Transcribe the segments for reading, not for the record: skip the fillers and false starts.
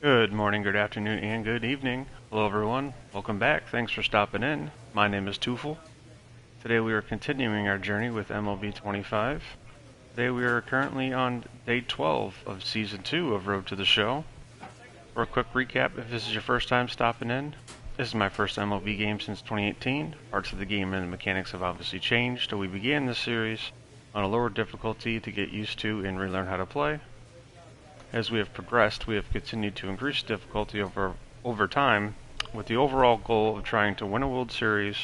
Good morning, good afternoon, and good evening. Hello, everyone. Welcome back. Thanks for stopping in. My name is Tufel. Today we are continuing our journey with MLB 25. Today we are currently on day 12 of Season 2 of Road to the Show. For a quick recap, if this is your first time stopping in, this is my first MLB game since 2018. Parts of the game and the mechanics have obviously changed, so we began this series on a lower difficulty to get used to and relearn how to play. As we have progressed, we have continued to increase difficulty over time, with the overall goal of trying to win a World Series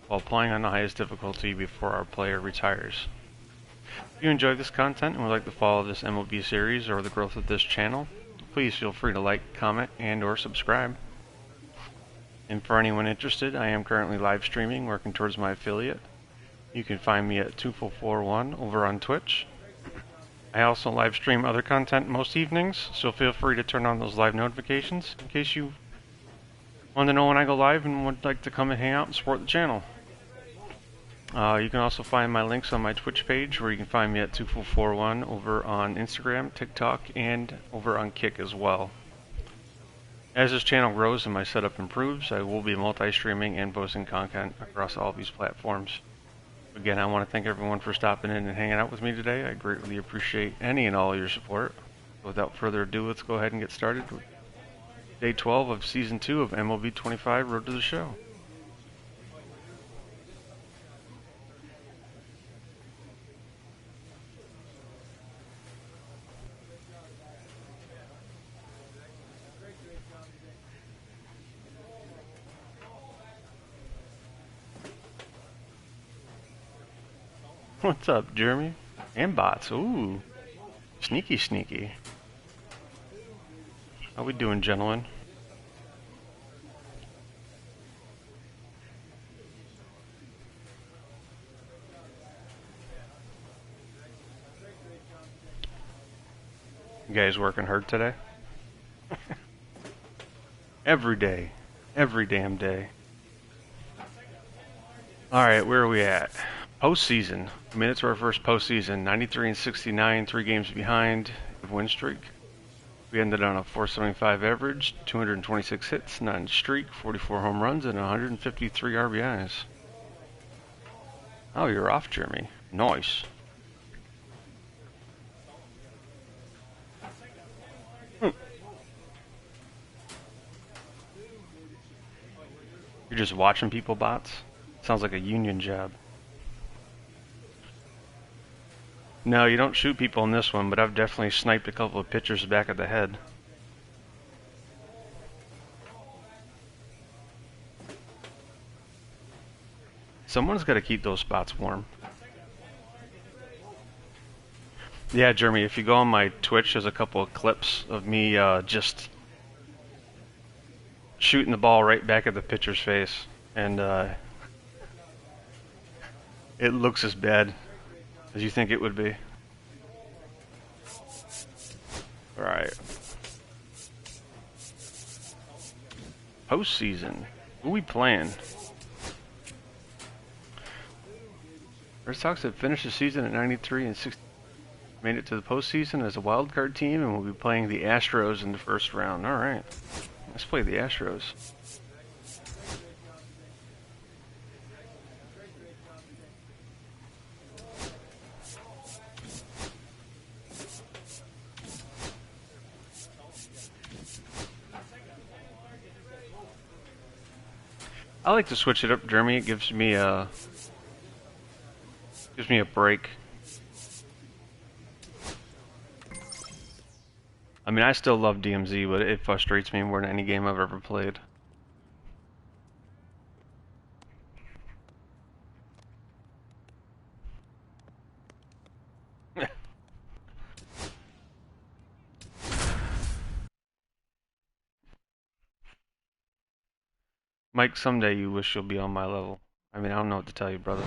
while playing on the highest difficulty before our player retires. If you enjoy this content and would like to follow this MLB series or the growth of this channel, please feel free to like, comment, and or subscribe. And for anyone interested, I am currently live streaming, working towards my affiliate. You can find me at Tufel41 over on Twitch. I also live stream other content most evenings, so feel free to turn on those live notifications in case you want to know when I go live and would like to come and hang out and support the channel. You can also find my links on my Twitch page, where you can find me at Tufel41 over on Instagram, TikTok, and over on Kick as well. As this channel grows and my setup improves, I will be multi-streaming and posting content across all these platforms. Again, I want to thank everyone for stopping in and hanging out with me today. I greatly appreciate any and all your support. Without further ado, let's go ahead and get started with Day 12 of Season 2 of MLB 25 Road to the Show. What's up, Jeremy? And bots. Ooh. Sneaky, sneaky. How we doing, gentlemen? You guys working hard today? Every day. Every damn day. Alright, where are we at? Postseason. Minutes for our first postseason. 93 and 69, 3 games behind win streak. We ended on a 475 average, 226 hits, 9 streak, 44 home runs, and 153 RBIs. Oh, you're off, Jeremy. Nice. You're just watching people, bots? Sounds like a union job. No, you don't shoot people in this one, but I've definitely sniped a couple of pitchers back of the head. Someone's got to keep those spots warm. Yeah, Jeremy, if you go on my Twitch, there's a couple of clips of me just shooting the ball right back at the pitcher's face, and it looks as bad as you think it would be. Alright. Postseason. Who we playing? Red Sox have finished the season at 93 and 60. Made it to the postseason as a wild card team, and we'll be playing the Astros in the first round. Alright. Let's play the Astros. I like to switch it up, Jeremy. It gives me a break. I mean, I still love DMZ, but it frustrates me more than any game I've ever played. Mike, someday you wish you'll be on my level. I mean, I don't know what to tell you, brother.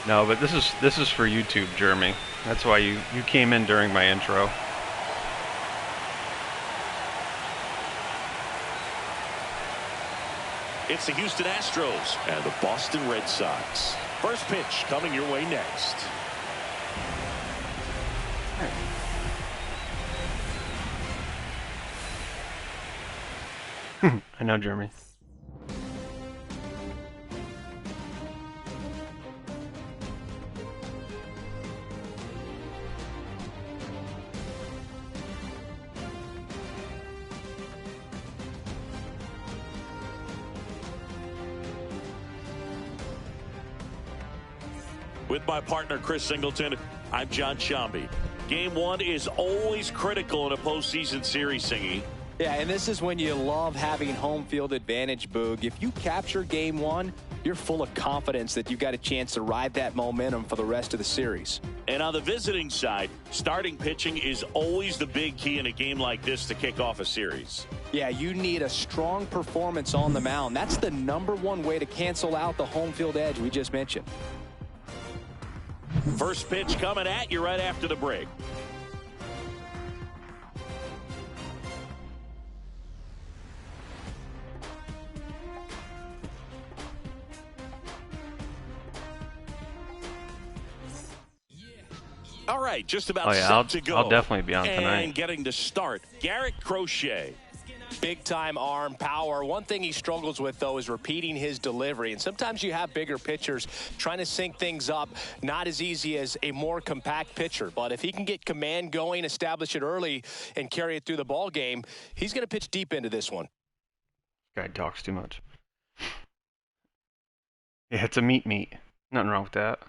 No, but this is for YouTube, Jeremy. That's why you came in during my intro. It's the Houston Astros and the Boston Red Sox. First pitch coming your way next. I know, Jeremy. With my partner, Chris Singleton, I'm John Shambi. Game 1 is always critical in a postseason series, Singy. Yeah, and this is when you love having home field advantage, Boog. If you capture Game 1, you're full of confidence that you've got a chance to ride that momentum for the rest of the series. And on the visiting side, starting pitching is always the big key in a game like this to kick off a series. Yeah, you need a strong performance on the mound. That's the #1 way to cancel out the home field edge we just mentioned. First pitch coming at you right after the break. All right, just about set to go. I'll definitely be on tonight. And getting to start, Garrett Crochet. Big-time arm power. One thing he struggles with, though, is repeating his delivery. And sometimes you have bigger pitchers trying to sync things up. Not as easy as a more compact pitcher. But if he can get command going, establish it early, and carry it through the ball game, he's going to pitch deep into this one. Guy talks too much. Yeah, it's a meat. Nothing wrong with that.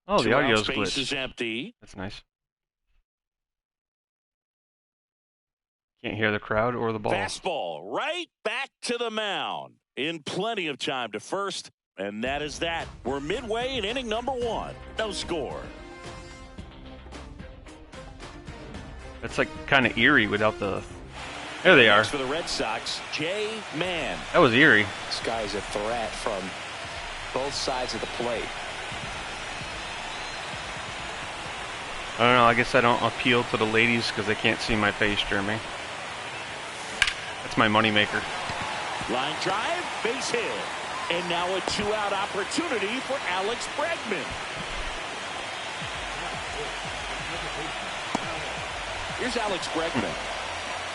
Oh, the audio's glitched. Space is empty. That's nice. Can't hear the crowd or the ball. Fastball right back to the mound in plenty of time to first, and that is that. We're midway in inning #1. No score. That's like kind of eerie without the. There they are. For the Red Sox, Jay Mann. That was eerie. This guy is a threat from both sides of the plate. I don't know. I guess I don't appeal to the ladies because they can't see my face, Jeremy. That's my moneymaker. Line drive, base hit. And now a 2-out opportunity for Alex Bregman. Here's Alex Bregman.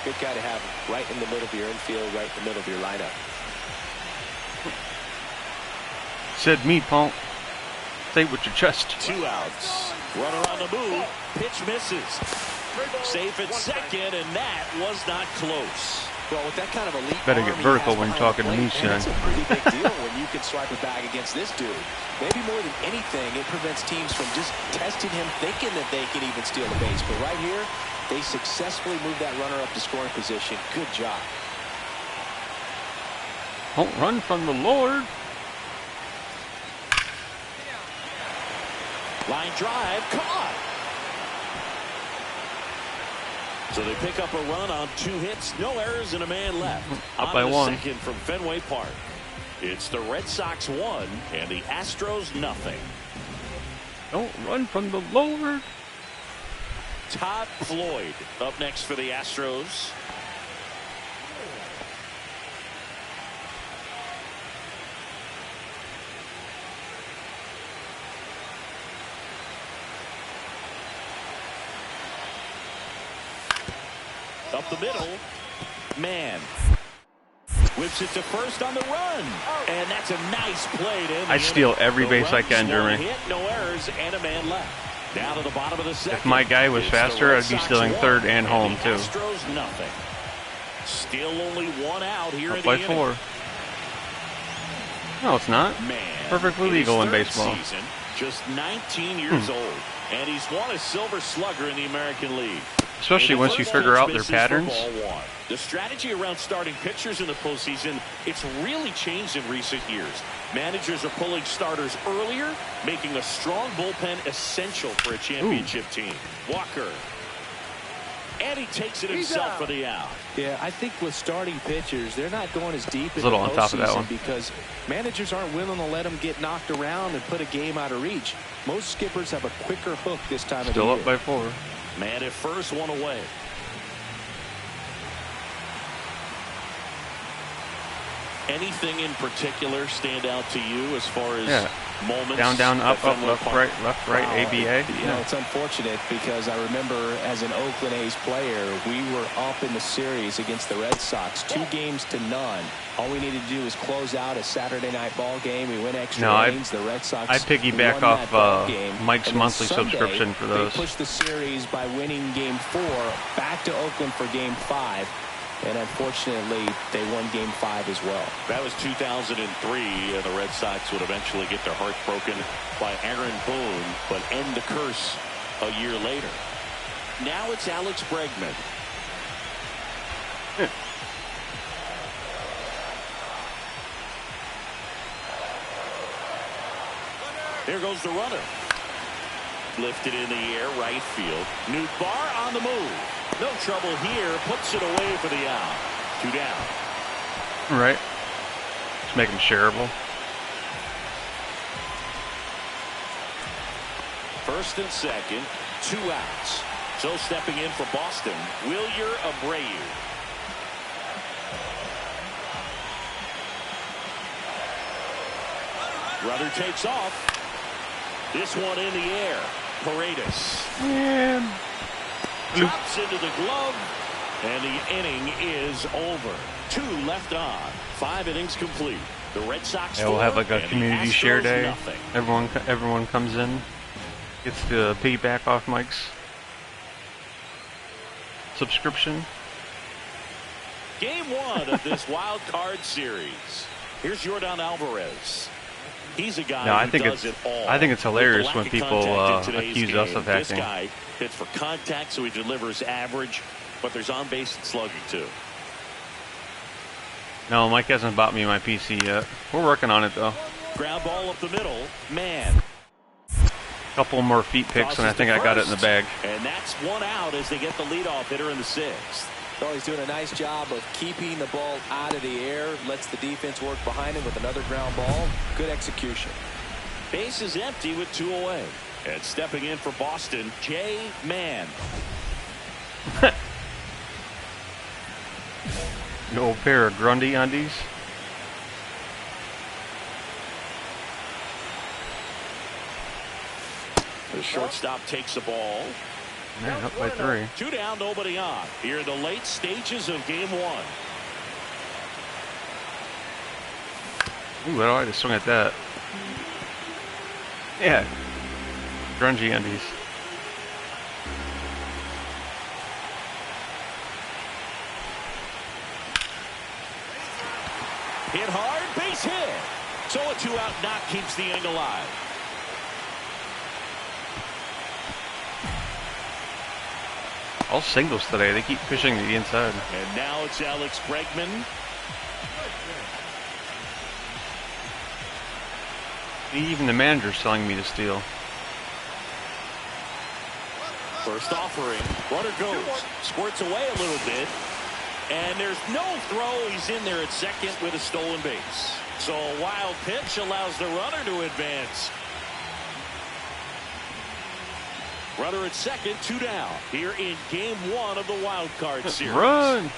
Good guy to have right in the middle of your infield, right in the middle of your lineup. Said me, punk. Say it with your chest. 2 outs. Runner on the move. Pitch misses. Safe at second, and that was not close. Well, with that kind of elite better get vertical when you're talking to me, son. It's a pretty big deal when you can swipe a bag against this dude. Maybe more than anything, it prevents teams from just testing him, thinking that they can even steal the base. But right here, they successfully moved that runner up to scoring position. Good job. Don't run from the Lord. Line drive, caught. So they pick up a run on 2 hits, no errors, and a man left. Up by 1. Second from Fenway Park. It's the Red Sox 1 and the Astros nothing. Don't run from the Lord. Todd Floyd up next for the Astros. Up the middle, Mann whips it to first on the run, and that's a nice play. I steal every base I can, Jeremy. Hit, no errors, and a man left. Down to the bottom of the second. If my guy was faster, I'd be stealing third and home too. Astros nothing. Still only 1 out here in the inning. Up by 4. No, it's not. Man, perfectly legal in baseball. Season, just 19 years old, and he's won a Silver Slugger in the American League. Especially once you figure out their patterns. The strategy around starting pitchers in the postseason, it's really changed in recent years. Managers are pulling starters earlier, making a strong bullpen essential for a championship team. Walker. And he takes it himself for the out. Yeah, I think with starting pitchers, they're not going as deep in the on top of that one because managers aren't willing to let them get knocked around and put a game out of reach. Most skippers have a quicker hook this time of the year. Still up by 4. Man at first, 1 away. Anything in particular stand out to you as far as moments? Down, down, up, up, left, right, ABA. You know, it's unfortunate because I remember as an Oakland A's player, we were up in the series against the Red Sox, 2-0. All we needed to do was close out a Saturday night ball game. We went extra innings. The Red Sox I piggyback off Mike's monthly subscription for those. They pushed the series by winning Game 4 back to Oakland for Game 5. And unfortunately, they won Game 5 as well. That was 2003, and the Red Sox would eventually get their hearts broken by Aaron Boone, but end the curse a year later. Now it's Alex Bregman. There goes the runner. Lifted in the air, right field. Nootbaar on the move. No trouble here. Puts it away for the out. 2 down. Right. Just make them shareable. First and second. 2 outs. So stepping in for Boston, Wilyer Abreu. Runner takes off. This one in the air. Paredes. Man. Drops into the glove, and the inning is over. 2 left on. 5 innings complete. The Red Sox. Yeah, we'll have like a community share day. Nothing. Everyone comes in, gets to piggyback off Mike's subscription. Game 1 of this wild card series. Here's Yordan Alvarez. He's a guy who does it all. I think it's hilarious when people accuse us of hacking. This guy hits for contact, so he delivers average, but there's on base and slugging too. No, Mike hasn't bought me my PC yet. We're working on it though. Ground ball up the middle, man. Couple more feet picks, and I think I got it in the bag. And that's 1 out as they get the leadoff hitter in the 6th. Well, he's doing a nice job of keeping the ball out of the air, lets the defense work behind him with another ground ball. Good execution. Base is empty with 2 away. And stepping in for Boston, Jay Mann. An old pair of Grundy undies. The shortstop takes the ball. Man, up by 3. 2 down, nobody on. Here in the late stages of Game 1. Ooh, I just swung at that. Yeah. Grungy undies. Hit hard, base hit. So a 2-out knock keeps the inning alive. All singles today. They keep pushing to the inside. And now it's Alex Bregman. Even the manager's telling me to steal. First offering. Runner goes. Squirts away a little bit. And there's no throw. He's in there at second with a stolen base. So a wild pitch allows the runner to advance. Runner at second, 2 down. Here in Game 1 of the wild card series. Run!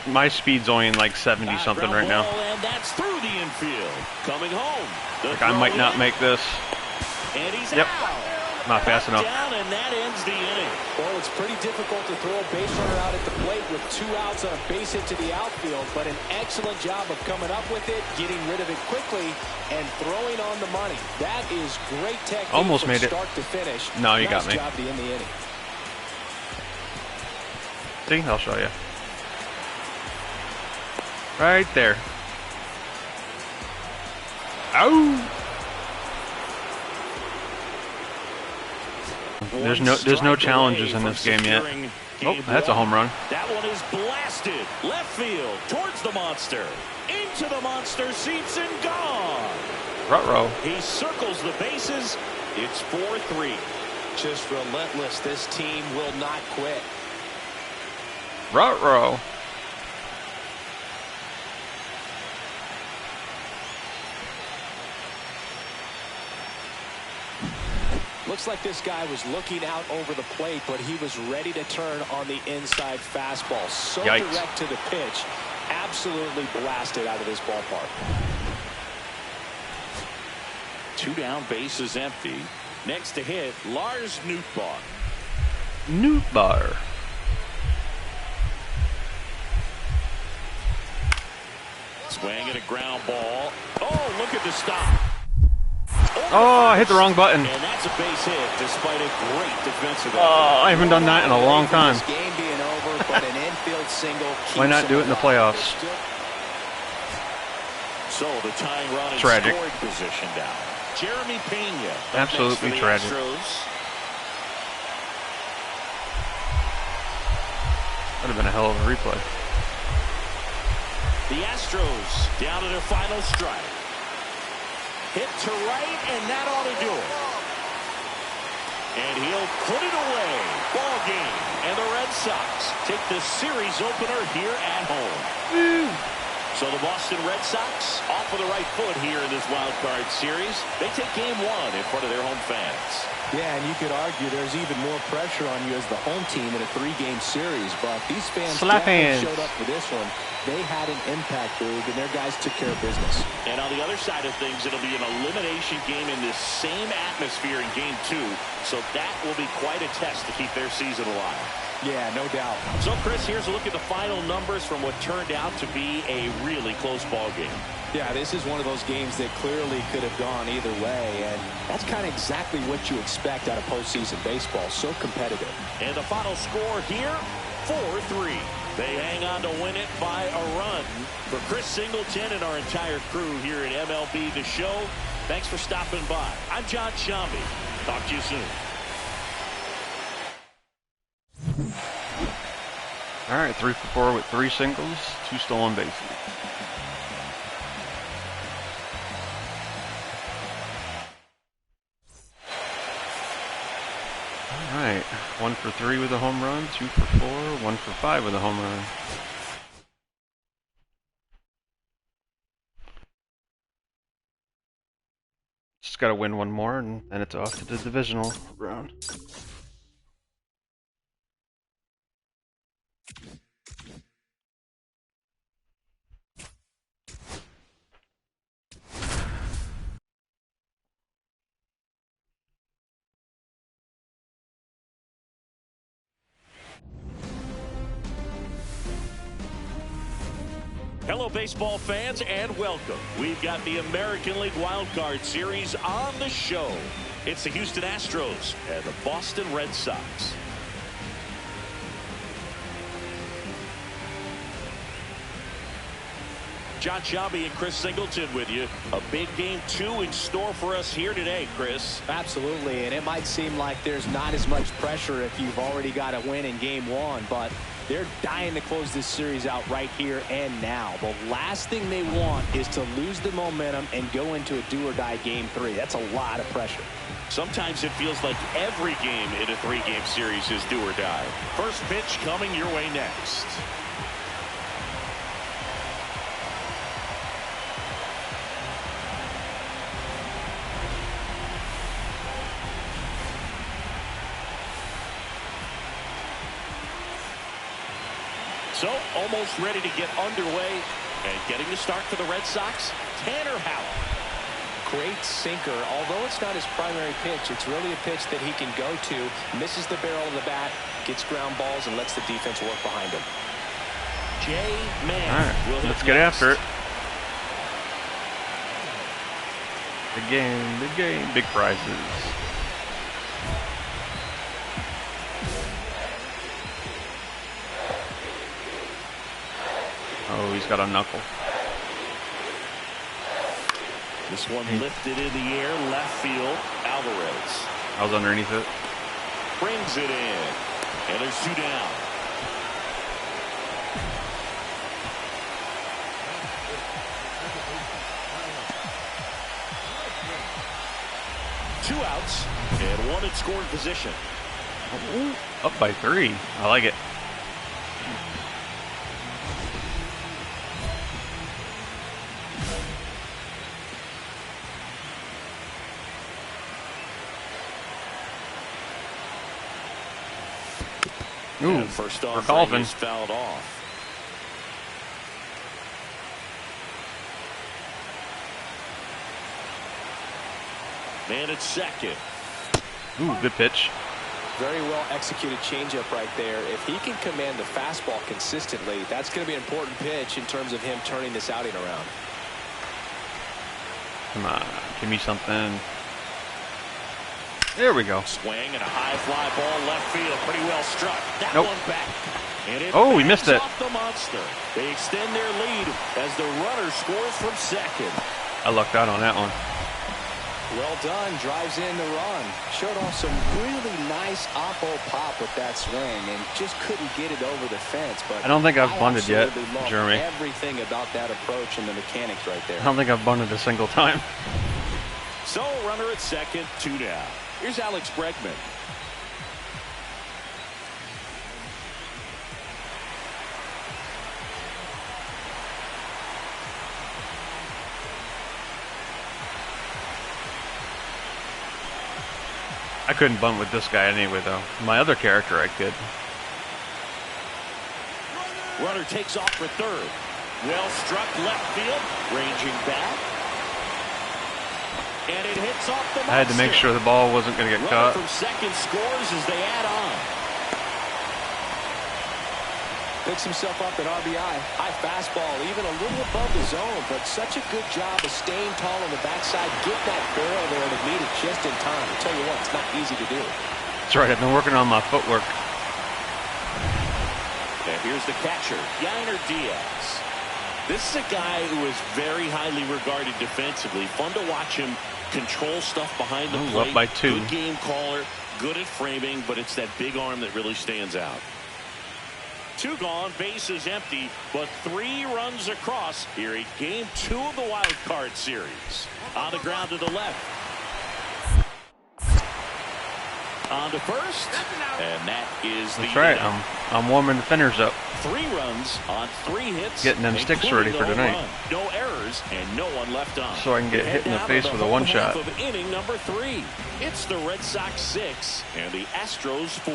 My speed's only in like 70 something right now. And that's through the infield. Coming home. Like I might not make this. And he's out. Not fast enough. Down, and that ends the inning. Well, it's pretty difficult to throw a base runner out at the plate with 2 outs on a base hit to the outfield, but an excellent job of coming up with it, getting rid of it quickly, and throwing on the money. That is great technique. Almost from made it. Start to finish. No, you got me. Nice job to end the inning. See, I'll show you. Right there. Ow! There's no challenges in this game yet. Oh, that's a home run. That one is blasted left field towards the monster, into the monster seats and gone. Ruh-roh. He circles the bases. It's 4-3. Just relentless. This team will not quit. Ruh-roh. Looks like this guy was looking out over the plate, but he was ready to turn on the inside fastball. So Yikes. direct to the pitch. absolutely blasted out of this ballpark. 2 down, bases empty. Next to hit, Lars Nootbaar. Nootbaar. Swing at a ground ball. Oh, look at the stop. Oh, I hit the wrong button. And that's a base hit despite a great defensive effort. Oh, I haven't done that in a long time. This game being over, but an infield single. Why not do it in the playoffs? So the tying run in Tragic. scoring position now. Jeremy Pena. Absolutely tragic. Would have been a hell of a replay. The Astros down to their final strike. Hit to right, and that ought to do it. And he'll put it away. Ball game. And the Red Sox take the series opener here at home. Woo. So the Boston Red Sox off of the right foot here in this wild card series. They take game 1 in front of their home fans. Yeah, and you could argue there's even more pressure on you as the home team in a 3-game series. But these fans definitely showed up for this one. They had an impact, Boog, and their guys took care of business. And on the other side of things, it'll be an elimination game in this same atmosphere in game 2. So that will be quite a test to keep their season alive. Yeah, no doubt. So, Chris, here's a look at the final numbers from what turned out to be a really close ball game. Yeah, this is one of those games that clearly could have gone either way, and that's kind of exactly what you expect out of postseason baseball. So competitive. And the final score here, 4-3. They hang on to win it by a run. For Chris Singleton and our entire crew here at MLB The Show, thanks for stopping by. I'm John Shambi. Talk to you soon. All right, 3 for 4 with 3 singles, 2 stolen bases. All right, 1 for 3 with a home run, 2 for 4, 1 for 5 with a home run. Just got to win one more, and then it's off to the divisional round. Hello, baseball fans, and welcome. We've got the American League Wild Card Series on the show. It's the Houston Astros and the Boston Red Sox. John Shambi and Chris Singleton with you. A big game 2 in store for us here today, Chris. Absolutely, and it might seem like there's not as much pressure if you've already got a win in game 1, but they're dying to close this series out right here and now. The last thing they want is to lose the momentum and go into a do-or-die game 3. That's a lot of pressure. Sometimes it feels like every game in a 3-game series is do or die. First pitch coming your way next. So, almost ready to get underway, and getting the start for the Red Sox, Tanner Houck. Great sinker. Although it's not his primary pitch, it's really a pitch that he can go to, misses the barrel of the bat, gets ground balls, and lets the defense work behind him. Jay Mann. All right, let's get after it. Big game, big prizes. Oh, he's got a knuckle. This one lifted in the air, left field. Alvarez. I was underneath it. Brings it in. And there's 2 down. Two outs and 1 in scoring position. Up by 3. I like it. Ooh, and first off, golfing. Fouled off. Man at second. Ooh, good pitch. Very well executed changeup right there. If he can command the fastball consistently, that's going to be an important pitch in terms of him turning this outing around. Come on, give me something. There we go. Swing and a high fly ball left field. Pretty well struck. That Nope. one back. And it Oh, we missed it. off the monster. They extend their lead as the runner scores from second. I lucked out on that one. Well done. Drives in the run. Showed off some really nice oppo pop with that swing and just couldn't get it over the fence. But I don't think I've bunted yet, absolutely love Jeremy. everything about that approach and the mechanics right there. I don't think I've bunted a single time. So runner at second, 2 down. Here's Alex Bregman. I couldn't bunt with this guy anyway, though. My other character, I could. Runner takes off for third. Well struck left field. Ranging back. And it hits off the monster. I had to make sure the ball wasn't going to get Runner caught. from second scores as they add on. Picks himself up at RBI. High fastball, even a little above the zone, but such a good job of staying tall on the backside. Get that barrel there to meet it just in time. I tell you what, it's not easy to do. That's right, I've been working on my footwork. And here's the catcher, Yainer Diaz. This is a guy who is very highly regarded defensively. Fun to watch him control stuff behind the plate. Up by 2. Good game caller, good at framing, but it's that big arm that really stands out. 2 gone, bases empty, but 3 runs across here in game 2 of the wild card series. On the ground to the left. On to first, and that is the That's right, inning. I'm warming the fenders up. 3 runs on 3 hits. Getting them sticks ready for including a tonight. home run. No errors and no one left on. So I can get hit in the Head face down to with a the home one-shot. half of inning number 3. It's the Red Sox 6 and the Astros 4.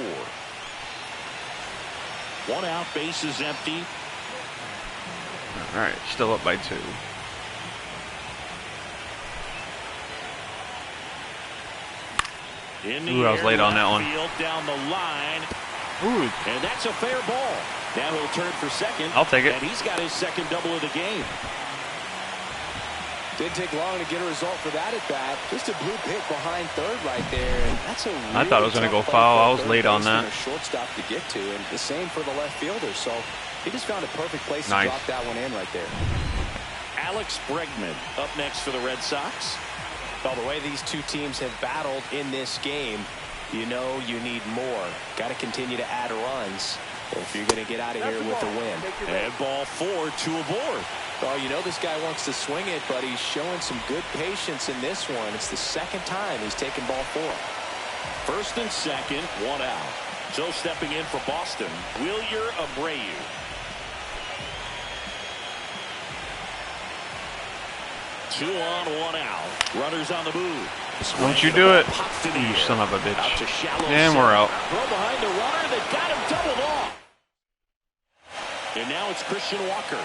1 out, bases empty. All right, still up by 2. In the Ooh, I was air, late on that left one. field, down the line, Ooh, and that's a fair ball. Now he'll turn for second. I'll take it. And he's got his second double of the game. Didn't take long to get a result for that at bat. Just a blue hit behind third right there. And that's a really I thought it was going to go tough foul. play I for was third late on baseman that. or shortstop to get to, and the same for the left fielder. So he just found a perfect place Nice. to drop that one in right there. Alex Bregman up next for the Red Sox. Well, the way these two teams have battled in this game, you know you need more. Got to continue to add runs if you're going to get out of here with a win. And ball 4, 2 aboard. Oh, you know this guy wants to swing it, but he's showing some good patience in this one. It's the second time he's taken ball 4. First and second, 1 out. So stepping in for Boston, Wilyer Abreu. Two on, 1 out. Runners on the move. Don't you do it, Pops to the you air. son of a Out to bitch. shallow And center. we're out. Throw behind the runner. They've got him doubled off. And now it's Christian Walker.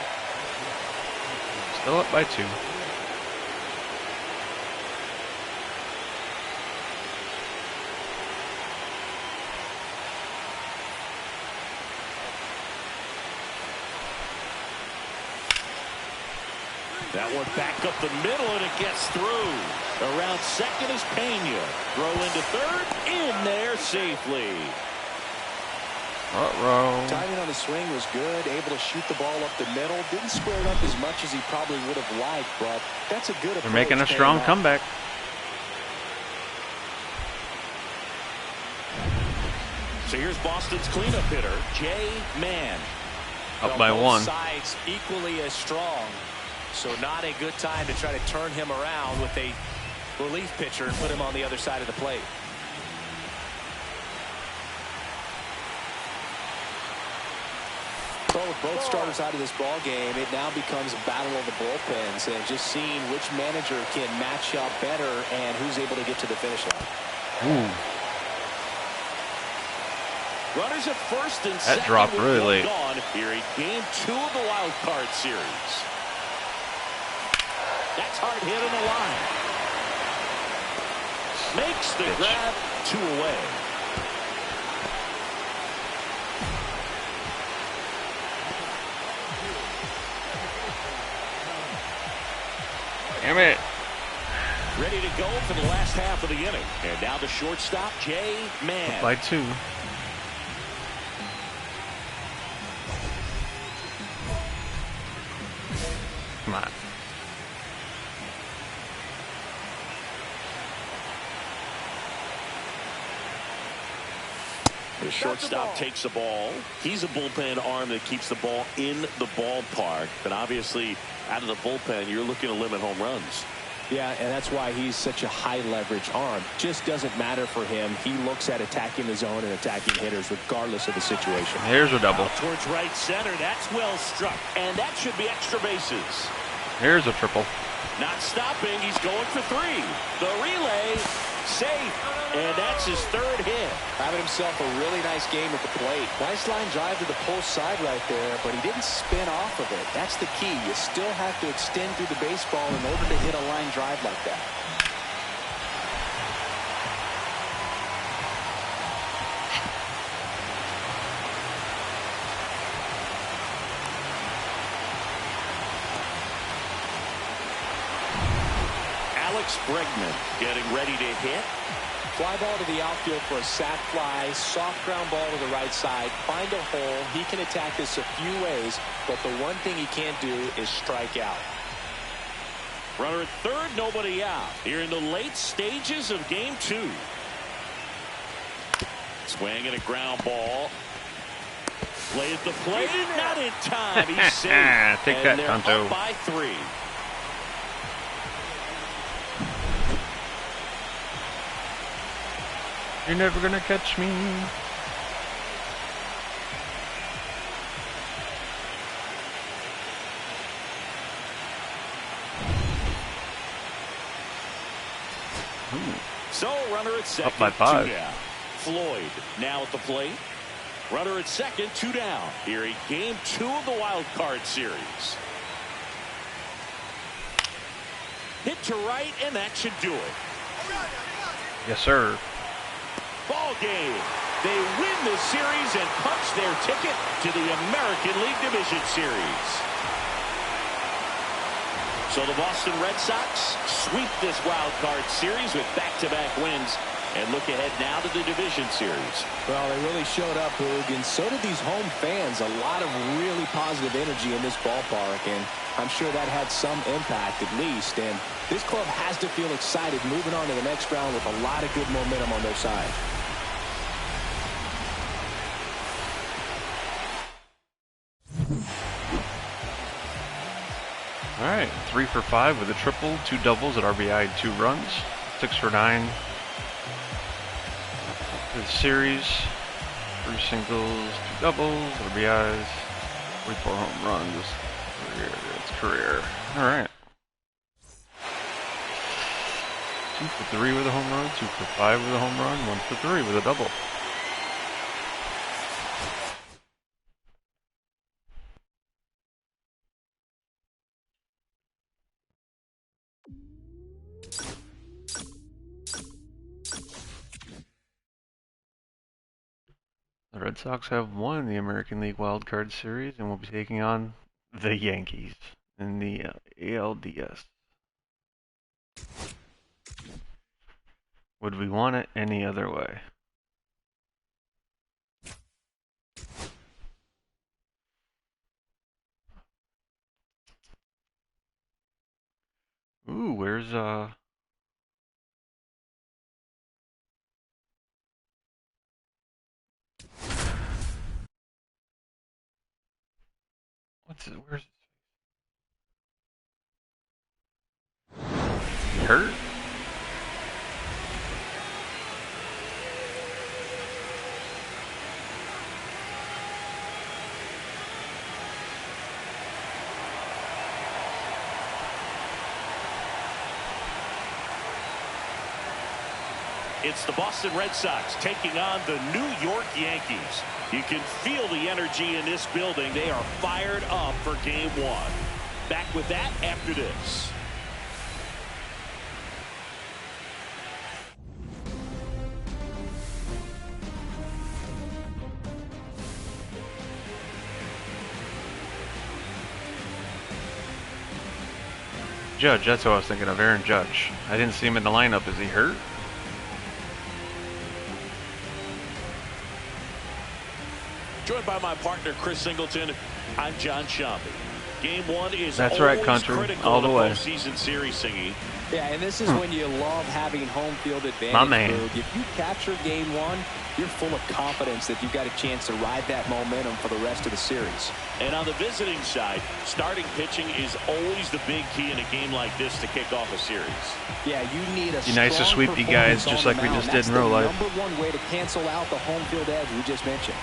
Still up by 2. That one back up the middle, and it gets through. Around second is Pena. Throw into third. In there safely. Uh-oh. Timing on the swing was good, able to shoot the ball up the middle. Didn't square it up as much as he probably would have liked, but that's a good approach. They're making a paying strong off. comeback. So here's Boston's cleanup hitter, Jay Mann. Up by Both 1. sides equally as strong, so not a good time to try to turn him around with a relief pitcher and put him on the other side of the plate. Well, with both starters out of this ball game, it now becomes a battle of the bullpens and just seeing which manager can match up better and who's able to get to the finish line. Ooh. Runners at first and That second dropped with really one late. gone here in game 2 of the wild card series. That's hard hit on the line. Makes the grab, 2 away. Damn it. Ready to go for the last half of the inning. And now the shortstop, Jay Mann. By 2. Come on. The shortstop takes the ball. He's a bullpen arm that keeps the ball in the ballpark. But obviously, out of the bullpen, you're looking to limit home runs. Yeah, and that's why he's such a high-leverage arm. Just doesn't matter for him. He looks at attacking the zone and attacking hitters regardless of the situation. Here's a double. Out towards right center. That's well struck. And that should be extra bases. Here's a triple. Not stopping. He's going for 3. The relay, safe. And that's his 3rd hit. Having himself a really nice game at the plate. Nice line drive to the post side right there, but he didn't spin off of it. That's the key. You still have to extend through the baseball in order to hit a line drive like that. Alex Bregman getting ready to hit. Fly ball to the outfield for a sac fly. Soft ground ball to the right side. Find a hole. He can attack this a few ways, but the one thing he can't do is strike out. Runner at 3rd, nobody out. Here in the late stages of game 2. Swing and a ground ball. Play at the plate. Not in time. He's safe. Take and that, they're Tonto. up by 3. You're never gonna catch me. So runner at second, Up by 5. 2 down. Floyd now at the plate. Runner at second, 2 down. Here in game 2 of the wild card series. Hit to right, and that should do it. Yes, sir. Ball game. They win the series and punch their ticket to the American League Division Series. So the Boston Red Sox sweep this wild card series with back-to-back wins and look ahead now to the division series. Well, they really showed up, Boog, and so did these home fans. A lot of really positive energy in this ballpark, and I'm sure that had some impact at least. And this club has to feel excited moving on to the next round with a lot of good momentum on their side. All right, 3 for 5 with a triple, 2 doubles at RBI, 2 runs, 6 for 9. The series, 3 singles, 2 doubles, RBIs, 44 home runs. It's career. All right. 2 for 3 with a home run, 2 for 5 with a home run, 1 for 3 with a double. The Red Sox have won the American League Wild Card Series and will be taking on the Yankees in the ALDS. Would we want it any other way? Ooh, where's where's he hurt? It's the Boston Red Sox taking on the New York Yankees. You can feel the energy in this building. They are fired up for game 1. Back with that after this. Judge. That's who I was thinking of, Aaron Judge. I didn't see him in the lineup. Is he hurt? Joined by my partner, Chris Singleton, I'm John Shambi. Game 1 is That's right, country, all the way. Postseason series, Singy. Yeah, and this is when you love having home field advantage. My man. Boog. If you capture game 1, you're full of confidence that you've got a chance to ride that momentum for the rest of the series. And on the visiting side, starting pitching is always the big key in a game like this to kick off a series. Yeah, you need a Be nice to strong sweep you guys performance just on like the we just mound. did in real life. That's the number one way to cancel out the home field edge we just mentioned.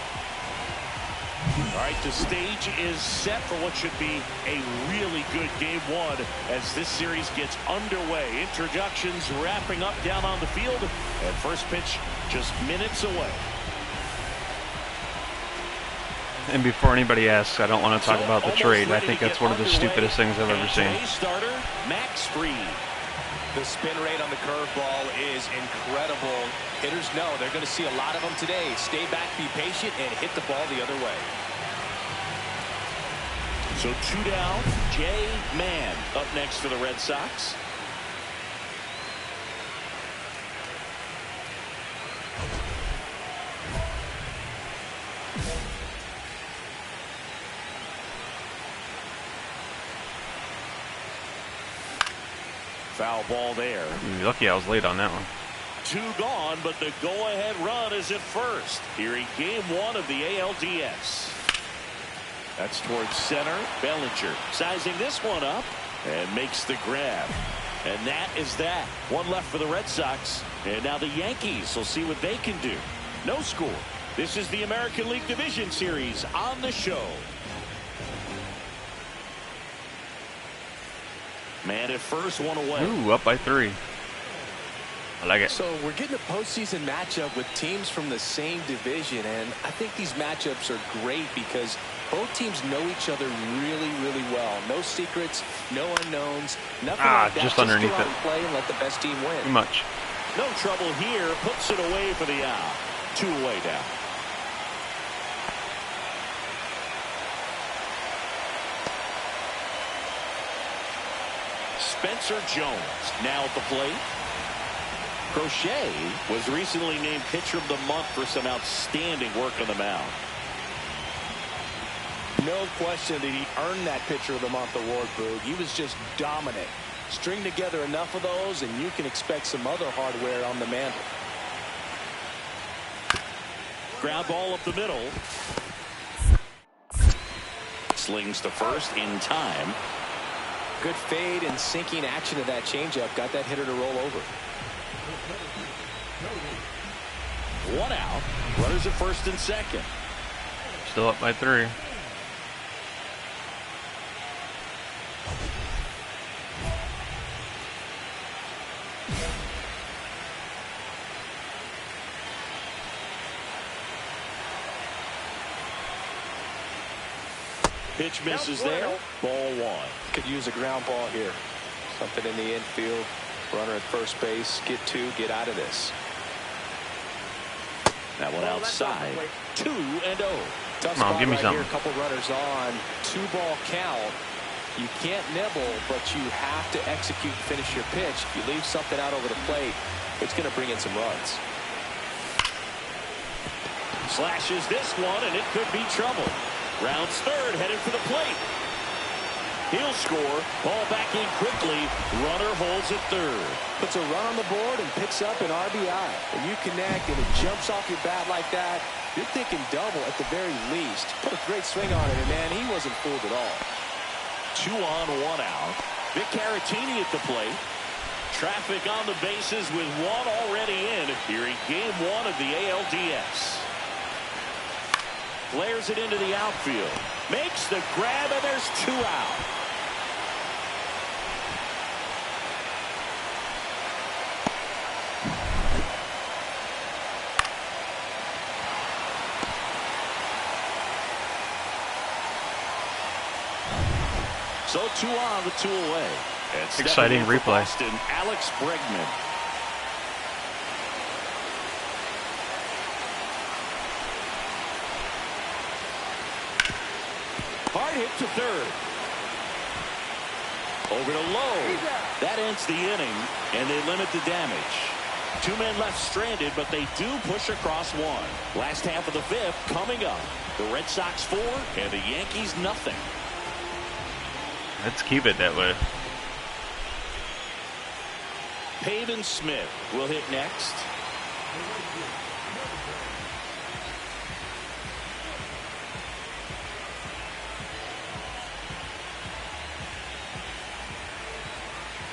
All right, the stage is set for what should be a really good game 1 as this series gets underway. Introductions wrapping up down on the field, and first pitch just minutes away. And before anybody asks, I don't want to talk about the trade. I think that's one of the stupidest things I've ever seen. Today's starter, Max Fried. The spin rate on the curveball is incredible. Hitters know they're going to see a lot of them today. Stay back, be patient, and hit the ball the other way. So 2 down, Jay Mann up next for the Red Sox. Foul ball there. You're lucky I was late on that one. 2 gone, but the go-ahead run is at first here in game 1 of the ALDS. That's towards center. Bellinger sizing this one up and makes the grab. And that is that. One left for the Red Sox. And now the Yankees will see what they can do. No score. This is the American League Division Series on the show. Man at first, 1 away. Ooh, up by 3. I like it. So we're getting a postseason matchup with teams from the same division, and I think these matchups are great because both teams know each other really, really well. No secrets, no unknowns, nothing like that. Just underneath go out it. and play and let the best team win. Too much. No trouble here. Puts it away for the out. 2 away now. Spencer Jones now at the plate. Crochet was recently named Pitcher of the Month for some outstanding work on the mound. No question that he earned that Pitcher of the Month award, Boog. He was just dominant. String together enough of those, and you can expect some other hardware on the mantle. Ground ball up the middle. Slings to first in time. Good fade and sinking action of that changeup got that hitter to roll over. 1 out. Runners at first and second. Still up by 3. Pitch misses there. Ball 1. Could use a ground ball here. Something in the infield. Runner at first base. Get 2. Get out of this. That one outside. 2-0. Tough Come on, spot give me right something. here. A couple runners on. 2-ball count. You can't nibble, but you have to execute and finish your pitch. If you leave something out over the plate, it's going to bring in some runs. Slashes this one, and it could be trouble. Rounds third, headed for the plate. He'll score. Ball back in quickly. Runner holds at third. Puts a run on the board and picks up an RBI. When you connect and it jumps off your bat like that, you're thinking double at the very least. Put a great swing on it, and man, he wasn't fooled at all. 2 on, 1 out. Vic Caratini at the plate. Traffic on the bases with 1 already in here in game 1 of the ALDS. Flares it into the outfield. Makes the grab, and there's 2 out. So 2 on, the 2 away. And Exciting stepping in for replay. Boston, Alex Bregman. Hard hit to third. Over to Lowe. That ends the inning, and they limit the damage. 2 men left stranded, but they do push across one. Last half of the 5th coming up. The Red Sox 4 and the Yankees nothing. Let's keep it that way. Pavin Smith will hit next.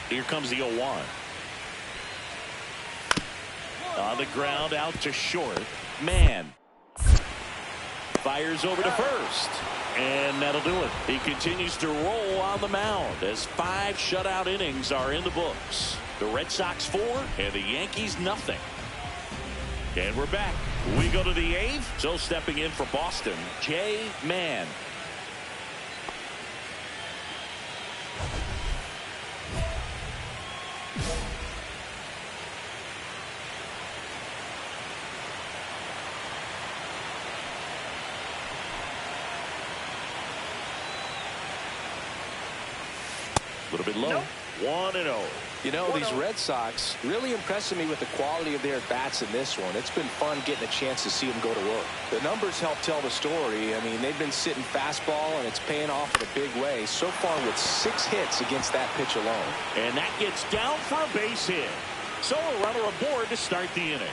Here comes the 0-1. On the ground, out to short. Man fires over to first. And that'll do it. He continues to roll on the mound as 5 shutout innings are in the books. The Red Sox 4 and the Yankees nothing. And we're back. We go to the 8th. So stepping in for Boston, Jay Mann. A little bit low. 1-0. You know, these Red Sox really impressing me with the quality of their bats in this one. It's been fun getting a chance to see them go to work. The numbers help tell the story. I mean, they've been sitting fastball, and it's paying off in a big way. So far with 6 hits against that pitch alone. And that gets down for a base hit. So a runner aboard to start the inning.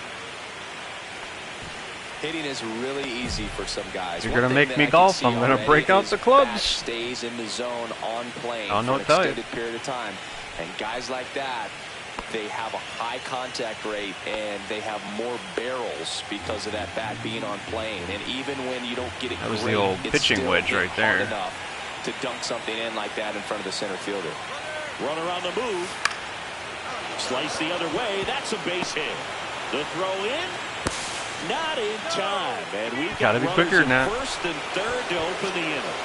Hitting is really easy for some guys. You're going to make me golf. I'm going to break out the clubs. Stays in the zone on plane I don't know for what an to tell you. extended period of time. And guys like that, they have a high contact rate and they have more barrels because of that bat being on plane. And even when you don't get it, that was great, the old it's pitching still wedge right there. hard enough to dunk something in like that in front of the center fielder. Runner on the move. Slice the other way. That's a base hit. The throw in. Not in time. And we've got Gotta be quicker than that. First and third to open the inning.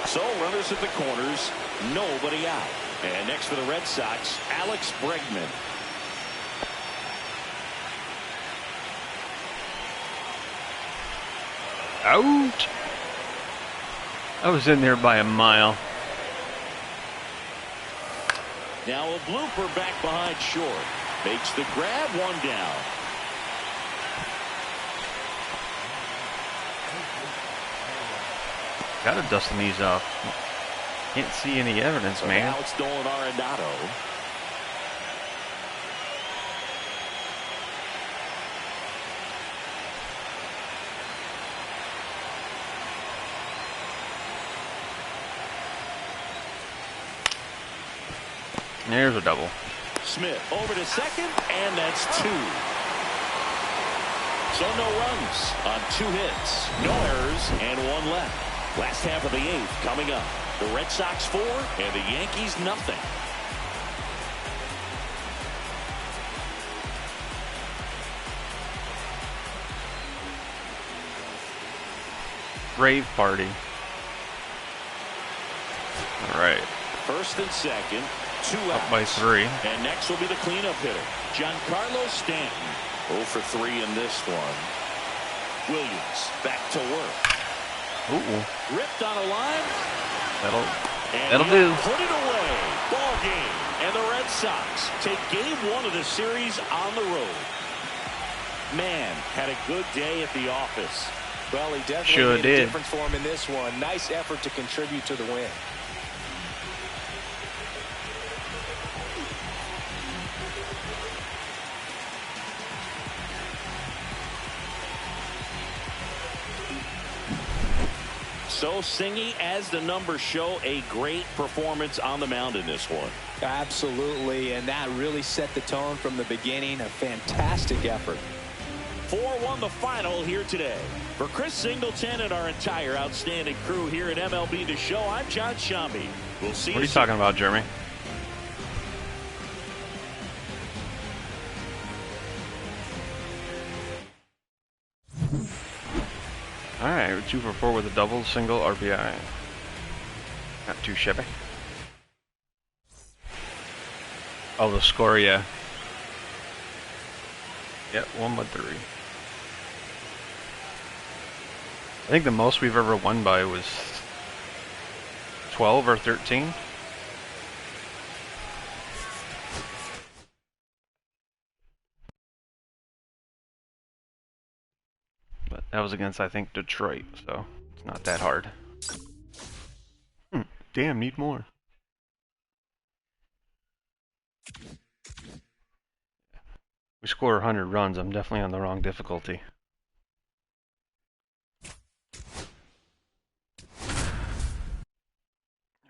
So runners at the corners. Nobody out. And next for the Red Sox, Alex Bregman. Out. I was in there by a mile. Now a blooper back behind short. Makes the grab, 1 down. Gotta dust these off. Can't see any evidence, So man. now it's Nolan Arenado. There's a double. Smith over to second, and that's 2. So no runs on 2 hits, no errors, and 1 left. Last half of the 8th coming up. The Red Sox 4 and the Yankees nothing. Rave party. All right. First and second, 2 outs. Up by 3. And next will be the cleanup hitter, Giancarlo Stanton. 0 for 3 in this one. Williams back to work. Ooh. Ripped on a line. That'll do. Put it away. Ball game. And the Red Sox take game 1 of the series on the road. Man had a good day at the office. Well, he definitely Sure made did. a difference for him in this one. Nice effort to contribute to the win. So Singy, as the numbers show, a great performance on the mound in this one. Absolutely, and that really set the tone from the beginning. A fantastic effort. 4-1 the final here today. For Chris Singleton and our entire outstanding crew here at MLB The Show, I'm John Shambi. We'll see you What are you soon. talking about, Jeremy? Alright, we're 2 for 4 with a double, single, RBI. Not too shabby. Oh, the score, yeah. Yep, 1 by 3. I think the most we've ever won by was 12 or 13. But that was against, I think, Detroit, so it's not that hard. Damn, need more. We score 100 runs, I'm definitely on the wrong difficulty.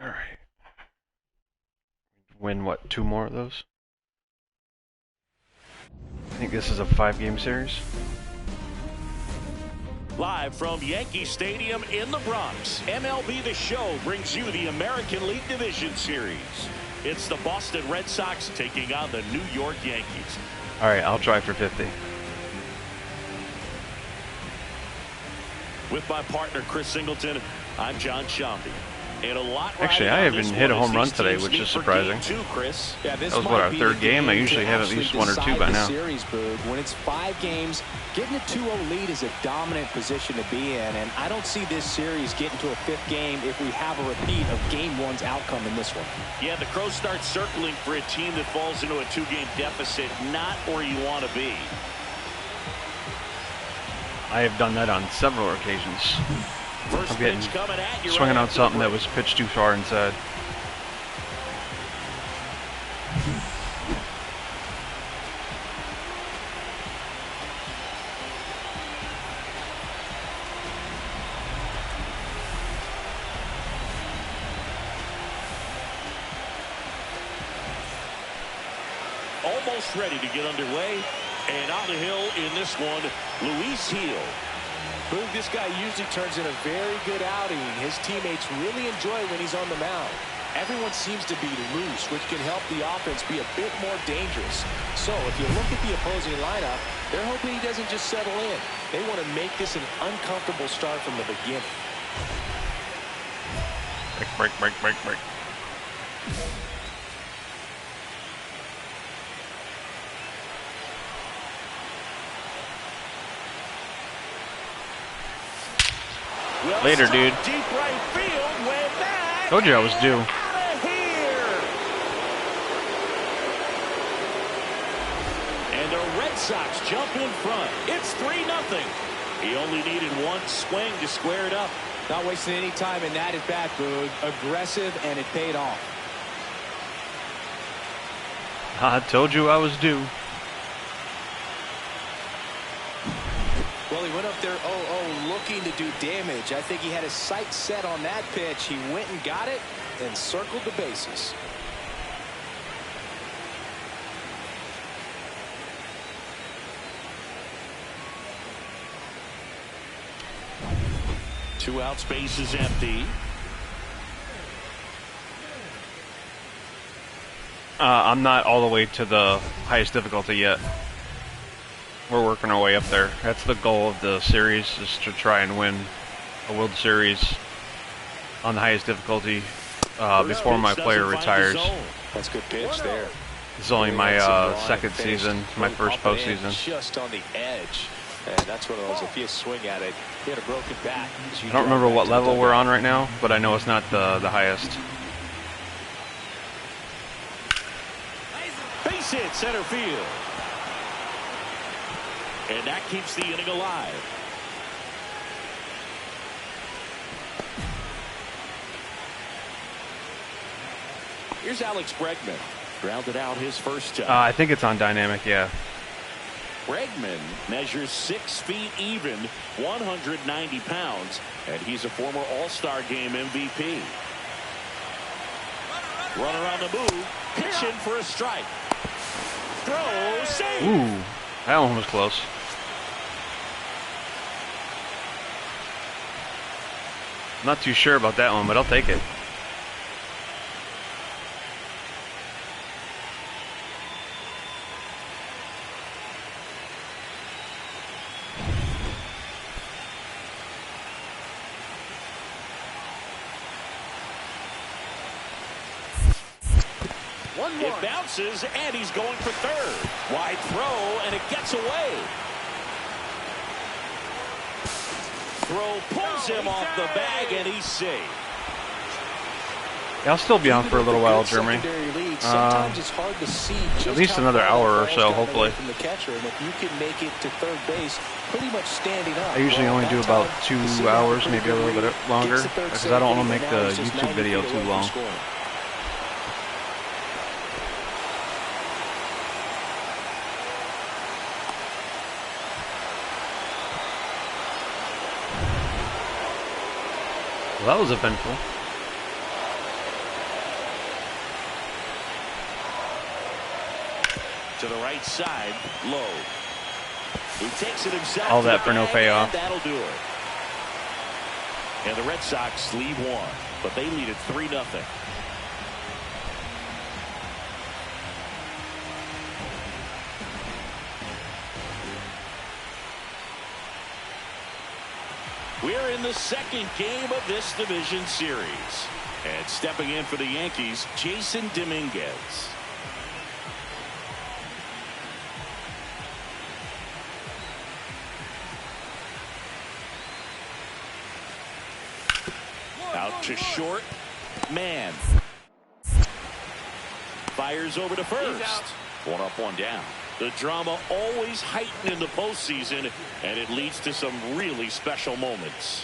Alright. Win, what, 2 more of those? I think this is a 5-game series. Live from Yankee Stadium in the Bronx, MLB The Show brings you the American League Division Series. It's the Boston Red Sox taking on the New York Yankees. Alright, I'll try for 50. With my partner, Chris Singleton, I'm John Sciambi. And a lot Actually, I haven't hit a home run today, which is surprising. Chris. Yeah, that was what, our third game? I usually have at least 1 or 2 by now. Series, Boog. When it's 5 games, getting a 2-0 lead is a dominant position to be in, and I don't see this series getting to a 5th game if we have a repeat of Game 1's outcome in this one. Yeah, the Crows start circling for a team that falls into a 2-game deficit, not where you want to be. I have done that on several occasions. First I'm getting pitch coming at you, swinging right out something that was pitched too far inside. Almost ready to get underway, and on the hill in this one, Luis Gil. Boog, this guy usually turns in a very good outing. His teammates really enjoy when he's on the mound. Everyone seems to be loose, which can help the offense be a bit more dangerous. So if you look at the opposing lineup, they're hoping he doesn't just settle in. They want to make this an uncomfortable start from the beginning. Break. Well, later, dude. Deep right field, way back. Told you I was due. Out of here. And the Red Sox jump in front. It's 3-0. He only needed 1 swing to square it up. Not wasting any time in that at bat, Boog. Aggressive, and it paid off. I told you I was due. Well, he went up there 0-0 looking to do damage. I think he had his sights set on that pitch. He went and got it and circled the bases. Two out, space is empty. I'm not all the way to the highest difficulty yet. We're working our way up there. That's the goal of the series, is to try and win a World Series on the highest difficulty before my player retires. That's a good pitch there. This is only my second season, my first postseason. Just on the edge. And that's one of those, if you swing at it, you had a broken bat. I don't remember what level we're on right now, but I know it's not the highest. Base hit, center field. And that keeps the inning alive. Here's Alex Bregman. Grounded out his first time. I think it's on dynamic, yeah. Bregman measures 6 feet even, 190 pounds, and he's a former All-Star Game MVP. Runner on the move, pitching for a strike. Throw, save. Ooh, that one was close. I'm not too sure about that one, but I'll take it. It bounces, and he's going for third. Wide throw, and it gets away. Throw pulls him off the bag, and he's safe. Yeah, I'll still be on for a little while, Jeremy. Sometimes it's hard to see at least another hour or so, hopefully. From the catcher, and if you can make it to third base, pretty much standing up. I usually only do about 2 hours, maybe a little bit longer, because I don't want to make the YouTube video too long. Well, that was eventful. To the right side, low. He takes it himself. All that for no payoff. That'll do it. And the Red Sox lead one, but they lead it 3-0. We're in the second game of this division series. And stepping in for the Yankees, Jasson Dominguez. Out to short. Man. Fires over to first. One up, one down. The drama always heightened in the postseason, and it leads to some really special moments.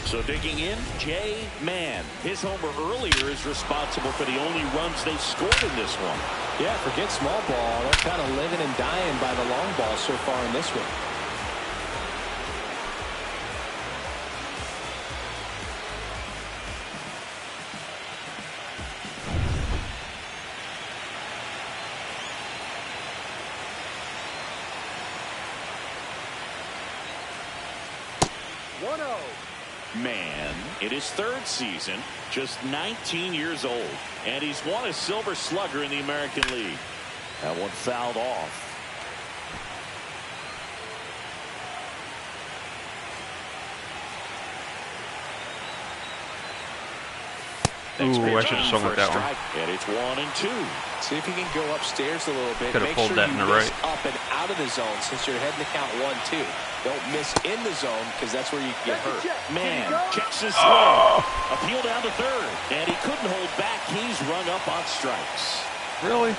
So digging in, Jay Mann. His homer earlier is responsible for the only runs they scored in this one. Yeah, forget small ball. They're kind of living and dying by the long ball so far in this one. Man, in his third season, just 19 years old, and he's won a Silver Slugger in the American League. That one fouled off. Ooh, I should have swung at that one. And it's 1-2. See if you can go upstairs a little bit. Could have pulled that in the right. Up and out of the zone since you're heading to count 1-2. Don't miss in the zone because that's where you can get hurt. Man checks his swing. Appeal down to third. And he couldn't hold back. He's rung up on strikes. Really?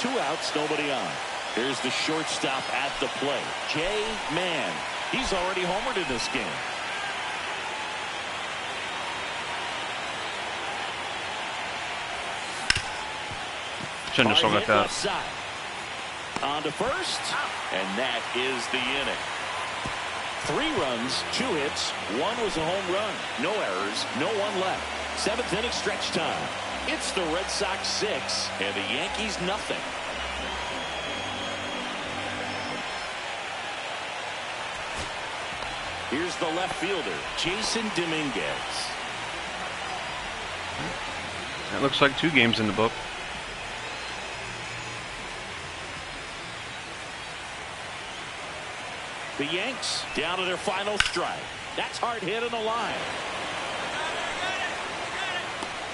2 outs, nobody on. There's the shortstop at the plate. Jay Mann. He's already homered in this game. Shouldn't have swung at that. On to first, and that is the inning. 3 runs, 2 hits, 1 was a home run. No errors, no one left. 7th inning stretch time. It's the Red Sox 6 and the Yankees nothing. Here's the left fielder, Jasson Dominguez. It looks like 2 games in the book. The Yanks down to their final strike. That's hard hit on the line.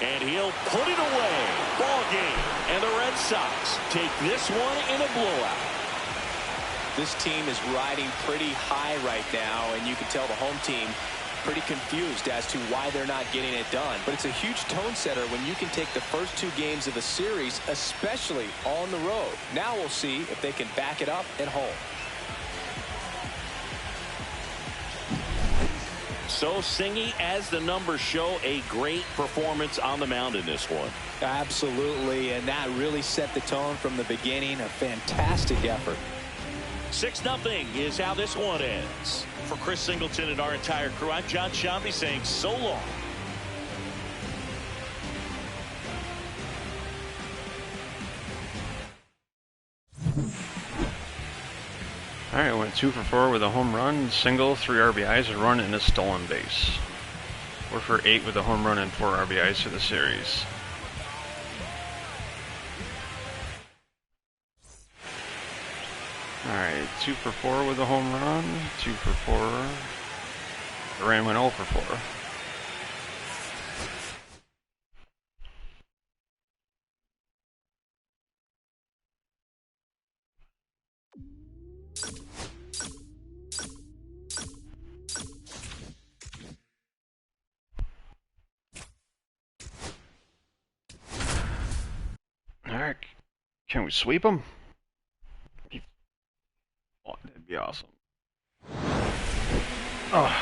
And he'll put it away. Ball game. And the Red Sox take this one in a blowout. This team is riding pretty high right now, and you can tell the home team pretty confused as to why they're not getting it done. But it's a huge tone setter when you can take the first 2 games of the series, especially on the road. Now we'll see if they can back it up at home. So Singy, as the numbers show, a great performance on the mound in this one. Absolutely, and that really set the tone from the beginning. A fantastic effort. 6-0 is how this one ends. For Chris Singleton and our entire crew, I'm John Shambi saying so long. All right, went 2 for 4 with a home run, single, 3 RBIs, a run, and a stolen base. 4 for 8 with a home run and 4 RBIs for the series. All right, 2 for 4 with a home run, 2 for 4. Duran went 0 for 4. Alright, can we sweep them? Oh, that'd be awesome. Oh.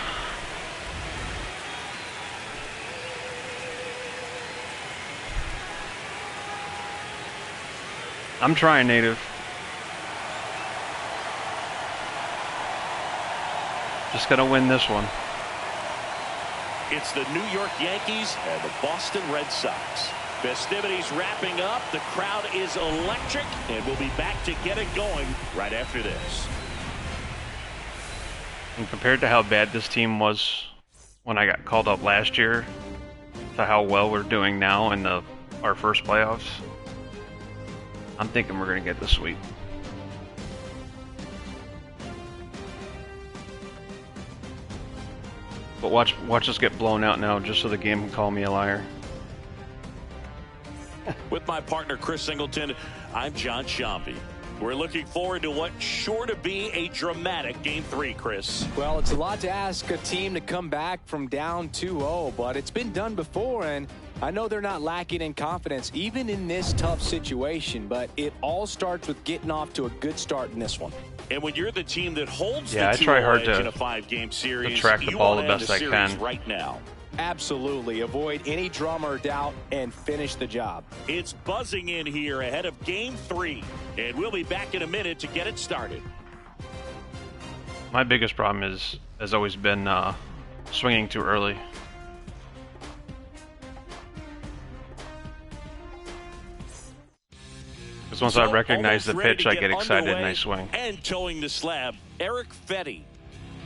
I'm trying, Native. Just gotta win this one. It's the New York Yankees and the Boston Red Sox. Festivities wrapping up. The crowd is electric, and we'll be back to get it going right after this. And compared to how bad this team was when I got called up last year to how well we're doing now in our first playoffs, I'm thinking we're going to get the sweep. But watch us get blown out now just so the game can call me a liar. With my partner Chris Singleton, I'm John Shambi. We're looking forward to what's sure to be a dramatic Game 3, Chris. Well, it's a lot to ask a team to come back from down 2-0, but it's been done before, and I know they're not lacking in confidence, even in this tough situation, but it all starts with getting off to a good start in this one. And when you're the team that holds the I try hard edge to in a 5-game series, track the you ball want the to end best I series can. right now. Absolutely. Avoid any drama or doubt and finish the job. It's buzzing in here ahead of Game 3, and we'll be back in a minute to get it started. My biggest problem has always been swinging too early. Because once I recognize the pitch, I get excited and I swing. And towing the slab, Erick Fedde.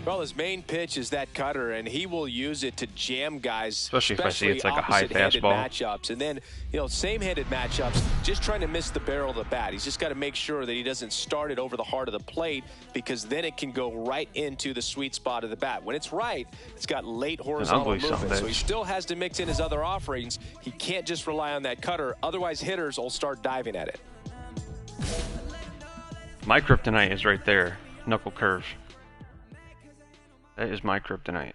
Well, his main pitch is that cutter, and he will use it to jam guys, especially if I see it's like a high opposite-handed fastball. matchups. And then, same-handed matchups, just trying to miss the barrel of the bat. He's just got to make sure that he doesn't start it over the heart of the plate, because then it can go right into the sweet spot of the bat. When it's right, it's got late horizontal movement, so he still has to mix in his other offerings. He can't just rely on that cutter, otherwise hitters will start diving at it. My kryptonite is right there, knuckle curve. That is my kryptonite.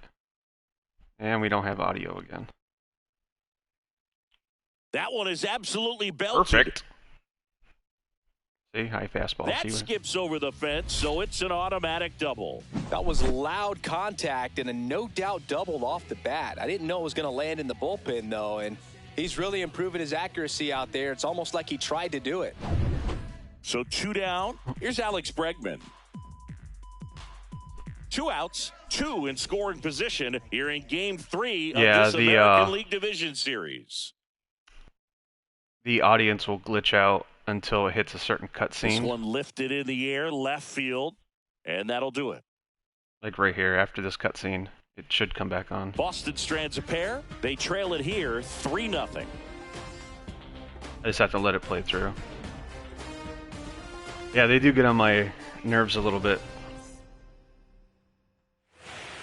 And we don't have audio again. That one is absolutely belted. Perfect. See, high fastball. That skips over the fence, so it's an automatic double. That was loud contact and a no-doubt double off the bat. I didn't know it was going to land in the bullpen, though, and he's really improving his accuracy out there. It's almost like he tried to do it. So 2 down. Here's Alex Bregman. 2 outs, 2 in scoring position here in Game 3 of this American League Division Series. The audience will glitch out until it hits a certain cutscene. This one lifted in the air, left field, and that'll do it. Like right here, after this cutscene, it should come back on. Boston strands a pair. They trail it here, 3-0. I just have to let it play through. Yeah, they do get on my nerves a little bit.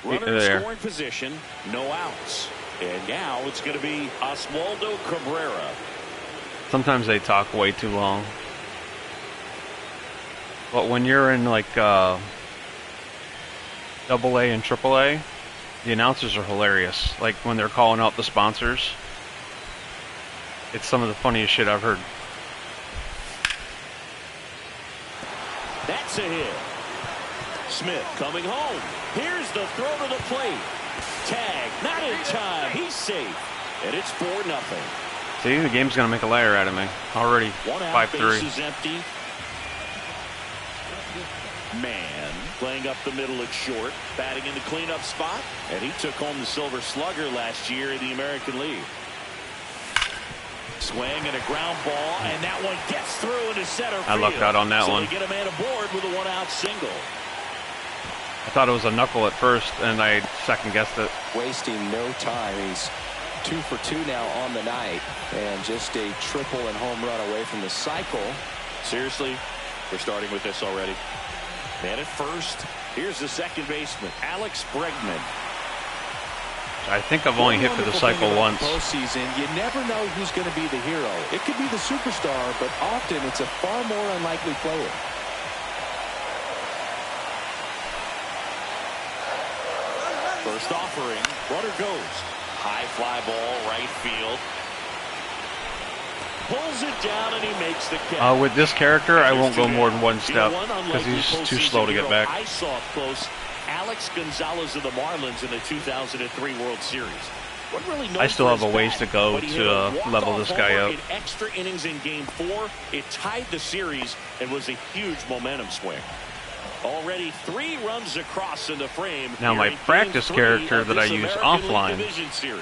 Runner in scoring position, no outs. And now it's going to be Oswaldo Cabrera. Sometimes they talk way too long. But when you're in like AA and AAA, the announcers are hilarious. Like when they're calling out the sponsors. It's some of the funniest shit I've heard. That's a hit. Smith coming home. Here's the throw to the plate. Tag, not in time. He's safe. And it's 4-0. See, the game's going to make a liar out of me. Already 5-3. Base is empty. Man playing up the middle at short. Batting in the cleanup spot. And he took home the Silver Slugger last year in the American League. Swing and a ground ball, and that one gets through into center field. I lucked out on that one. So they get a man aboard with a 1-out single. I thought it was a knuckle at first, and I second-guessed it. Wasting no time. He's 2 for 2 now on the night, and just a triple and home run away from the cycle. Seriously, we're starting with this already. Man at first. Here's the second baseman, Alex Bregman. I think I've only hit for the cycle once. Postseason, you never know who's going to be the hero. It could be the superstar, but often it's a far more unlikely player. First offering, runner goes. High fly ball, right field. pulls it down and he makes the catch. With this character, I won't go more than one step because he's too slow to get back. I saw up close Alex Gonzalez of the Marlins in the 2003 World Series. Really I still have a ways to go to level this guy up. In extra innings in Game 4, it tied the series and was a huge momentum swing. Already 3 runs across in the frame. Now my practice character that I use offline,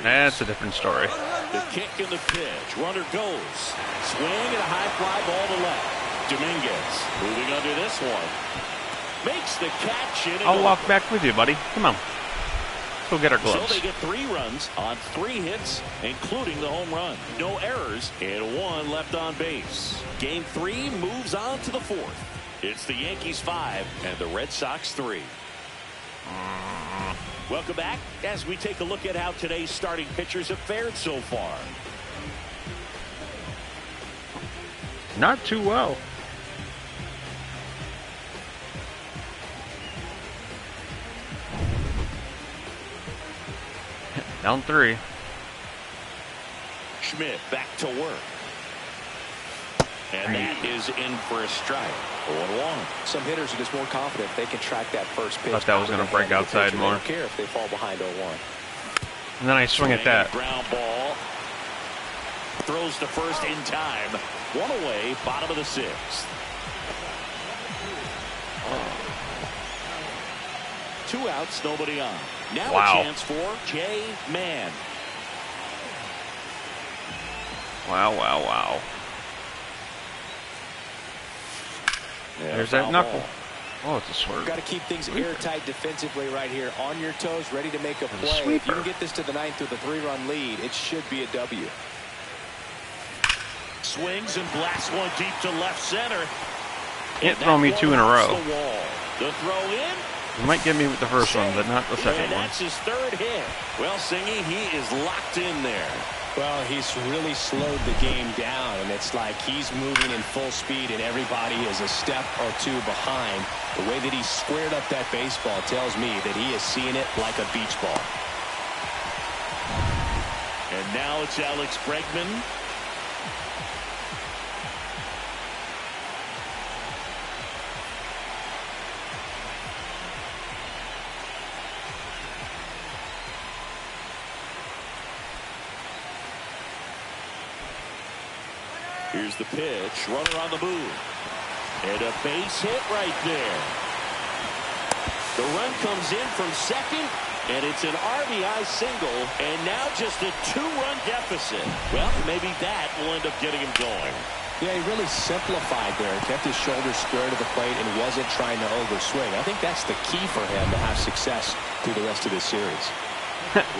that's a different story. The kick and the pitch. Runner goes. Swing and a high fly ball to left. Dominguez moving under this one. Makes the catch. I'll walk back with you, buddy. Come on. Let's go get our gloves. So they get 3 runs on 3 hits, including the home run. No errors and 1 left on base. Game 3 moves on to the 4th. It's the Yankees 5 and the Red Sox 3. Welcome back as we take a look at how today's starting pitchers have fared so far. Not too well. Down 3. Schmidt back to work. And that is in for a strike. 0-1. Some hitters are just more confident they can track that first pitch. Thought that was going to break outside more. They don't care if they fall behind 0-1. And then I swing at that. Ground ball. Throws to first in time. 1 away, bottom of the 6th. 2 outs, nobody on. Now a chance for Jay Mann. Wow. Yeah, there's that knuckle. Oh, it's a swerve. Got to keep things airtight defensively right here. On your toes, ready to make a play. If you can get this to the 9th with a 3-run lead, it should be a W. Swings and blasts one deep to left center. Can't throw me 2 in a row. The throw in. You might get me with the first one, but not the second one. That's his 3rd hit. Well, Singy, he is locked in there. Well, he's really slowed the game down, and it's like he's moving in full speed, and everybody is a step or 2 behind. The way that he squared up that baseball tells me that he is seeing it like a beach ball. And now it's Alex Bregman. Here's the pitch. Runner on the move. And a base hit right there. The run comes in from second, and it's an RBI single, and now just a 2-run deficit. Well, maybe that will end up getting him going. Yeah, he really simplified there. Kept his shoulders square to the plate and wasn't trying to overswing. I think that's the key for him to have success through the rest of this series.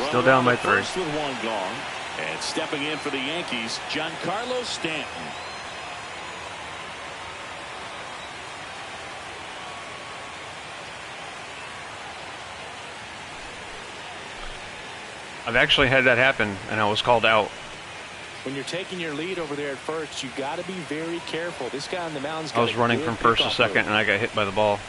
Still down by 3. First with 1 gone. And stepping in for the Yankees, Giancarlo Stanton. I've actually had that happen, and I was called out. When you're taking your lead over there at first, you got to be very careful. This guy on the mound's I was running from first to second, and I got hit by the ball.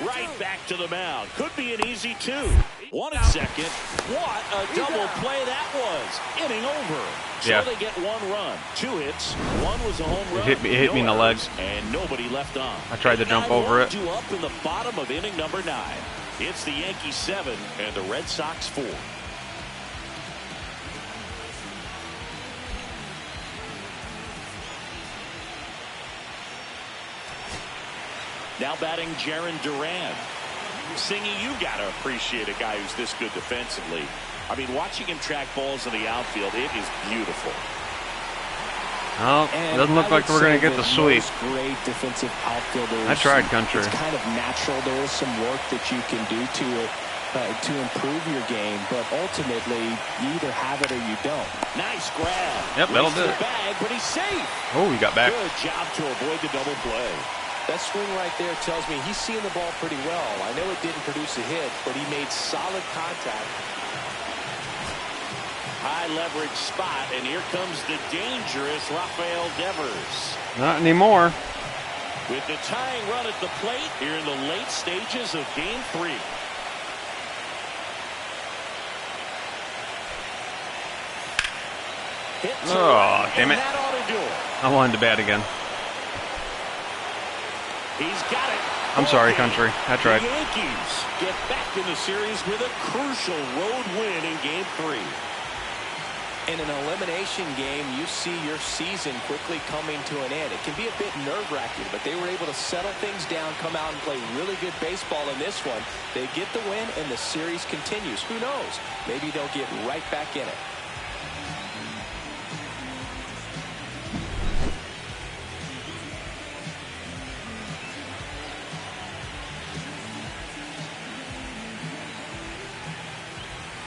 Right back to the mound. Could be an easy 2. 1 at second. What a double play that was. Inning over. So they get 1 run. 2 hits. 1 was a home run. It hit me in the legs. And nobody left on. I tried to jump over it. Up in the bottom of inning number 9. It's the Yankees 7 and the Red Sox 4. Now batting Jarren Duran. Singy, you got to appreciate a guy who's this good defensively. I mean, watching him track balls in the outfield, it is beautiful. Oh, it doesn't look like we're going to get the sweep. Great defensive outfielders. I tried country. It's kind of natural. There is some work that you can do to it to improve your game, but ultimately, you either have it or you don't. Nice grab. Yep, that'll do it. Bag, but he's safe. Oh, he got back. Good job to avoid the double play. That swing right there tells me he's seeing the ball pretty well. I know it didn't produce a hit, but he made solid contact. High leverage spot, and here comes the dangerous Rafael Devers. Not anymore. With the tying run at the plate here in the late stages of Game 3. Hit Oh, damn it. That ought to do it. I wanted to bat again. He's got it. I'm sorry, country. I tried. The Yankees get back in the series with a crucial road win in Game 3. In an elimination game, you see your season quickly coming to an end. It can be a bit nerve-wracking, but they were able to settle things down, come out and play really good baseball in this one. They get the win, and the series continues. Who knows? Maybe they'll get right back in it.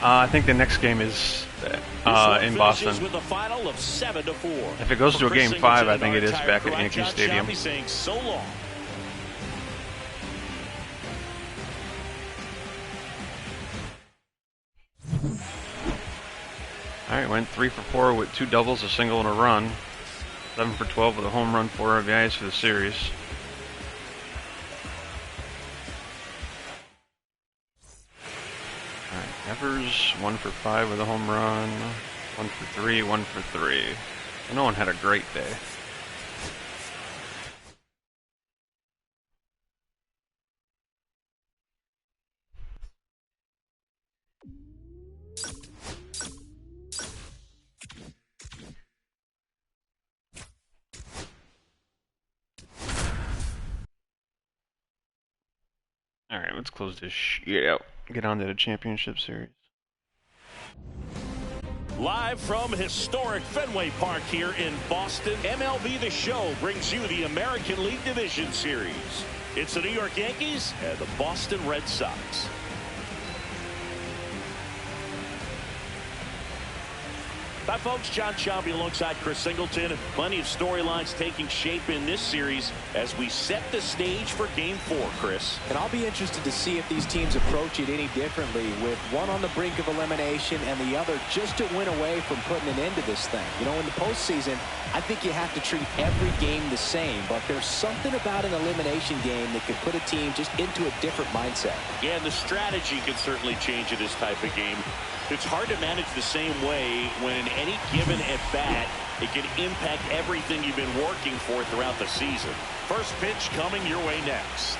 I think the next game is in Boston. With a final of 7-4. If it goes to a Game 5, I think it is back at Yankee Stadium. Saying so long. Alright, went 3 for 4 with 2 doubles, a single, and a run. 7 for 12 with a home run, 4 RBIs for the series. Evers, 1 for 5 with a home run, 1 for 3, 1 for 3. So no one had a great day. Alright, let's close this shit out. Get on to the championship series. Live from historic Fenway Park here in Boston, MLB The Show brings you the American League Division Series. It's the New York Yankees and the Boston Red Sox. Hi folks, John Sciambi alongside Chris Singleton. Plenty of storylines taking shape in this series as we set the stage for Game 4, Chris. And I'll be interested to see if these teams approach it any differently, with one on the brink of elimination and the other just a win away from putting an end to this thing. You know, in the postseason, I think you have to treat every game the same, but there's something about an elimination game that could put a team just into a different mindset. Yeah, and the strategy can certainly change in this type of game. It's hard to manage the same way when in any given at-bat, it can impact everything you've been working for throughout the season. First pitch coming your way next.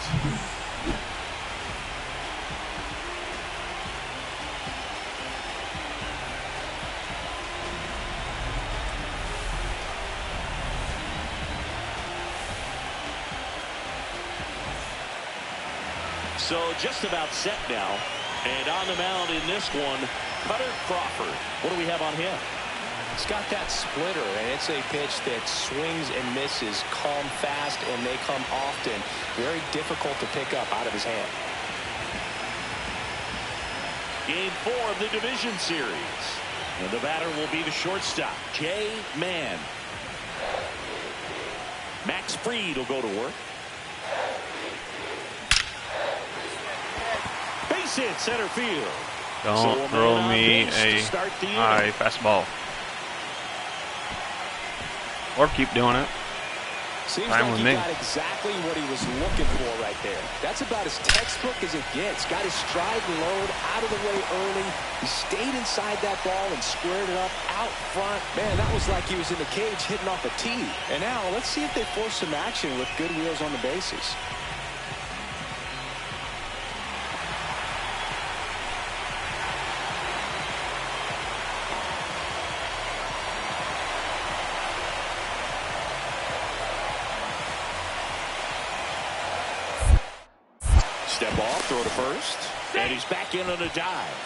So just about set now. And on the mound in this one, Cutter Crawford. What do we have on him? It's got that splitter, and it's a pitch that swings and misses, come fast, and they come often. Very difficult to pick up out of his hand. Game 4 of the division series. And the batter will be the shortstop, Jay Mann. Max Fried will go to work. Base hit center field. Don't throw me a high fastball. Or keep doing it. Seems Fine like with he me. got exactly what he was looking for right there. That's about as textbook as it gets. Got his stride and load out of the way early. He stayed inside that ball and squared it up out front. Man, that was like he was in the cage hitting off a tee. And now let's see if they force some action with good wheels on the bases. Step off, throw to first, and he's back in on a dive.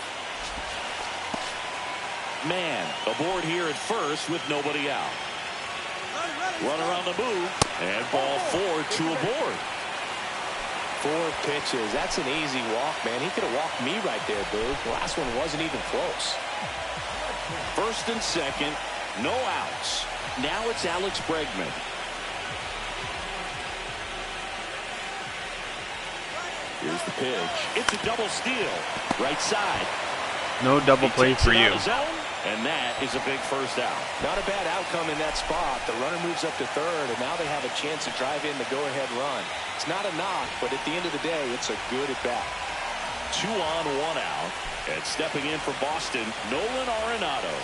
Mann aboard here at first with nobody out. Runner on the move, and ball 4, 2 aboard. 4 pitches. That's an easy walk, man. He could have walked me right there, Boo. The last one wasn't even close. First and second, no outs. Now it's Alex Bregman. Here's the pitch. It's a double steal. Right side. No double play for you. And that is a big first out. Not a bad outcome in that spot. The runner moves up to third, and now they have a chance to drive in the go-ahead run. It's not a knock, but at the end of the day, it's a good at-bat. 2 on, 1 out. And stepping in for Boston, Nolan Arenado.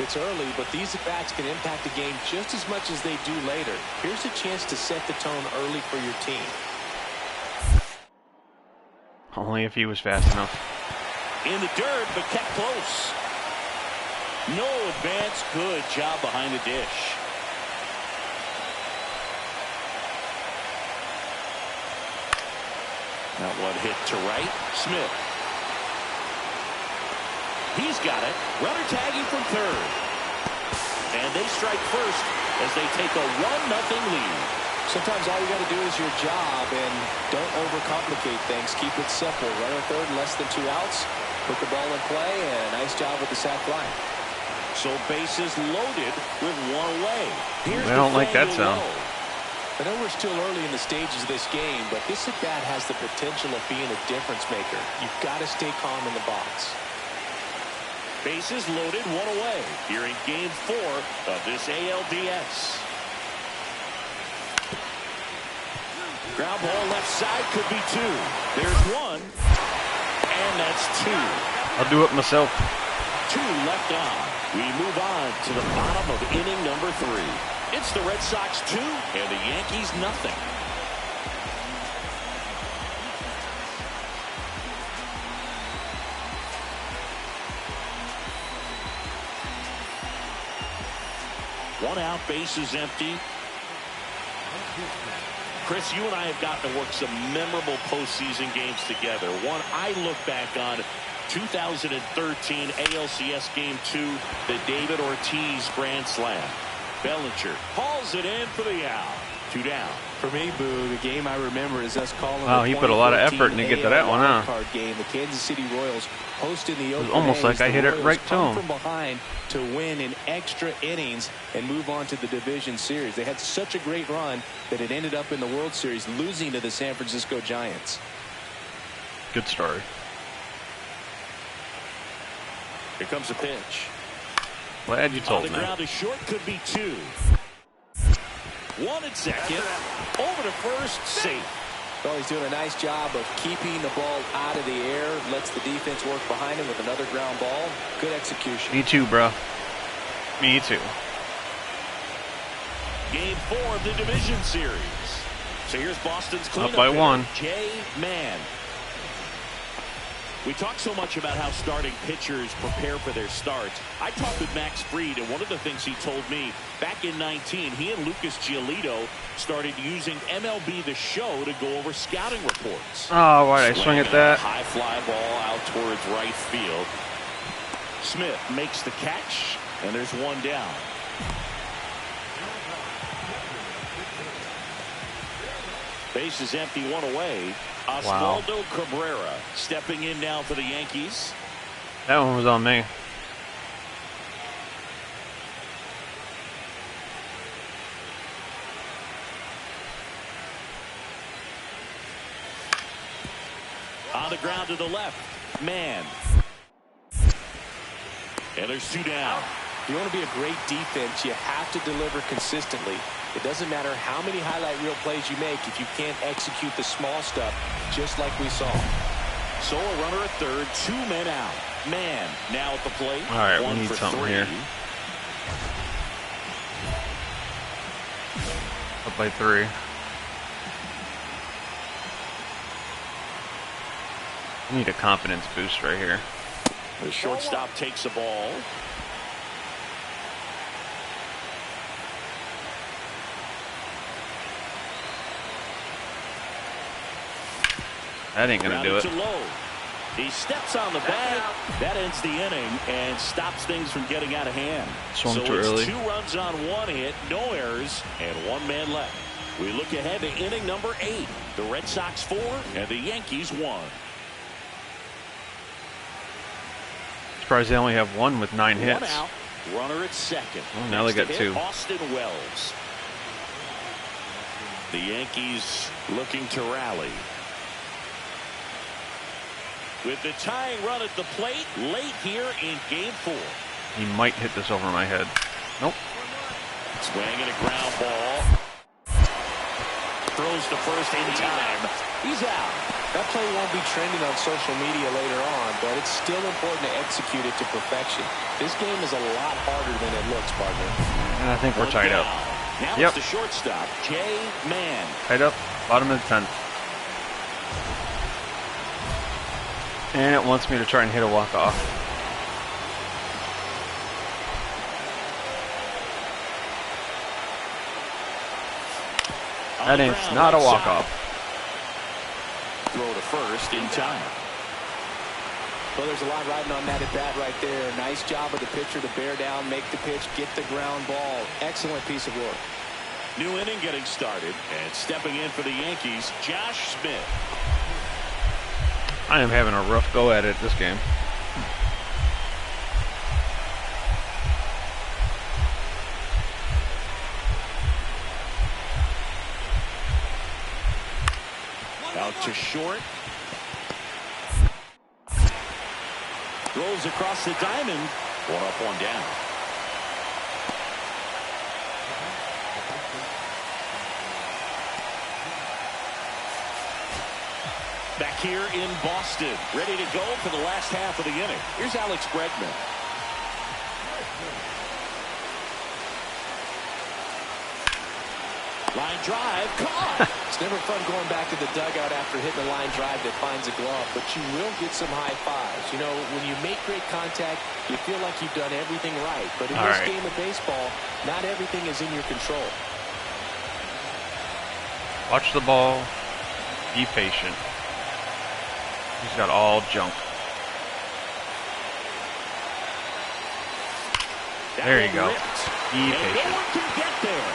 It's early, but these at-bats can impact the game just as much as they do later. Here's a chance to set the tone early for your team. Only if he was fast enough. In the dirt, but kept close. No advance. Good job behind the dish. That one hit to right. Smith. He's got it. Runner tagging from third. And they strike first as they take a 1-0 lead. Sometimes all you got to do is your job and don't overcomplicate things. Keep it simple. Runner third, less than 2 outs. Put the ball in play, and nice job with the sac fly. So bases loaded with 1 away. Here's I don't like that sound. I know we're still early in the stages of this game, but this at-bat has the potential of being a difference maker. You've got to stay calm in the box. Bases loaded, 1 away. Here in Game 4 of this ALDS. Ground ball left side, could be 2. There's 1. And that's 2. I'll do it myself. 2 left on. We move on to the bottom of inning number 3. It's the Red Sox 2 and the Yankees nothing. One out, base is empty. Chris, you and I have gotten to work some memorable postseason games together. One I look back on, 2013 ALCS Game 2, the David Ortiz Grand Slam. Bellinger hauls it in for the out. 2 down. For me, Boo, the game I remember is us calling. Wow, he put a lot of effort in to get to that one, huh? Card game. The Kansas City Royals hosted the Oakland It was almost A's. like I hit it Royals right to come him. from behind to win in extra innings and move on to the division series. They had such a great run that it ended up in the World Series, losing to the San Francisco Giants. Good story. Here comes a pitch. Glad you told On the me. ground to short, could be 2. 1 at second. Over to first, safe. Well, he's doing a nice job of keeping the ball out of the air. Lets the defense work behind him with another ground ball. Good execution. Me too, bro. Me too. Game 4 of the division series. So here's Boston's cleanup Up by hitter, 1. Jay Mann. We talk so much about how starting pitchers prepare for their starts. I talked with Max Fried, and one of the things he told me, back in 19, he and Lucas Giolito started using MLB The Show to go over scouting reports. Oh, why did I swing at that? High fly ball out towards right field. Smith makes the catch, and there's 1 down. Base is empty, 1 away. Osvaldo Cabrera stepping in now for the Yankees. That one was on me. On the ground to the left. Mann. And there's 2 down. If you want to be a great defense, you have to deliver consistently. It doesn't matter how many highlight reel plays you make if you can't execute the small stuff, just like we saw. So a runner at third, 2 men out. Mann now at the plate. All right, we 1 need for something 3. here. Up by 3. I need a confidence boost right here. The shortstop takes the ball. That ain't gonna do it. Grounded to low. He steps on the bag. That ends the inning and stops things from getting out of hand. Swung so too it's early. 2 runs on 1 hit, no errors, and 1 man left. We look ahead to inning number 8. The Red Sox 4 and the Yankees 1. Surprised they only have 1 with 9 hits. 1 out. Runner at second. Oh, now they Next got to hit, 2. Austin Wells. The Yankees looking to rally. With the tying run at the plate late here in Game 4. He might hit this over my head. Nope. Swinging a ground ball. Throws to first in time. He's out. That play won't be trending on social media later on, but it's still important to execute it to perfection. This game is a lot harder than it looks, partner. And I think we're tied up. Now Yep. it's the shortstop, Jay Mann. Tied up, bottom of the 10th. And it wants me to try and hit a walk-off. That ain't not a walk-off. Throw to first in time. Well, there's a lot riding on that at bat right there. Nice job of the pitcher to bear down, make the pitch, get the ground ball. Excellent piece of work. New inning getting started, and stepping in for the Yankees, Josh Smith. I am having a rough go at it this game. Out to short. Throws across the diamond. One up, one down. Back here in Boston, ready to go for the last half of the inning. Here's Alex Bregman. Line drive, caught. It's never fun going back to the dugout after hitting a line drive that finds a glove, but you will get some high fives. You know, when you make great contact, you feel like you've done everything right. But in this game of baseball, not everything is in your control. Watch the ball. Be patient. He's got all junk. There you go. Be patient. No one can get there.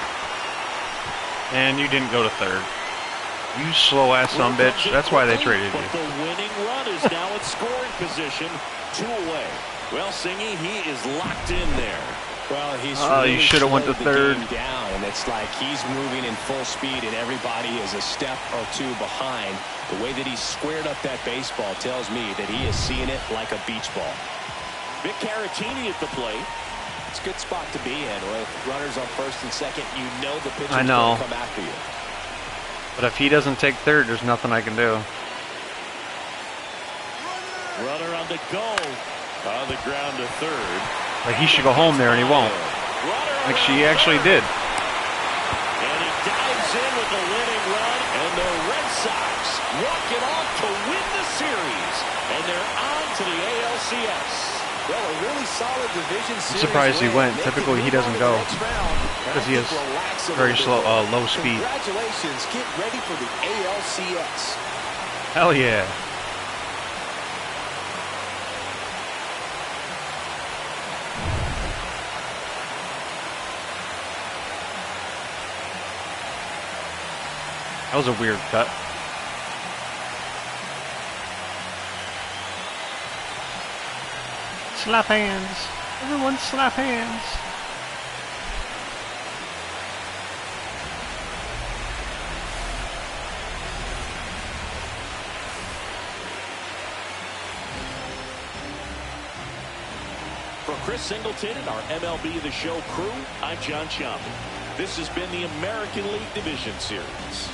And you didn't go to third. You slow-ass sumbitch. That's why they traded you. But the winning run is now in scoring position. 2 away. Well, Singy, he is locked in there. Well, he's you should have went to third. Down. It's like he's moving in full speed, and everybody is a step or two behind. The way that he squared up that baseball tells me that he is seeing it like a beach ball. Vic Caratini at the plate. It's a good spot to be in. With runners on first and second, you know the pitcher's I know. going to come after you. But if he doesn't take third, there's nothing I can do. Runner on the go. On the ground to third. Like he should go home there, and he won't. Like she actually did. And he dives in with the winning run, and the Red Sox walk it off to win the series, and they're on to the ALCS. Well, a really solid division series. I'm surprised he went. They Typically, he can doesn't move go on to the next round, and because I he think has relax a very little slow, bit. low speed. Congratulations. Get ready for the ALCS. Hell yeah. That was a weird cut. Slap hands. Everyone slap hands. For Chris Singleton and our MLB The Show crew, I'm John Chompy. This has been the American League Division Series.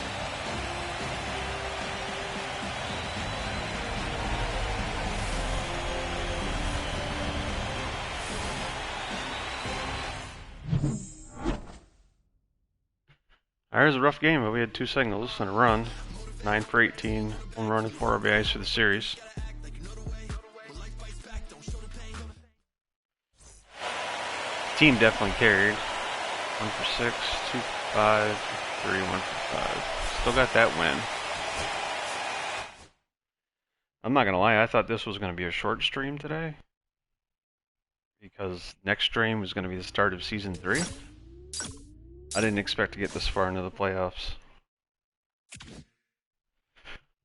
It was a rough game, but we had 2 singles and a run. 9 for 18, 1 run and 4 RBIs for the series. Team definitely carried. 1 for 6, 2 for 5, 3, 1 for 5. Still got that win. I'm not gonna lie, I thought this was gonna be a short stream today, because next stream was gonna be the start of season 3. I didn't expect to get this far into the playoffs.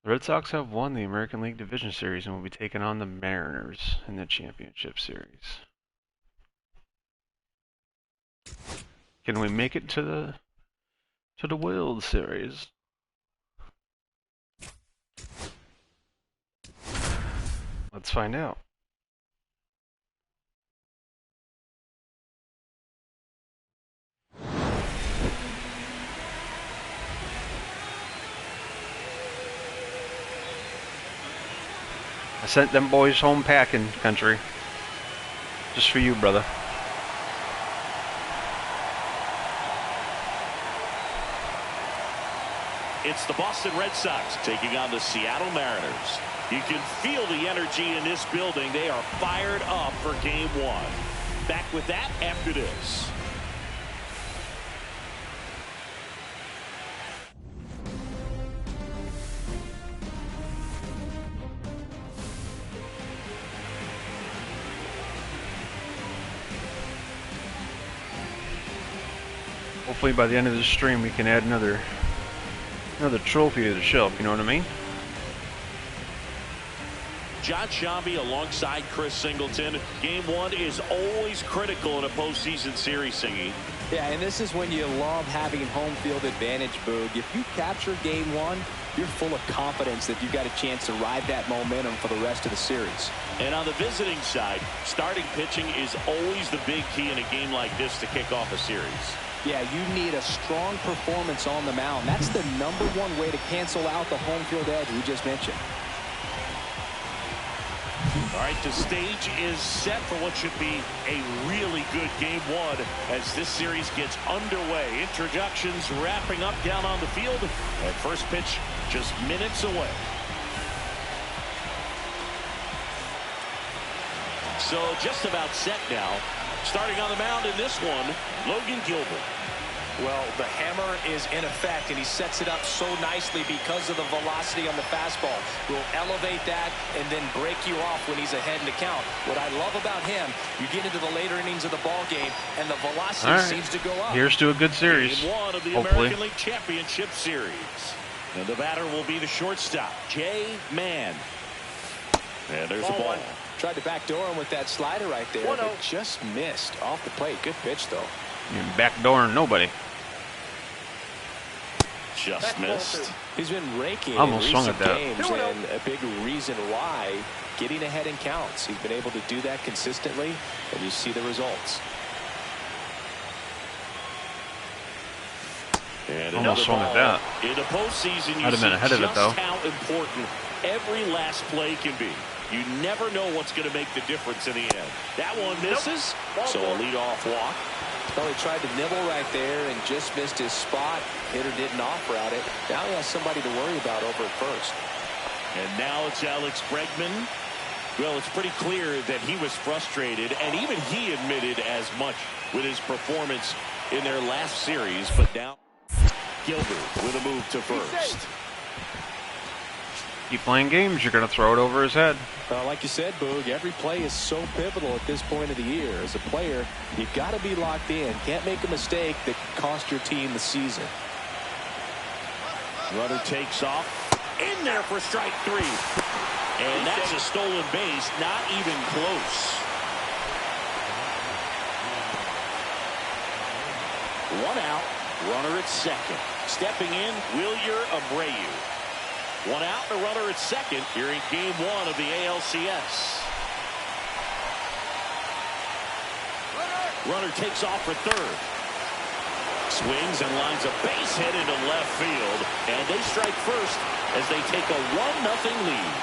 The Red Sox have won the American League Division Series and will be taking on the Mariners in the Championship Series. Can we make it to the World Series? Let's find out. I sent them boys home packing, country. Just for you, brother. It's the Boston Red Sox taking on the Seattle Mariners. You can feel the energy in this building. They are fired up for game one. Back with that after this. Hopefully by the end of this stream we can add another trophy to the shelf, you know what I mean? John Shambi alongside Chris Singleton. Game one is always critical in a postseason series, Singy. Yeah, and this is when you love having home field advantage, Boog. If you capture game one, you're full of confidence that you've got a chance to ride that momentum for the rest of the series. And on the visiting side, starting pitching is always the big key in a game like this to kick off a series. Yeah, you need a strong performance on the mound. That's the #1 way to cancel out the home field edge we just mentioned. All right, the stage is set for what should be a really good game one as this series gets underway. Introductions wrapping up down on the field, and first pitch just minutes away. So just about set now. Starting on the mound in this one, Logan Gilbert. Well, the hammer is in effect, and he sets it up so nicely because of the velocity on the fastball. Will elevate that and then break you off when he's ahead in the count. What I love about him, you get into the later innings of the ball game, and the velocity seems to go up. Here's to a good series. Game one of the hopefully. American League Championship Series. And the batter will be the shortstop, Jay Mann. And there's the ball. Tried to backdoor him with that slider right there, but just missed off the plate. Good pitch, though. You're backdooring nobody. Just missed. He's been raking Almost in swung recent at that. games, and a big reason why, getting ahead in counts. He's been able to do that consistently, and you see the results. And almost swung at that. In the postseason, you I'd have been ahead of it, though. how important every last play can be. You never know what's going to make the difference in the end. That one misses, so a leadoff walk. Well, he tried to nibble right there and just missed his spot. Hitter didn't off route it. Now he has somebody to worry about over at first. And now it's Alex Bregman. Well, it's pretty clear that he was frustrated, and even he admitted as much with his performance in their last series. But now Gilbert with a move to first. Keep playing games, you're going to throw it over his head. Like you said, Boog, every play is so pivotal at this point of the year. As a player, you've got to be locked in. Can't make a mistake that could cost your team the season. Runner takes off. In there for strike three. And that's a stolen base. Not even close. One out. Runner at second. Stepping in, Wilyer Abreu. One out and a runner at second here in game one of the ALCS. Runner takes off for third. Swings and lines a base hit into left field. And they strike first as they take a 1-0 lead.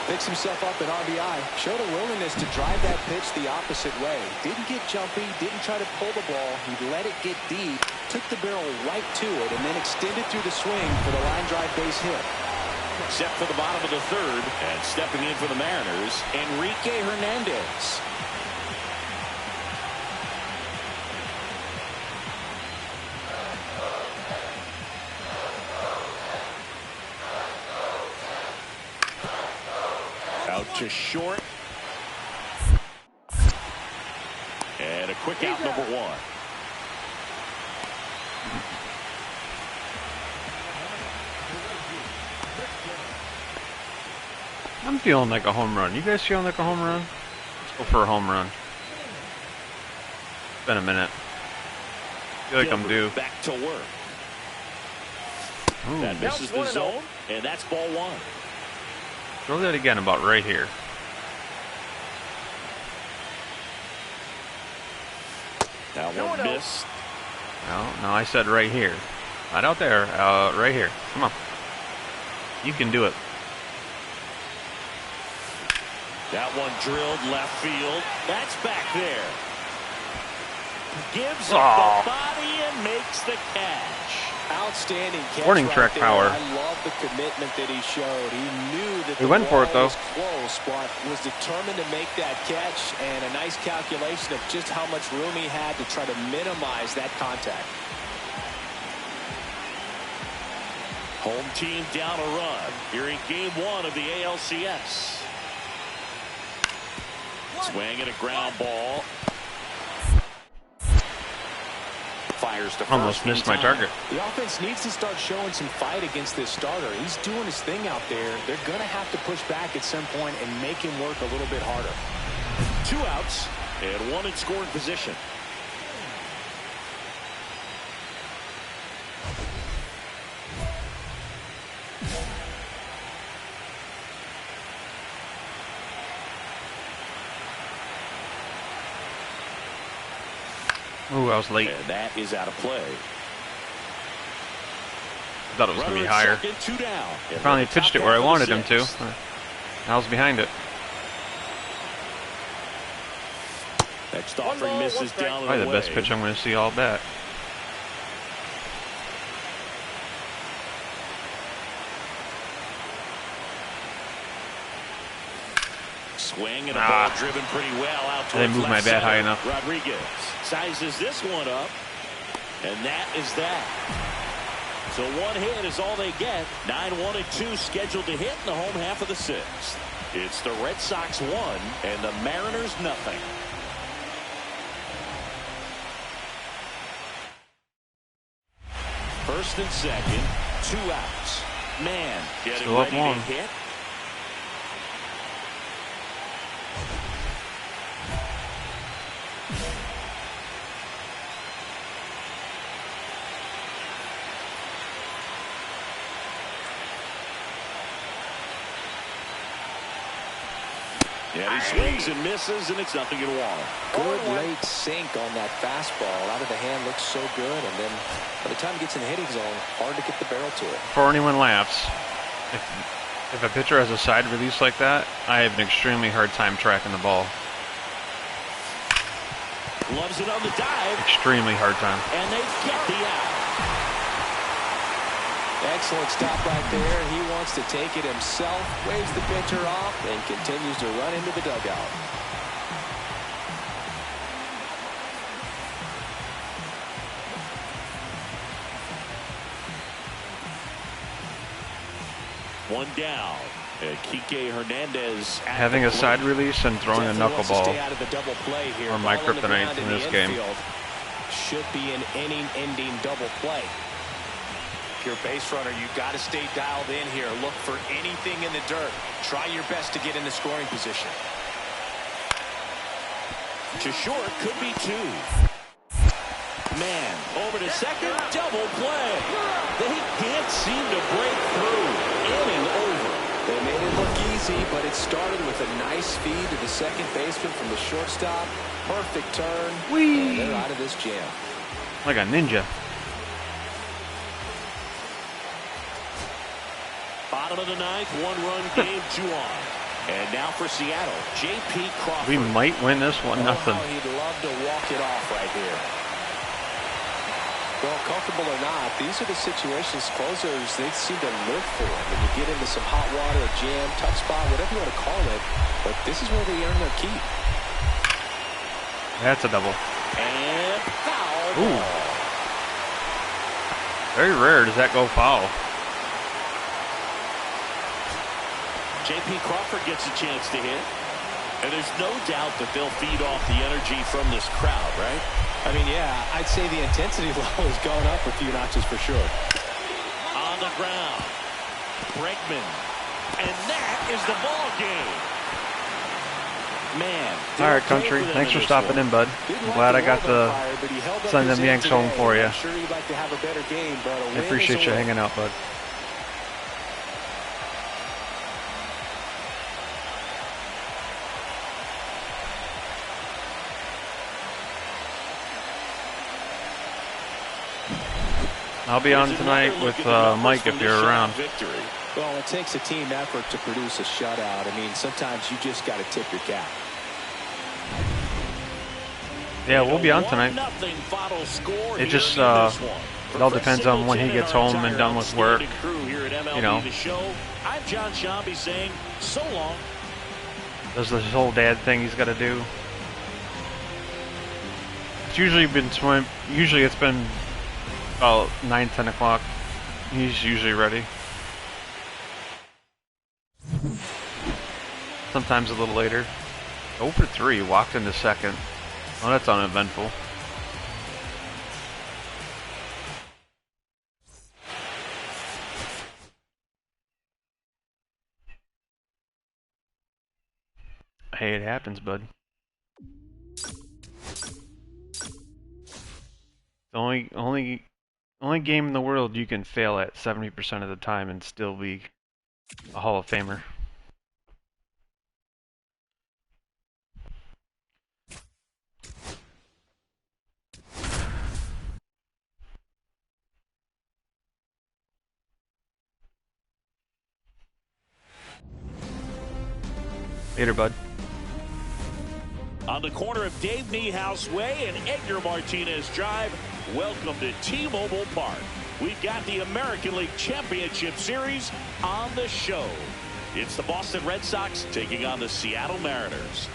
Picks himself up at RBI. Showed a willingness to drive that pitch the opposite way. Didn't get jumpy. Didn't try to pull the ball. He let it get deep. Took the barrel right to it and then extended through the swing for the line drive base hit. Set for the bottom of the third. And stepping in for the Mariners, Enrique Hernandez. Out to short. And a quick out, number one. I'm feeling like a home run. You guys feeling like a home run? Let's go for a home run. It's been a minute. I feel like I'm due. Back to work. Ooh. That misses the zone, and that's ball one. Throw that again about right here. That one missed. No, I said right here. Not out there. Right here. Come on. You can do it. That one drilled left field. That's back there. Gives up the body and makes the catch. Outstanding catch. Warning track there. power. I love the commitment that he showed. He knew that We the went for it, ball though. was close, but was determined to make that catch, and a nice calculation of just how much room he had to try to minimize that contact. Home team down a run here in game 1 of the ALCS. Swing and a ground ball. Fires to first. Almost missed my target. The offense needs to start showing some fight against this starter. He's doing his thing out there. They're going to have to push back at some point and make him work a little bit harder. 2 outs and 1 in scoring position. Ooh, I was late. And that is out of play. I thought it was going to be higher. Second, 2 down. I finally pitched it where I wanted him to. I was behind it. Next offering misses down and Probably the away. best pitch I'm going to see all bat. Swing and a ball driven pretty well out I didn't towards move my left bat high center. enough. Rodriguez sizes this one up, and that is that. So 1 hit is all they get. 9-1 and 2 scheduled to hit in the home half of the 6th. It's the Red Sox 1 and the Mariners nothing. First and second, 2 outs. Man, getting Still up ready one. to hit. Yeah, he swings and misses, and it's nothing at 1. Good late sink on that fastball. Out of the hand looks so good, and then by the time he gets in the hitting zone, hard to get the barrel to it. Before anyone laughs, if a pitcher has a side release like that, I have an extremely hard time tracking the ball. Loves it on the dive, Extremely hard time. and they get the out. Excellent stop right there. He wants to take it himself, waves the pitcher off, and continues to run into the dugout. One down. Kike Hernandez Having a side release and throwing a knuckleball are my kryptonite in this game. Should be an inning-ending double play. If you're a base runner, you've got to stay dialed in here. Look for anything in the dirt. Try your best to get in the scoring position. to short, could be 2. Man, over to second, double play. They can't seem to break through. Inning over. They made it look easy, but it started with a nice feed to the second baseman from the shortstop. Perfect turn. Whee! And they're out of this jam. Like a ninja. Bottom of the 9th, 1-run game, 2 on. And now for Seattle, J.P. Crawford. We might win this one, nothing. Oh, he'd love to walk it off right here. Well, comfortable or not, these are the situations closers they seem to live for. When you get into some hot water, a jam, tough spot, whatever you want to call it, but this is where they earn their keep. That's a double. And foul. Ooh. Very rare does that go foul. J.P. Crawford gets a chance to hit. And there's no doubt that they'll feed off the energy from this crowd, right? I mean, yeah, I'd say the intensity level has gone up a few notches for sure. On the ground, Bregman. And that is the ball game. Man. All right, country. Thanks for stopping in, bud. I'm glad I got to send them Yanks home for you. I'm sure you'd like to have a better game, but a win I appreciate is a you win. hanging out, bud. I'll be on tonight with Mike if you're around. Victory. Well, it takes a team effort to produce a shutout. I mean, sometimes you just got to tip your cap. Yeah, we'll be on tonight. It just, it all depends on when he gets home and done with work. You know. I'm John Shambi saying so long. Does this whole dad thing he's got to do. It's usually been usually it's been about 9, 10 o'clock. He's usually ready. Sometimes a little later. 0 for 3, walked into second. Oh, that's uneventful. Hey, it happens, bud. The only game in the world you can fail at 70% of the time and still be a Hall of Famer. Later, bud. On the corner of Dave Niehaus Way and Edgar Martinez Drive, welcome to T-Mobile Park. We've got the American League Championship Series on the show. It's the Boston Red Sox taking on the Seattle Mariners.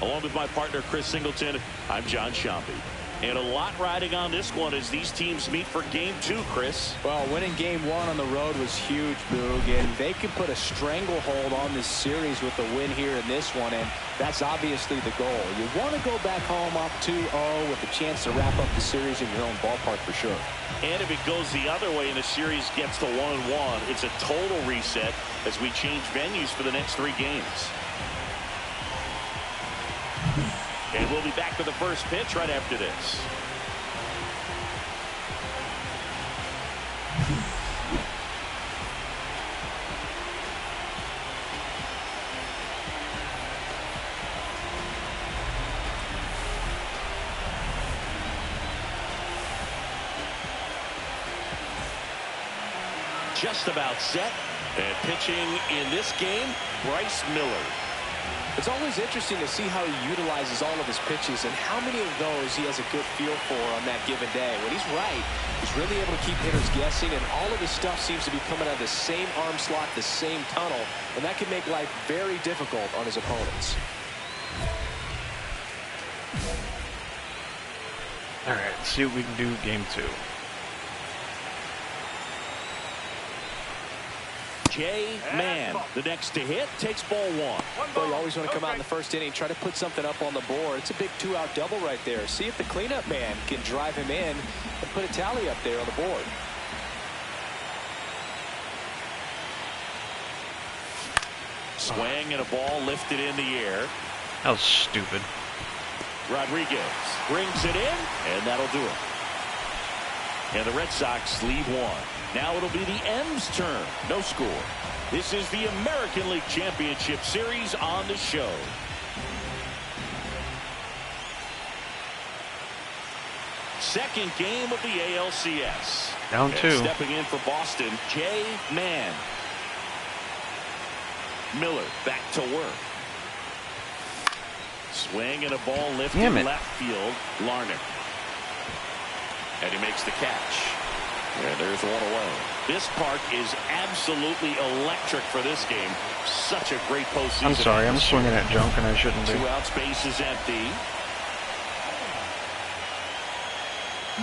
Along with my partner, Chris Singleton, I'm John Shambi. And a lot riding on this one as these teams meet for Game 2, Chris. Well, winning Game 1 on the road was huge, Boog, and they can put a stranglehold on this series with the win here in this one, and that's obviously the goal. You want to go back home up 2-0 with a chance to wrap up the series in your own ballpark for sure. And if it goes the other way and the series gets to 1-1, it's a total reset as we change venues for the next 3 games. And we'll be back for the first pitch right after this. Just about set. And pitching in this game, Bryce Miller. It's always interesting to see how he utilizes all of his pitches and how many of those he has a good feel for on that given day. When he's right, he's really able to keep hitters guessing, and all of his stuff seems to be coming out of the same arm slot, the same tunnel, and that can make life very difficult on his opponents. All right, let's see what we can do Game 2. Jay Mann, the next to hit, takes ball 1. Well, you always want to come out in the first inning, try to put something up on the board. It's a big 2-out double right there. See if the cleanup man can drive him in and put a tally up there on the board. Swing and a ball lifted in the air. That was stupid. Rodriguez brings it in, and that'll do it. And the Red Sox lead 1. Now it'll be the M's turn. No score. This is the American League Championship Series on the show. Second game of the ALCS. Down 2. And stepping in for Boston, Jay Mann. Miller back to work. Swing and a ball lifted left field. Larnach. And he makes the catch. And there's one away. This park is absolutely electric for this game. Such a great postseason. I'm sorry, I'm swinging at junk and I shouldn't be. 2 out, space is empty.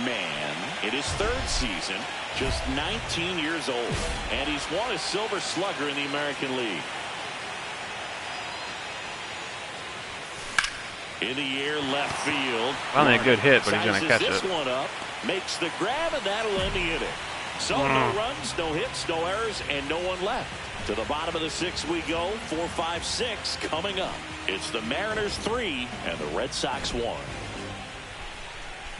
Mann, in his 3rd season, just 19 years old. And he's won a Silver Slugger in the American League. In the air, left field. Finally a good hit, but he's going to catch this it. One up, makes the grab, and that'll end the inning. So no runs, no hits, no errors, and no one left. To the bottom of the 6th we go. 4, 5, 6 coming up. It's the Mariners 3 and the Red Sox 1. You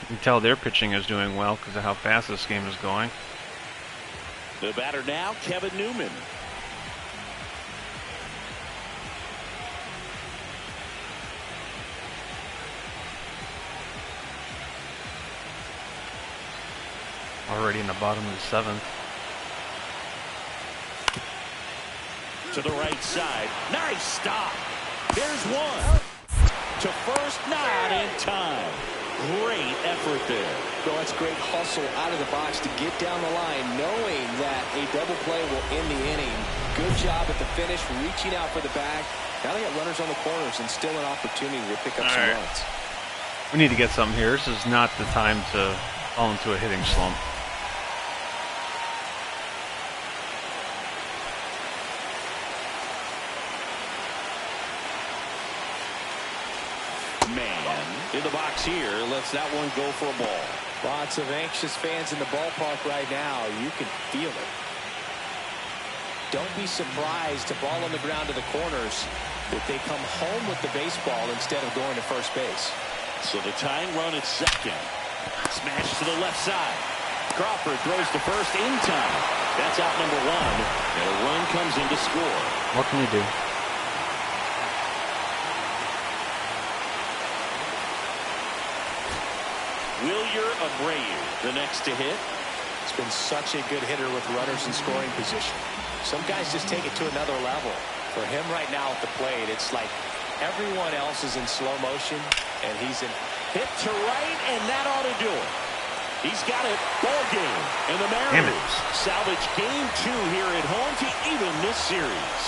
can tell their pitching is doing well because of how fast this game is going. The batter now, Kevin Newman. Already in the bottom of the 7th. to the right side. Nice stop. There's one. To first, not in time. Great effort there. Well, that's great hustle out of the box to get down the line, knowing that a double play will end the inning. Good job at the finish, reaching out for the bag. Now they got runners on the corners and still an opportunity to pick up some runs. We need to get something here. This is not the time to fall into a hitting slump. In the box here, lets that one go for a ball. Lots of anxious fans in the ballpark right now. You can feel it. Don't be surprised to ball on the ground to the corners if they come home with the baseball instead of going to first base. So the tying run at second. Smash to the left side. Crawford throws to first in time. That's out number one. And a run comes in to score. What can you do? Wilyer Abreu, the next to hit. He's been such a good hitter with runners in scoring position. Some guys just take it to another level. For him right now at the plate, it's like everyone else is in slow motion, and he's in. Hit to right, and that ought to do it. He's got it. Ball game. And the Mariners salvage game 2 here at home to even this series.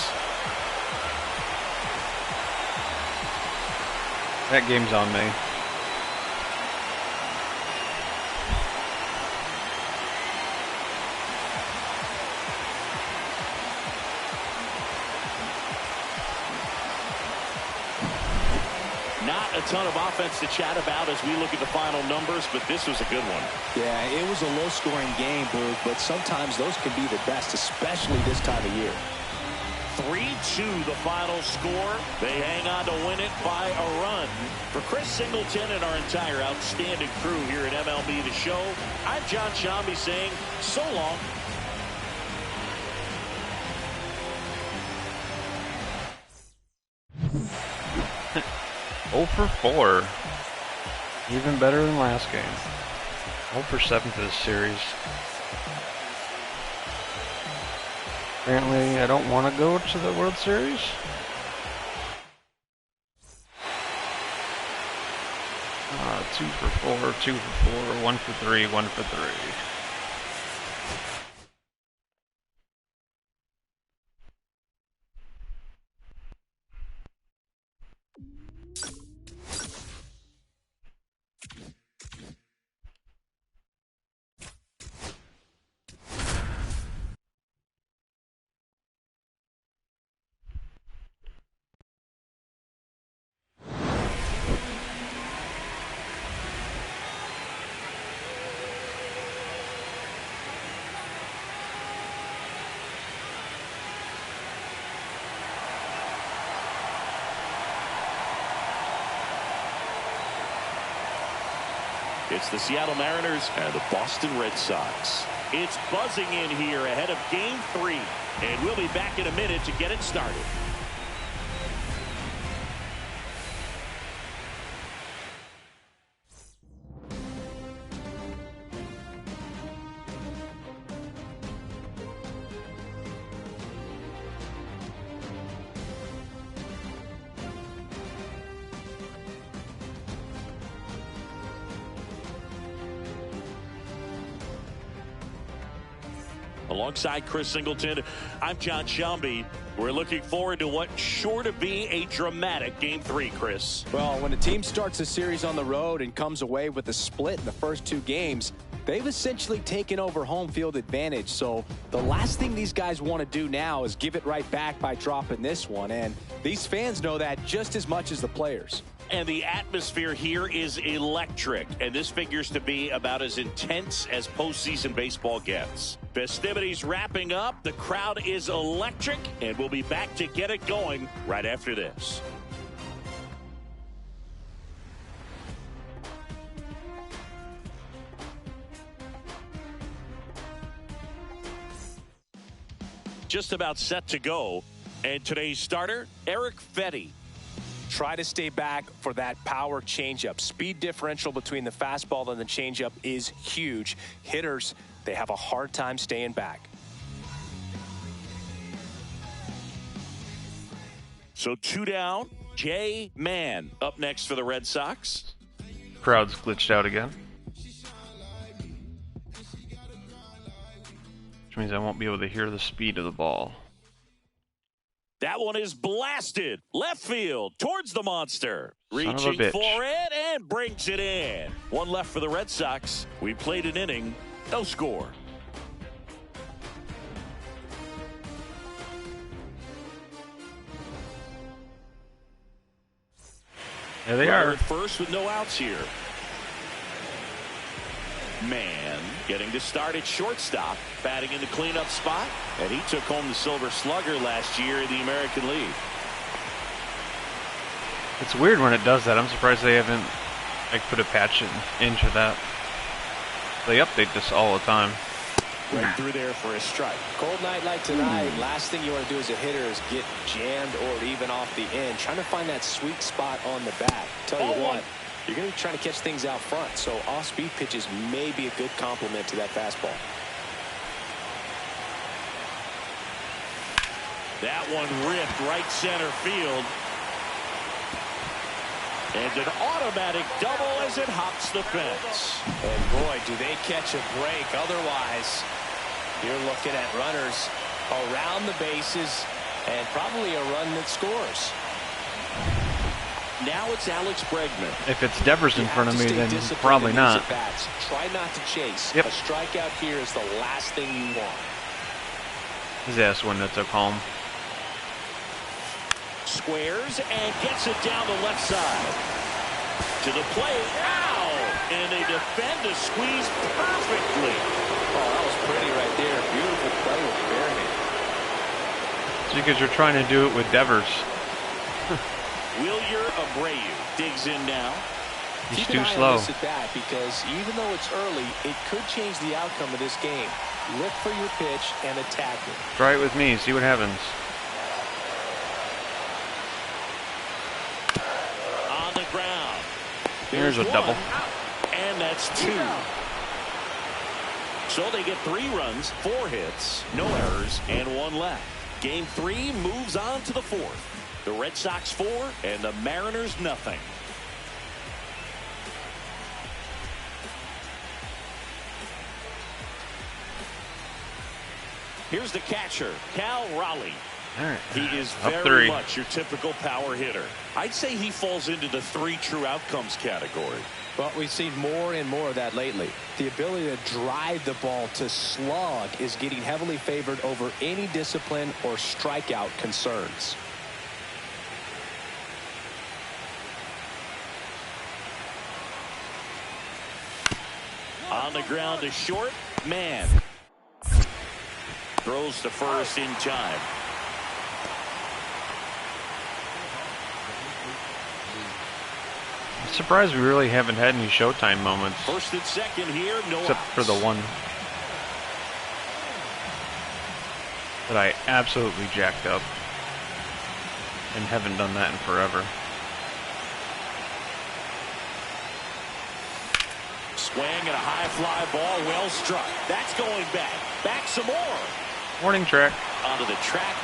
That game's on me. Not a ton of offense to chat about as we look at the final numbers, but this was a good one. Yeah, it was a low-scoring game, Boog, but sometimes those can be the best, especially this time of year. 3-2 the final score. They hang on to win it by a run. For Chris Singleton and our entire outstanding crew here at MLB The Show, I'm John Shambi saying so long. Oh for 4. Even better than last game. 0 for 7 for this series. Apparently I don't want to go to the World Series. Uh, 2 for 4, 2 for 4, 1 for 3, 1 for 3. It's the Seattle Mariners and the Boston Red Sox. It's buzzing in here ahead of Game 3. And we'll be back in a minute to get it started. Alongside Chris Singleton, I'm John Shambi. We're looking forward to what's sure to be a dramatic Game 3, Chris. Well, when a team starts a series on the road and comes away with a split in the first 2 games, they've essentially taken over home field advantage. So the last thing these guys want to do now is give it right back by dropping this one. And these fans know that just as much as the players. And the atmosphere here is electric, and this figures to be about as intense as postseason baseball gets. Festivities wrapping up, the crowd is electric, and we'll be back to get it going right after this. Just about set to go, and today's starter, Erick Fedde. Try to stay back for that power changeup. Speed differential between the fastball and the changeup is huge. Hitters, they have a hard time staying back. So 2 down. Jay Mann up next for the Red Sox. Crowd's glitched out again, which means I won't be able to hear the speed of the ball. That one is blasted left field towards the monster. Son of a Reaching bitch. for it and brings it in. One left for the Red Sox. We played an inning. No score. There they Runner are. at first with no outs here. Mann getting to start at shortstop, batting in the cleanup spot, and he took home the Silver Slugger last year in the American League. It's weird when it does that. I'm surprised they haven't like put a patch into that. They update this all the time. Right through there for a strike. Cold night like tonight, last thing you want to do as a hitter is get jammed or even off the end. Trying to find that sweet spot on the bat. Tell you what, you're going to be trying to catch things out front, so off-speed pitches may be a good complement to that fastball. That one ripped right center field. And an automatic double as it hops the fence. And boy, do they catch a break. Otherwise, you're looking at runners around the bases and probably a run that scores. Now it's Alex Bregman. If it's Devers in You front have of to me, stay then disciplined probably in these not. at-bats. Try not to chase. Yep. A strikeout here is the last thing you want. His ass one that took home. Squares and gets it down the left side. To the plate. Ow! And they defend to squeeze perfectly. Oh, that was pretty right there. Beautiful play with the bare hand. It's because you're trying to do it with Devers. Wilyer Abreu digs in now. He's Keep an too eye slow. on this at bat because even though it's early, it could change the outcome of this game. Look for your pitch and attack it. Try it with me. See what happens. On the ground. Here's a one. double. And that's 2. So they get 3 runs, 4 hits, no errors, and 1 left. Game 3 moves on to the 4th. The Red Sox 4 and the Mariners nothing. Here's the catcher, Cal Raleigh. All right. He is Up very 3. much your typical power hitter. I'd say he falls into the 3 true outcomes category. But we've seen more and more of that lately. The ability to drive the ball to slug is getting heavily favored over any discipline or strikeout concerns. On the ground to short, Mann. Throws to first in time. I'm surprised we really haven't had any Showtime moments. First and second here, no Except outs. for the one that I absolutely jacked up. And haven't done that in forever. Swing and a high fly ball, well struck. That's going back. Back some more. Warning track. Onto the track,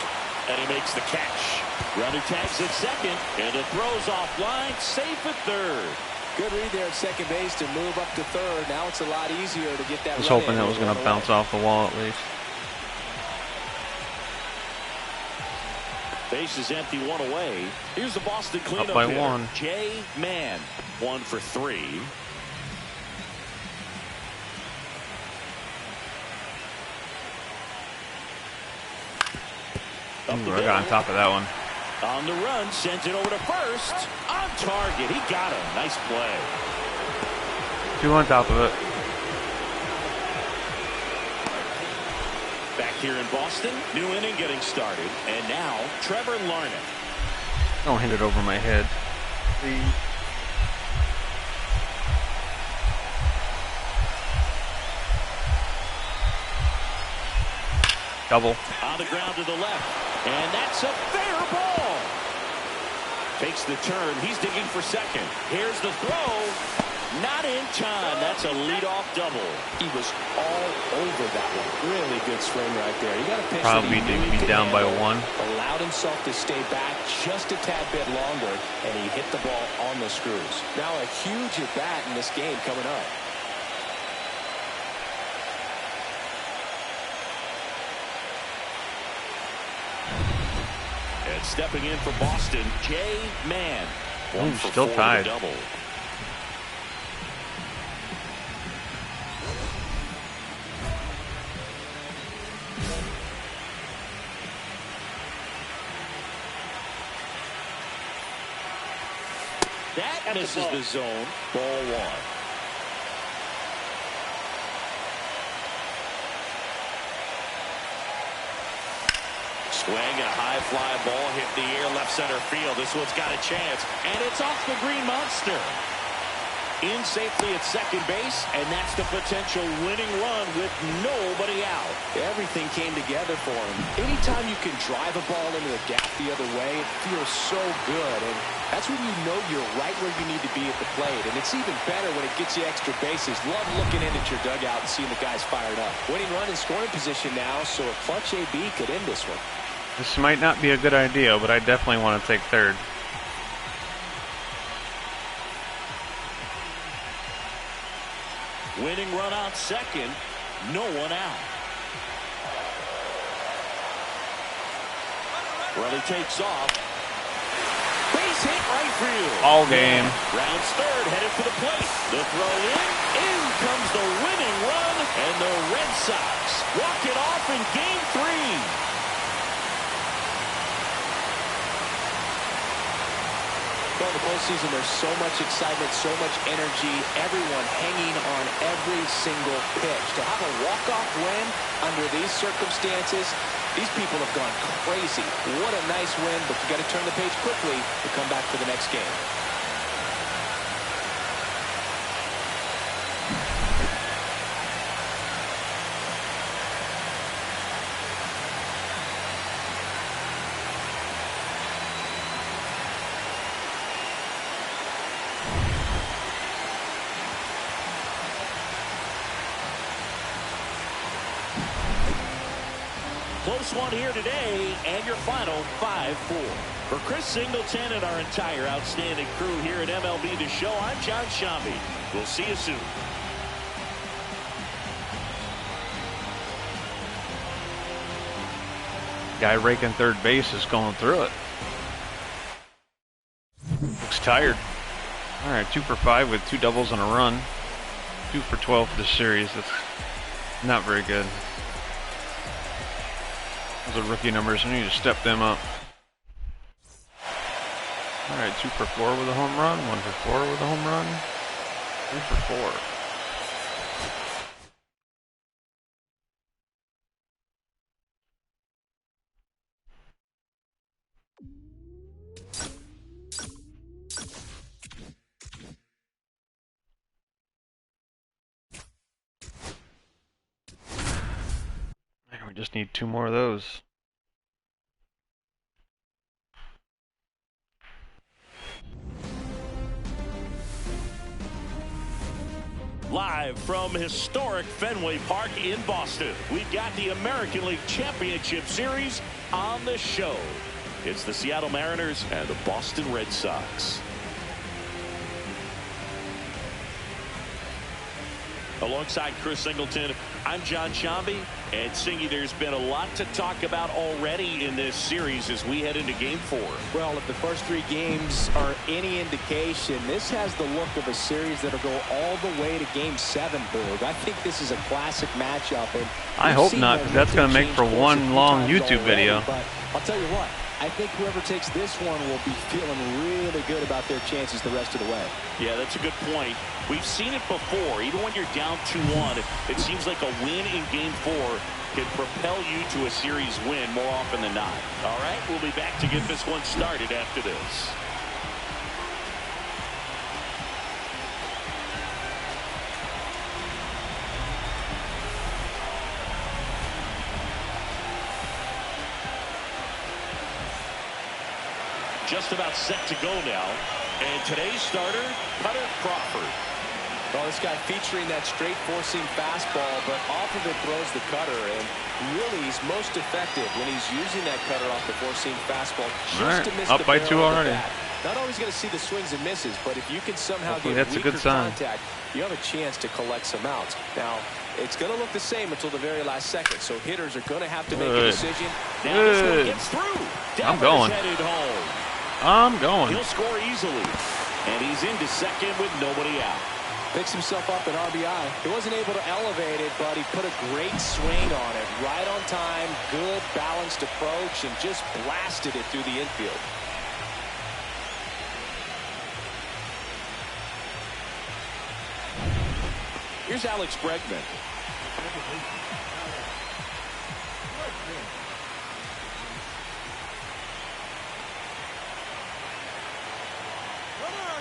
and he makes the catch. Runner tags at second, and it throws offline, safe at third. Good read there at second base to move up to third. Now it's a lot easier to get that I was run hoping in that was and going run to bounce away. off the wall at least. Base is empty, 1 away. Here's the Boston cleanup by hitter, 1. Jay Mann, 1 for 3. Ooh, I got on top of that one. On the run, sends it over to first. On target, he got him. Nice play. 2 on top of it. Back here in Boston, new inning getting started. And now, Trevor Larnach. Don't hit it over my head. Please. Double. On the ground to the left. And that's a fair ball. Takes the turn. He's digging for second. Here's the throw. Not in time. That's a leadoff double. He was all over that one. Really good swing right there. You got a pitch Probably that he did knew he be could down by handle, 1. allowed himself to stay back just a tad bit longer, and he hit the ball on the screws. Now a huge at bat in this game coming up. And stepping in for Boston, Jay Mann. One for still 4 tied. with a double. That misses the zone. Ball 1. Swing and a high fly ball hit the air left center field. This one's got a chance, and it's off the green monster. In safely at second base, and that's the potential winning run with nobody out. Everything came together for him. Anytime you can drive a ball into the gap the other way, it feels so good. And that's when you know you're right where you need to be at the plate. And it's even better when it gets you extra bases. Love looking in at your dugout and seeing the guys fired up. Winning run in scoring position now, so a clutch AB could end this one. This might not be a good idea, but I definitely want to take third. Winning run on second. No one out. Well, he takes off. Base hit right field. All game. Rounds third, headed for the plate. The throw in. In comes the winning run. And the Red Sox walk it off in Game 3. Well, in the postseason, there's so much excitement, so much energy, everyone hanging on every single pitch. To have a walk-off win under these circumstances, these people have gone crazy. What a nice win, but you got to turn the page quickly to come back for the next game. Close one here today, and your final 5-4. For Chris Singleton and our entire outstanding crew here at MLB The Show, I'm John Shambi. We'll see you soon. Guy raking third base is going through it. Looks tired. All right, 2 for 5 with 2 doubles and a run. 2 for 12 for the series. That's not very good. Those are rookie numbers. We need to step them up. All right, 2 for 4 with a home run. 1 for 4 with a home run. 3 for 4. We just need 2 more of those. Live from historic Fenway Park in Boston, we've got the American League Championship Series on the show. It's the Seattle Mariners and the Boston Red Sox. Alongside Chris Singleton, I'm John Shambi. And Singy, there's been a lot to talk about already in this series as we head into Game 4. Well, if the first 3 games are any indication, this has the look of a series that'll go all the way to Game 7, Boog. I think this is a classic matchup. And I hope not, because that's going to make for one long YouTube video. But I'll tell you what, I think whoever takes this one will be feeling really good about their chances the rest of the way. Yeah, that's a good point. We've seen it before. Even when you're down 2-1, it seems like a win in Game 4 can propel you to a series win more often than not. All right, we'll be back to get this one started after this. Just about set to go now. And today's starter, Kutter Crawford. Well, this guy featuring that straight four-seam fastball, but off of it throws the cutter. And really, he's most effective when he's using that cutter off the four-seam fastball just to miss up the by barrel 2 of the already. bat. Not always going to see the swings and misses, but if you can somehow Hopefully get that's a weaker good sign. contact, you have a chance to collect some outs. Now, it's going to look the same until the very last second, so hitters are going to have to make a decision. Now this one gets through. I'm going. Headed home. I'm going. He'll score easily. And he's into second with nobody out. Picks himself up an RBI. He wasn't able to elevate it, but he put a great swing on it. Right on time, good balanced approach, and just blasted it through the infield. Here's Alex Bregman.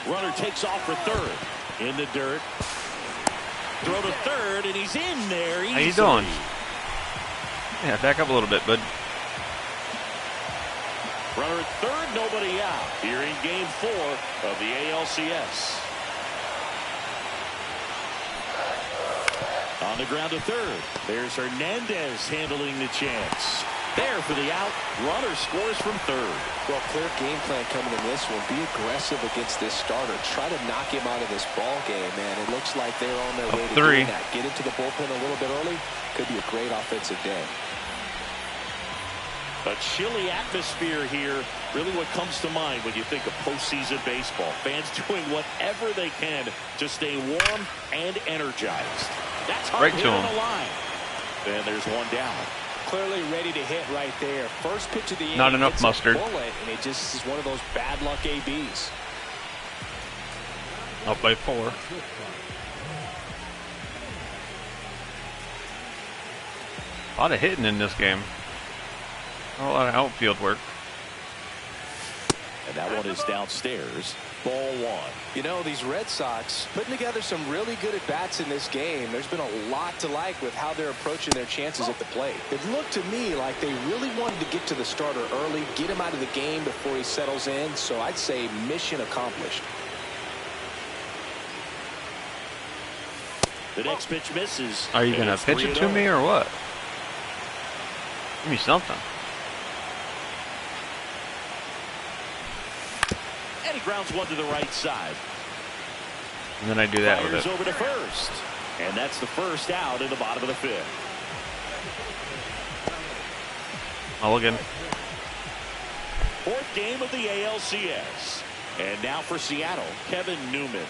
Runner takes off for third. In the dirt. Throw to third, and he's in there easily. How you doing? Yeah, back up a little bit, bud. Runner at third, nobody out. Here in Game 4 of the ALCS. On the ground to third. There's Hernandez handling the chance. There for the out. Runner scores from third. Well, clear game plan coming in this one. Be aggressive against this starter. Try to knock him out of this ball game, man. It looks like they're on their way to doing that. Get into the bullpen a little bit early. Could be a great offensive day. A chilly atmosphere here. Really what comes to mind when you think of postseason baseball. Fans doing whatever they can to stay warm and energized. That's hard right hit to on him. the line. And there's one down. Clearly ready to hit right there. First pitch of the inning. Not enough hits mustard. a bullet, and it just is one of those bad luck ABs. Up by 4. A lot of hitting in this game. Not a lot of outfield work. And that one is downstairs. Ball 1. You know, these Red Sox putting together some really good at-bats in this game. There's been a lot to like with how they're approaching their chances at the plate. It looked to me like they really wanted to get to the starter early, get him out of the game before he settles in. So I'd say mission accomplished. The next pitch misses. Are you going to pitch it to me or what? Give me something. And he grounds one to the right side. And then I do that with Fires it. over to first. And that's the first out in the bottom of the 5th. Mulligan. 4th game of the ALCS. And now for Seattle, Kevin Newman.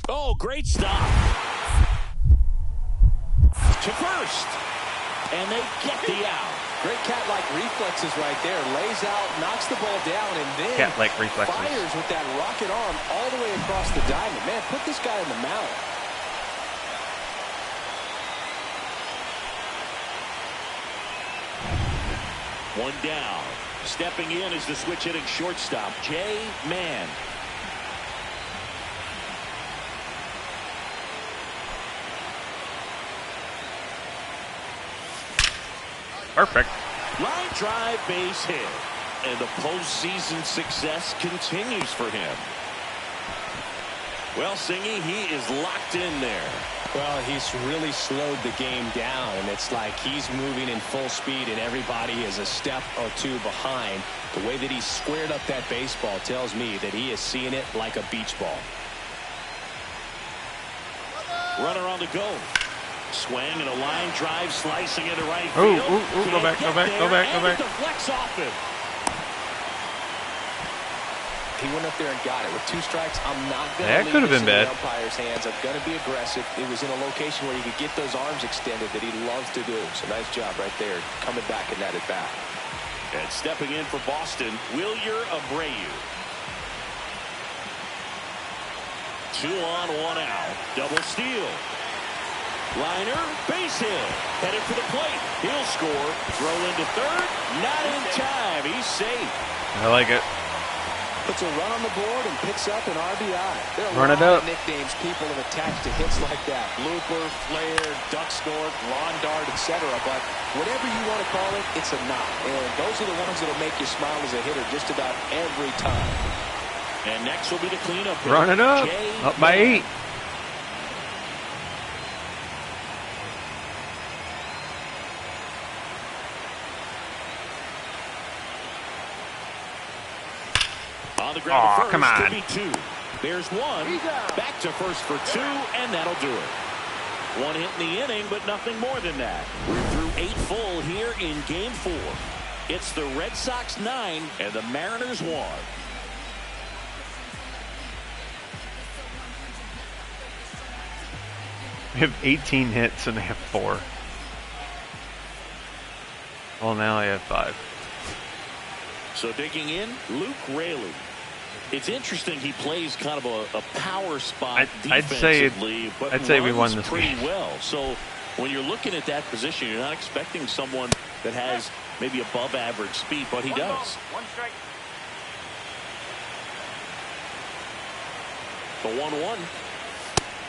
Oh, great stop. To first. And they get the out. Great cat-like reflexes right there. Lays out, knocks the ball down, and then Cat-like reflexes. fires with that rocket arm all the way across the diamond. Man, put this guy in the mound. One down. Stepping in is the switch hitting shortstop, Jay Mann. Perfect. Line drive, base hit. And the postseason success continues for him. Well, Singy, he is locked in there. Well, he's really slowed the game down, and it's like he's moving in full speed, and everybody is a step or two behind. The way that he squared up that baseball tells me that he is seeing it like a beach ball. Runner on the go. Swing and a line drive, slicing into right Ooh, field. ooh, ooh, go back, go back, go back, go back. Deflects off him. He went up there and got it. With 2 strikes, I'm not going to That could have been bad. The umpire's hands. I'm going to be aggressive. It was in a location where he could get those arms extended that he loves to do. So nice job right there, coming back in that at bat. And stepping in for Boston, Wilyer Abreu. 2 on, 1 out. Double steal. Liner, base hit. Headed for the plate. He'll score. Throw into third. Not in time. He's safe. I like it. puts a run on the board and picks up an RBI. There are Run it a lot up. of nicknames people have attached to hits like that. Looper, flare, duck snort, lawn dart, etc. But whatever you want to call it, it's a knock. And those are the ones that will make you smile as a hitter just about every time. And next will be the cleanup. Run it up. Up by 8. On the ground to first, come on. could be 2. There's 1. Back to first for 2, and that'll do it. 1 hit in the inning, but nothing more than that. We're through 8 full here in Game 4. It's the Red Sox 9 and the Mariners 1. We have 18 hits and they have 4. Well, now I have 5. So digging in, Luke Raley. It's interesting he plays kind of a power spot defensively, but I'd say we won runs this pretty game. well. So when you're looking at that position, you're not expecting someone that has maybe above average speed, but he does. One strike. The 1-1.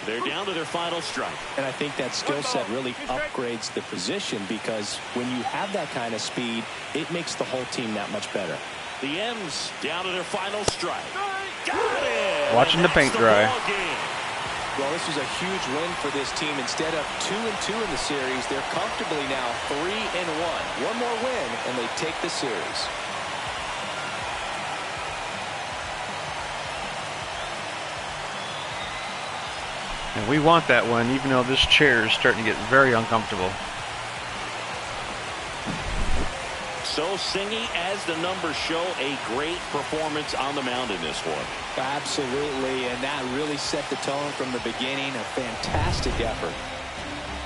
They're down to their final strike. And I think that skill set really upgrades the position, because when you have that kind of speed, it makes the whole team that much better. The M's down to their final strike. Got it! Watching the paint dry. Well, this was a huge win for this team. Instead of 2-2 in the series, they're comfortably now 3-1. One more win, and they take the series. And we want that one, even though this chair is starting to get very uncomfortable. So Singy, as the numbers show, a great performance on the mound in this one. Absolutely, and that really set the tone from the beginning. A fantastic effort.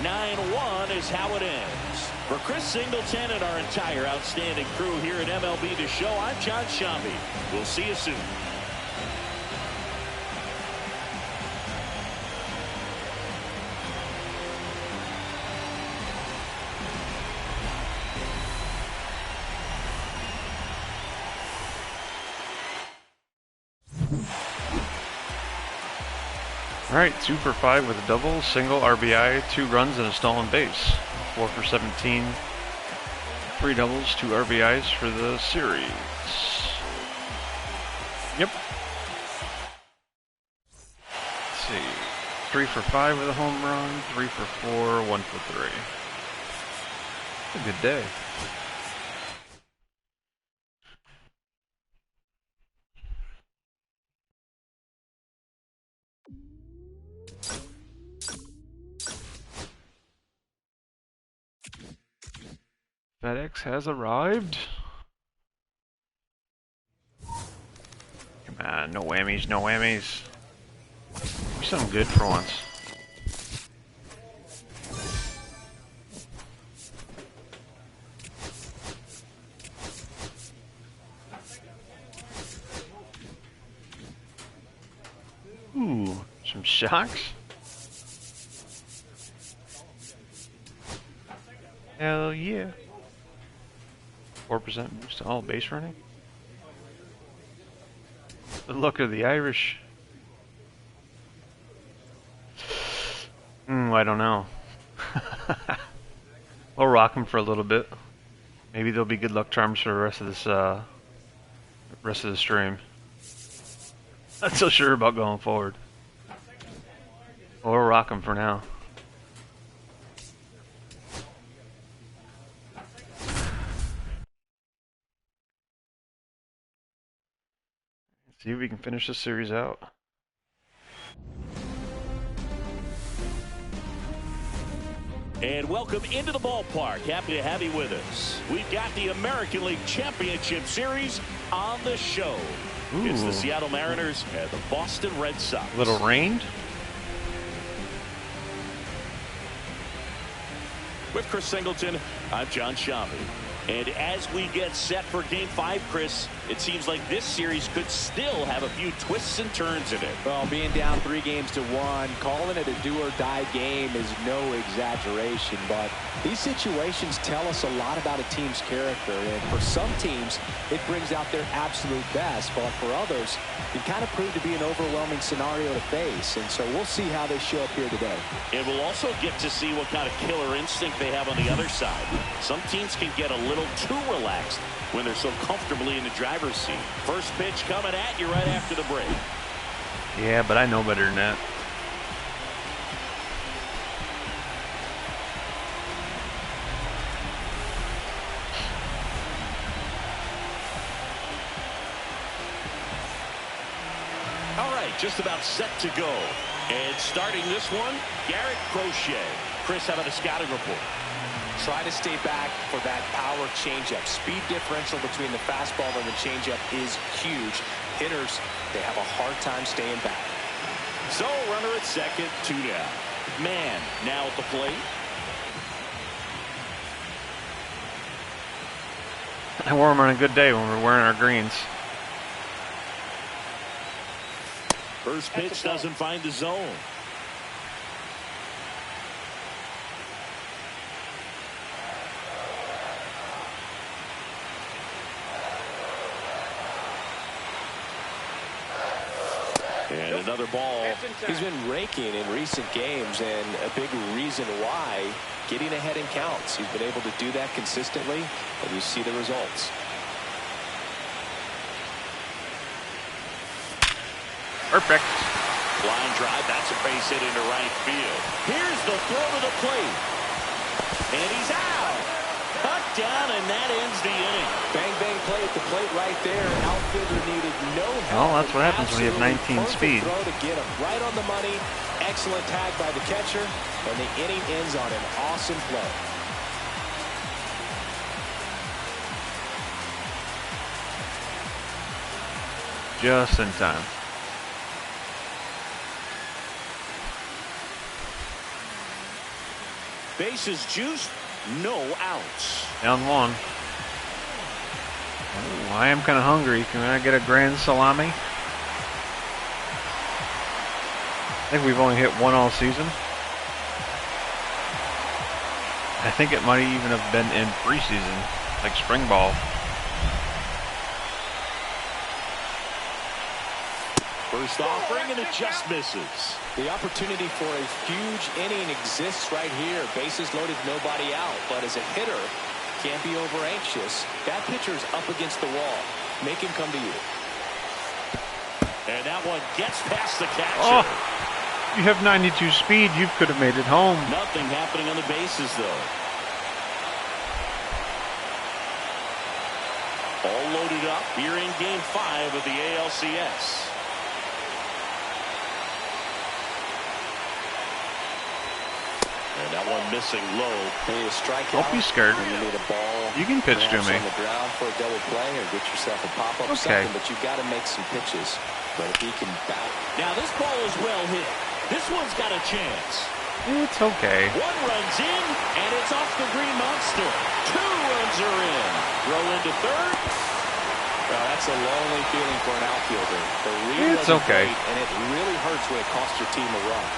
9-1 is how it ends. For Chris Singleton and our entire outstanding crew here at MLB The Show, I'm John Shambi. We'll see you soon. All right, 2 for 5 with a double, single RBI, 2 runs and a stolen base. 4 for 17, 3 doubles, 2 RBIs for the series. Yep. Let's see. 3 for 5 with a home run, 3 for 4, 1 for 3. A good day. FedEx has arrived. Come on, no whammies, no whammies. Do something good for once. Ooh, some shocks. Hell yeah. 4% boost to all base running. The look of the Irish. I don't know. We'll rock them for a little bit. Maybe there'll be good luck charms for the rest of this, rest of the stream. Not so sure about going forward. We'll rock them for now. See if we can finish this series out. And welcome into the ballpark. Happy to have you with us. We've got the American League Championship Series on the show. Ooh. It's the Seattle Mariners and the Boston Red Sox. A little rained. With Chris Singleton, I'm John Shambi. And as we get set for Game 5, Chris, it seems like this series could still have a few twists and turns in it. Well, being down 3-1, calling it a do-or-die game is no exaggeration, but these situations tell us a lot about a team's character, and for some teams, it brings out their absolute best, but for others, it kind of proved to be an overwhelming scenario to face, and so we'll see how they show up here today. And we'll also get to see what kind of killer instinct they have on the other side. Some teams can get a little too relaxed when they're so comfortably in the driver's seat. First pitch coming at you right after the break. Yeah, but I know better than that. All right, just about set to go. And starting this one, Garrett Crochet. Chris, how about a scouting report? Try to stay back for that power changeup. Speed differential between the fastball and the changeup is huge. Hitters, they have a hard time staying back. So, runner at second, 2 down. Man now at the plate. I wore them on a good day when we're wearing our greens. First pitch doesn't find the zone. And another ball. He's been raking in recent games, and a big reason why, getting ahead in counts. He's been able to do that consistently, and you see the results. Perfect. Line drive, that's a base hit into right field. Here's the throw to the plate. And he's out. Cut down, and that ends the inning. Bang, bang play at the plate right there. Outfielder needed no help. Well, that's what happens when you have 19 speed. Throw to get him right on the money. Excellent tag by the catcher, and the inning ends on an awesome play. Just in time. Bases juiced, no outs. Down one. Oh, I am kind of hungry. Can I get a grand salami? I think we've only hit one all season. I think it might even have been in preseason, like spring ball. First offering, and it just misses. The opportunity for a huge inning exists right here. Bases loaded, nobody out. But as a hitter, can't be over anxious. That pitcher's up against the wall. Make him come to you. And that one gets past the catcher. Oh, you have 92 speed. You could have made it home. Nothing happening on the bases, though. All loaded up here in Game 5 of the ALCS. And that one missing low. You need a strikeout. Don't be scared. And you need a ball. You can pitch to me. On the ground for a double play, or get yourself a pop-up Okay. second. But you've got to make some pitches. But if he can bat. Now this ball is well hit. This one's got a chance. It's okay. One runs in, and it's off the Green Monster. 2 runs are in. Throw into third. Well, that's a lonely feeling for an outfielder. The read It's wasn't okay. great, and it really hurts when it costs your team a run.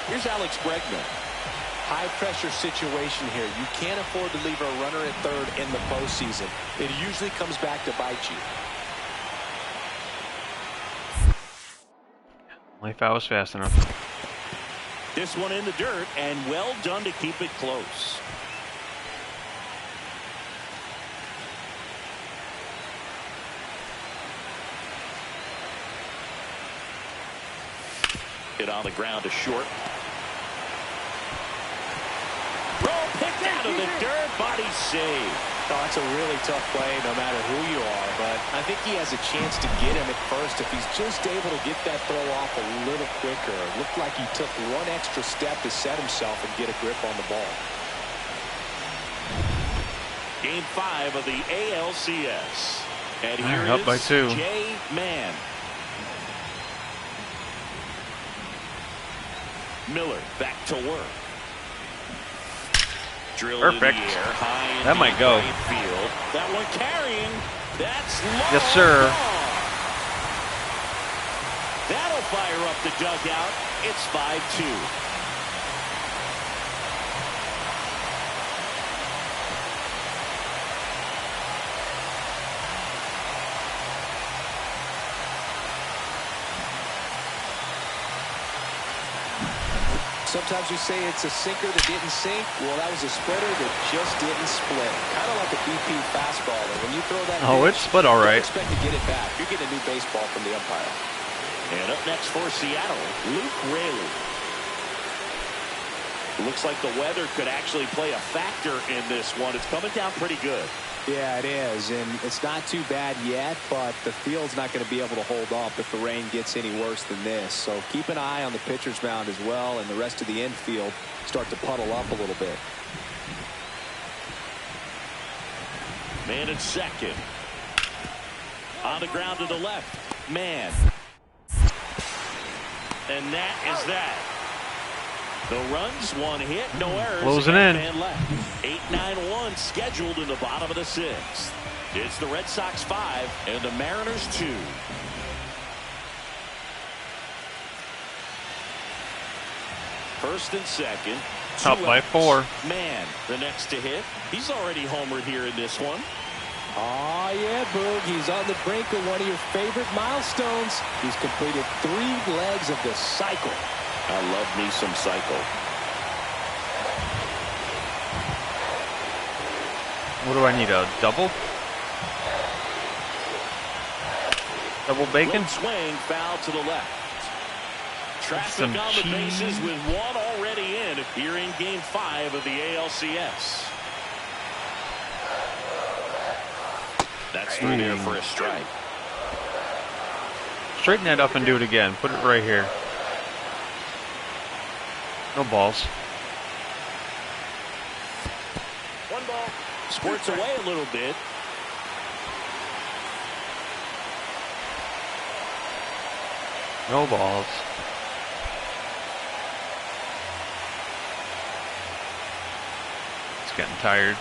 Here's Alex Bregman. High-pressure situation here. You can't afford to leave a runner at third in the postseason. It usually comes back to bite you. Only if I was fast enough. This one in the dirt, and well done to keep it close. Hit on the ground to short. Throw picked out of the dirt. Body save. Oh, that's a really tough play no matter who you are, but I think he has a chance to get him at first if he's just able to get that throw off a little quicker. It looked like he took one extra step to set himself and get a grip on the ball. Game 5 of the ALCS. And here up by 2. Jay Mann. Miller back to work. Drilled Perfect. in the air, high in That might go. right field. That one carrying. That's long. Yes, sir. That'll fire up the dugout. It's 5-2. Sometimes we say it's a sinker that didn't sink. Well, that was a splitter that just didn't split. Kind of like a BP fastball. And when you throw that Oh, it's split all right. Expect to get it back. You're getting a new baseball from the umpire. And up next for Seattle, Luke Raley. Looks like the weather could actually play a factor in this one. It's coming down pretty good. Yeah, it is, and it's not too bad yet, but the field's not going to be able to hold up if the rain gets any worse than this. So keep an eye on the pitcher's mound as well, and the rest of the infield start to puddle up a little bit. Man at second. On the ground to the left. Man. And that is that. No runs, one hit, no errors. Closing in. Man left. 8-9-1 scheduled in the bottom of the 6th. It's the Red Sox 5 and the Mariners 2. First and second. Up by 4. Man, the next to hit. He's already homered here in this one. Oh, yeah, Boog. He's on the brink of one of your favorite milestones. He's completed 3 legs of the cycle. I love me some cycle. What do I need, a double? Double bacon? Late swing, foul to the left. Traffic Some on the cheese. bases with one already in here in Game 5 of the ALCS. That's through there for a strike. Straighten that up and do it again. Put it right here. No balls. One ball. Squirts away a little bit. No balls. It's getting tired.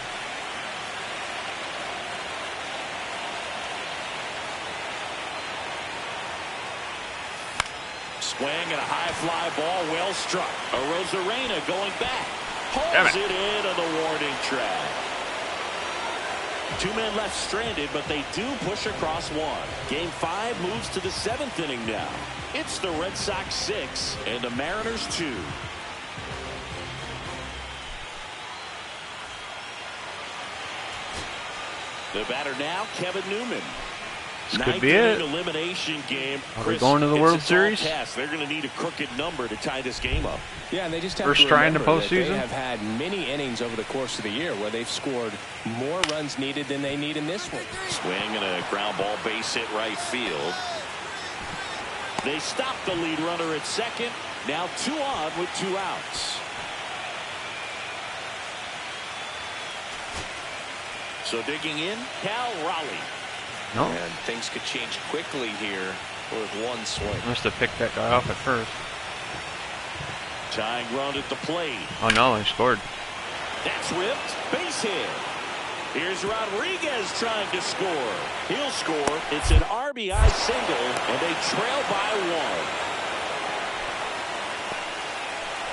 Swing and a high fly ball, well struck. Arozarena going back. Damn Holds it. it in on the warning track. 2 men left stranded, but they do push across one. Game 5 moves to the 7th inning now. It's the Red Sox 6 and the Mariners 2. The batter now, Kevin Newman. This could be it. Elimination game. Are we going to the World Series? They're going to need a crooked number to tie this game up. Yeah, and they just have First to try in the remember that postseason? they have had many innings over the course of the year where they've scored more runs needed than they need in this one. Swing and a ground ball base hit right field. They stop the lead runner at second. Now 2 on with 2 outs. So digging in, Cal Raleigh. No. And things could change quickly here with one swing. Must have picked that guy off at first. Tying run at the plate. Oh no, he scored. That's ripped. Base hit. Here's Rodriguez trying to score. He'll score. It's an RBI single, and they trail by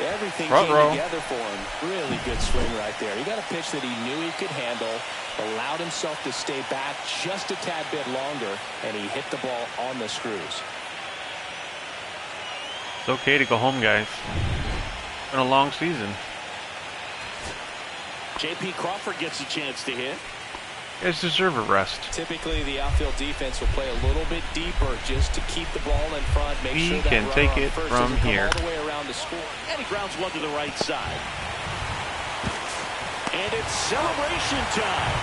1. Everything Front came row. together for him. Really good swing right there. He got a pitch that he knew he could handle, allowed himself to stay back just a tad bit longer, and he hit the ball on the screws. It's okay to go home, guys. It's been a long season. J.P. Crawford gets a chance to hit. You guys deserve a rest. Typically, the outfield defense will play a little bit deeper just to keep the ball in front. Make We sure that can runner take on it first from doesn't come here. all the way around to score. And he grounds one to the right side. And it's celebration time.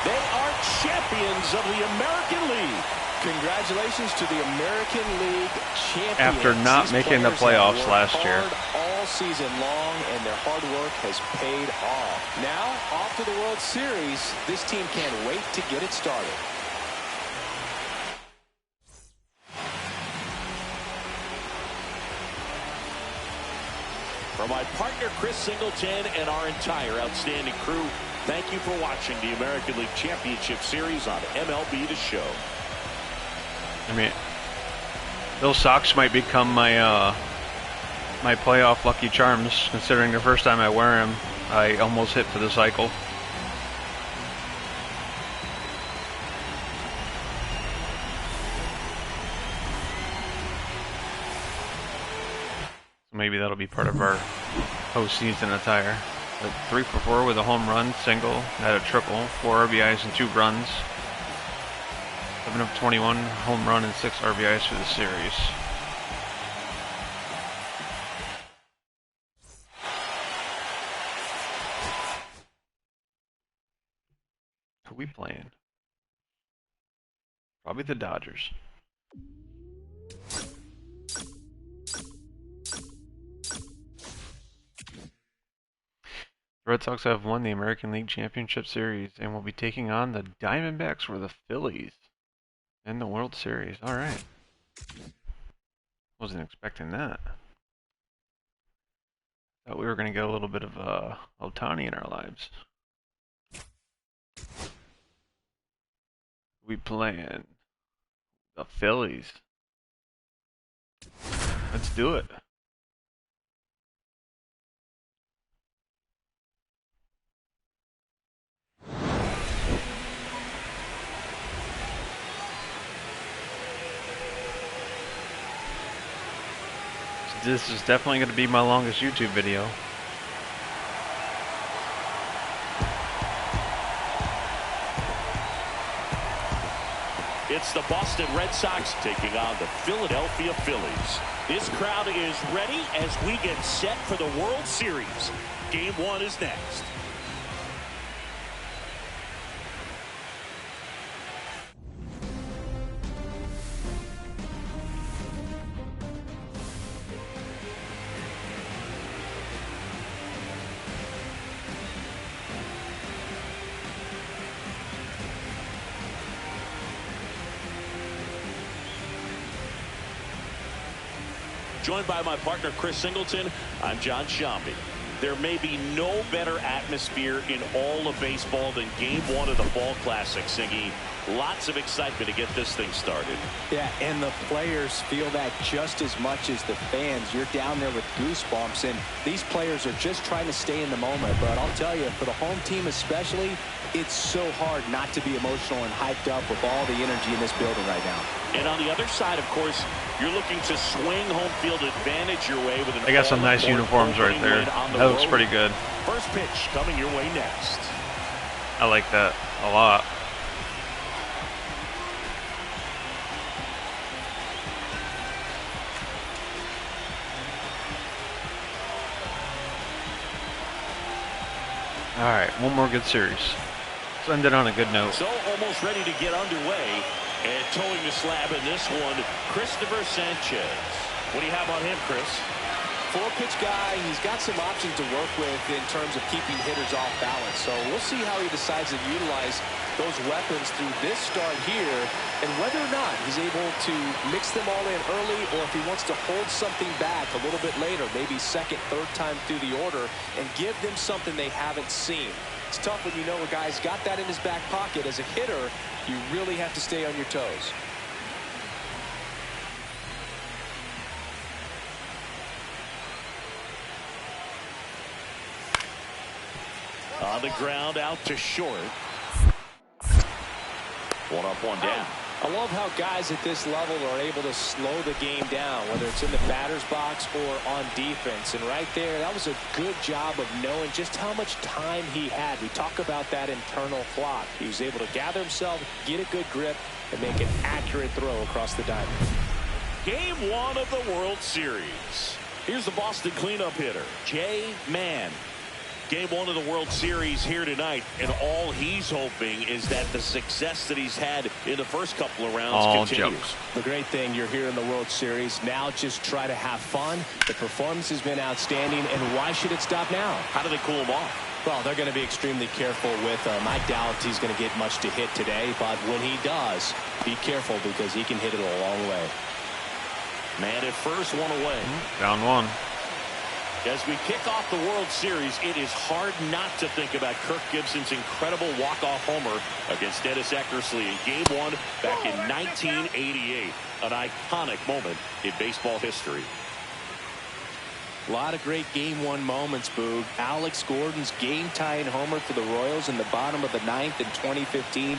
They are champions of the American League. Congratulations to the American League champions. After not making the playoffs last year. All season long, and their hard work has paid off. Now, off to the World Series. This team can't wait to get it started. For my partner, Chris Singleton, and our entire outstanding crew, thank you for watching the American League Championship Series on MLB The Show. I mean, those socks might become my my playoff Lucky Charms, considering the first time I wear them, I almost hit for the cycle. Maybe that'll be part of our postseason attire. A 3 for 4 with a home run, single, had a triple, 4 RBIs and 2 runs. 7 of 21, home run and 6 RBIs for the series. Who we playing? Probably the Dodgers. The Red Sox have won the American League Championship Series and will be taking on the Diamondbacks or the Phillies in the World Series. All right. Wasn't expecting that. Thought we were going to get a little bit of Ohtani in our lives. We playing the Phillies. Let's do it. This is definitely going to be my longest YouTube video. It's the Boston Red Sox taking on the Philadelphia Phillies. This crowd is ready as we get set for the World Series. Game 1 is next. Joined by my partner, Chris Singleton, I'm John Shambi. There may be no better atmosphere in all of baseball than Game 1 of the Fall Classic, Singy. Lots of excitement to get this thing started. Yeah, and the players feel that just as much as the fans. You're down there with goosebumps, and these players are just trying to stay in the moment. But I'll tell you, for the home team especially, it's so hard not to be emotional and hyped up with all the energy in this building right now. And on the other side, of course, you're looking to swing home field advantage your way with an They got some nice uniforms right there. That looks pretty good. First pitch coming your way next. I like that a lot. Alright, one more good series. Let's end it on a good note. So almost ready to get underway. And towing the slab in this one, Christopher Sanchez. What do you have on him, Chris? 4-pitch guy. He's got some options to work with in terms of keeping hitters off balance. So we'll see how he decides to utilize those weapons through this start here, and whether or not he's able to mix them all in early, or if he wants to hold something back a little bit later, maybe second, third time through the order, and give them something they haven't seen. It's tough when you know a guy's got that in his back pocket. As a hitter, you really have to stay on your toes. On the ground, out to short. 1 up, 1 down. I love how guys at this level are able to slow the game down, whether it's in the batter's box or on defense. And right there, that was a good job of knowing just how much time he had. We talk about that internal clock. He was able to gather himself, get a good grip, and make an accurate throw across the diamond. Game 1 of the World Series. Here's the Boston cleanup hitter, Jay Mann. Game one of the World Series here tonight, and all he's hoping is that the success that he's had in the first couple of rounds continues. Jokes. The great thing, you're here in the World Series. Now just try to have fun. The performance has been outstanding, and why should it stop now? How do they cool him off? Well, they're going to be extremely careful with him. I doubt he's going to get much to hit today, but when he does, be careful because he can hit it a long way. Man at first, one away. Down one. As we kick off the World Series, it is hard not to think about Kirk Gibson's incredible walk-off homer against Dennis Eckersley in Game 1 back in 1988. An iconic moment in baseball history. A lot of great Game 1 moments, Boog. Alex Gordon's game-tying homer for the Royals in the bottom of the ninth in 2015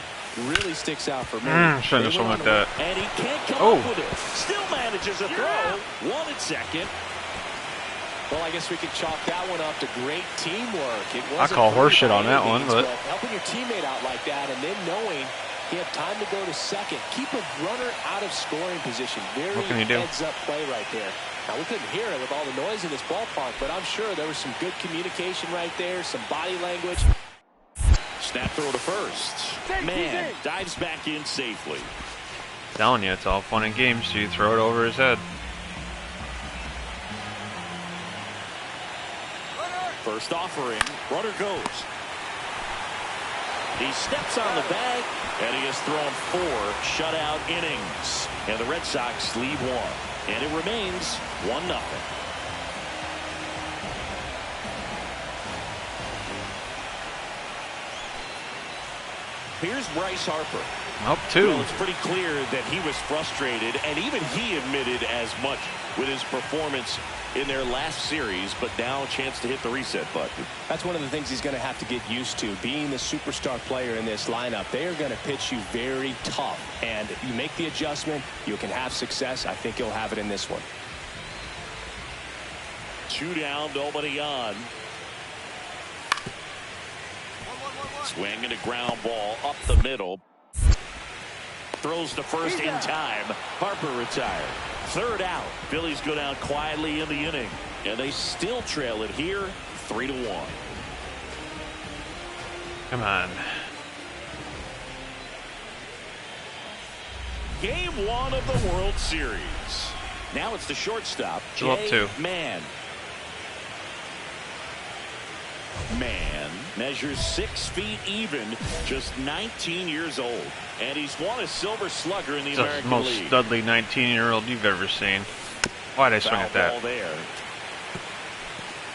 really sticks out for me. Shouldn't have swung like that. And he can't come up with it. Still manages a throw. One at second. Well, I guess we could chalk that one up to great teamwork. I call horseshit on that one, but helping your teammate out like that and then knowing he had time to go to second. Keep a runner out of scoring position. Very heads-up play right there. Now, we couldn't hear it with all the noise in this ballpark, but I'm sure there was some good communication right there, some body language. Snap throw to first. Man dives back in safely. Telling you, it's all fun and games till you throw it over his head. First offering, runner goes. He steps on the bag, and he has thrown 4 shutout innings. And the Red Sox lead 1. And it remains 1-0. Here's Bryce Harper. Up 2. Well, it's pretty clear that he was frustrated, and even he admitted as much with his performance in their last series, but now a chance to hit the reset button. That's one of the things he's going to have to get used to. Being the superstar player in this lineup, they are going to pitch you very tough. And you make the adjustment, you can have success. I think you'll have it in this one. 2 down, nobody on. Swing and a ground ball up the middle. Throws to first in time. Harper retired. 3rd out. Phillies go down quietly in the inning. And they still trail it here 3-1. Come on. Game 1 of the World Series. Now it's the shortstop, Still up 2. Mann. Mann measures 6 feet even, just 19 years old. And he's won a Silver Slugger in the American League. League. Most studly 19-year-old you've ever seen. Why'd I swing at that? Ball there.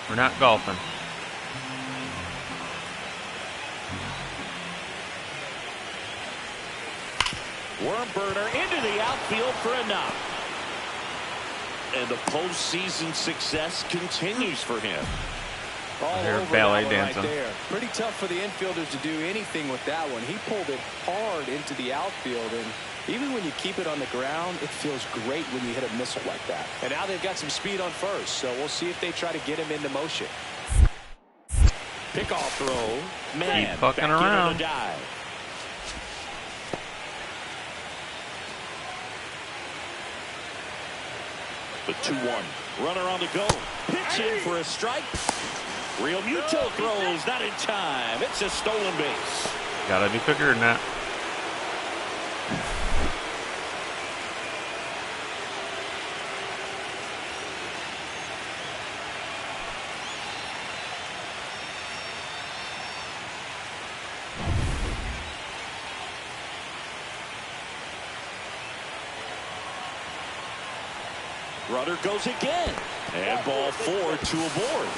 We're not golfing. Worm burner into the outfield for a knock. And the postseason success continues for him. All They're over ballet that one dancing. right there. Pretty tough for the infielders to do anything with that one. He pulled it hard into the outfield, and even when you keep it on the ground, it feels great when you hit a missile like that. And now they've got some speed on first, so we'll see if they try to get him into motion. Pickoff throw. Man, Keep fucking back in on around. the dive. The 2-1. Runner on the go. Pitch in for a strike. Real Muto throws, not in time. It's a stolen base. Gotta be quicker than that. Runner goes again. And ball 4, 2 aboard.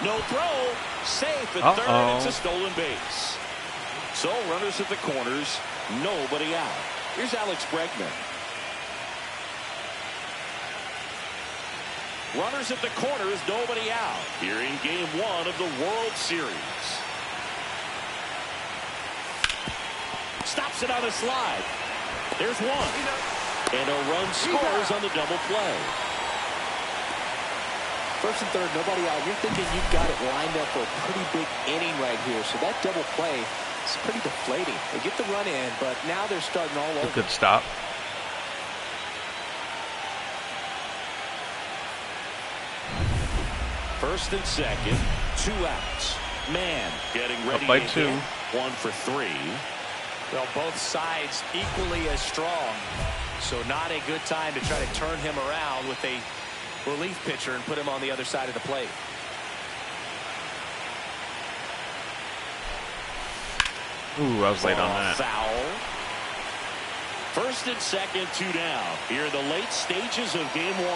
No throw. Safe at third. It's a stolen base. So runners at the corners. Nobody out. Here's Alex Bregman. Runners at the corners. Nobody out. Here in Game 1 of the World Series. Stops it on a slide. There's one. And a run scores on the double play. First and third, nobody out. You're thinking you've got it lined up for a pretty big inning right here. So that double play is pretty deflating. They get the run in, but now they're starting all over. Good stop. First and second, 2 outs. Man getting ready Up by to 2. hit. 1 for 3. Well, both sides equally as strong. So not a good time to try to turn him around with a relief pitcher and put him on the other side of the plate. Ooh, I was late on that. Foul. First and second, 2 down. Here in the late stages of game 1.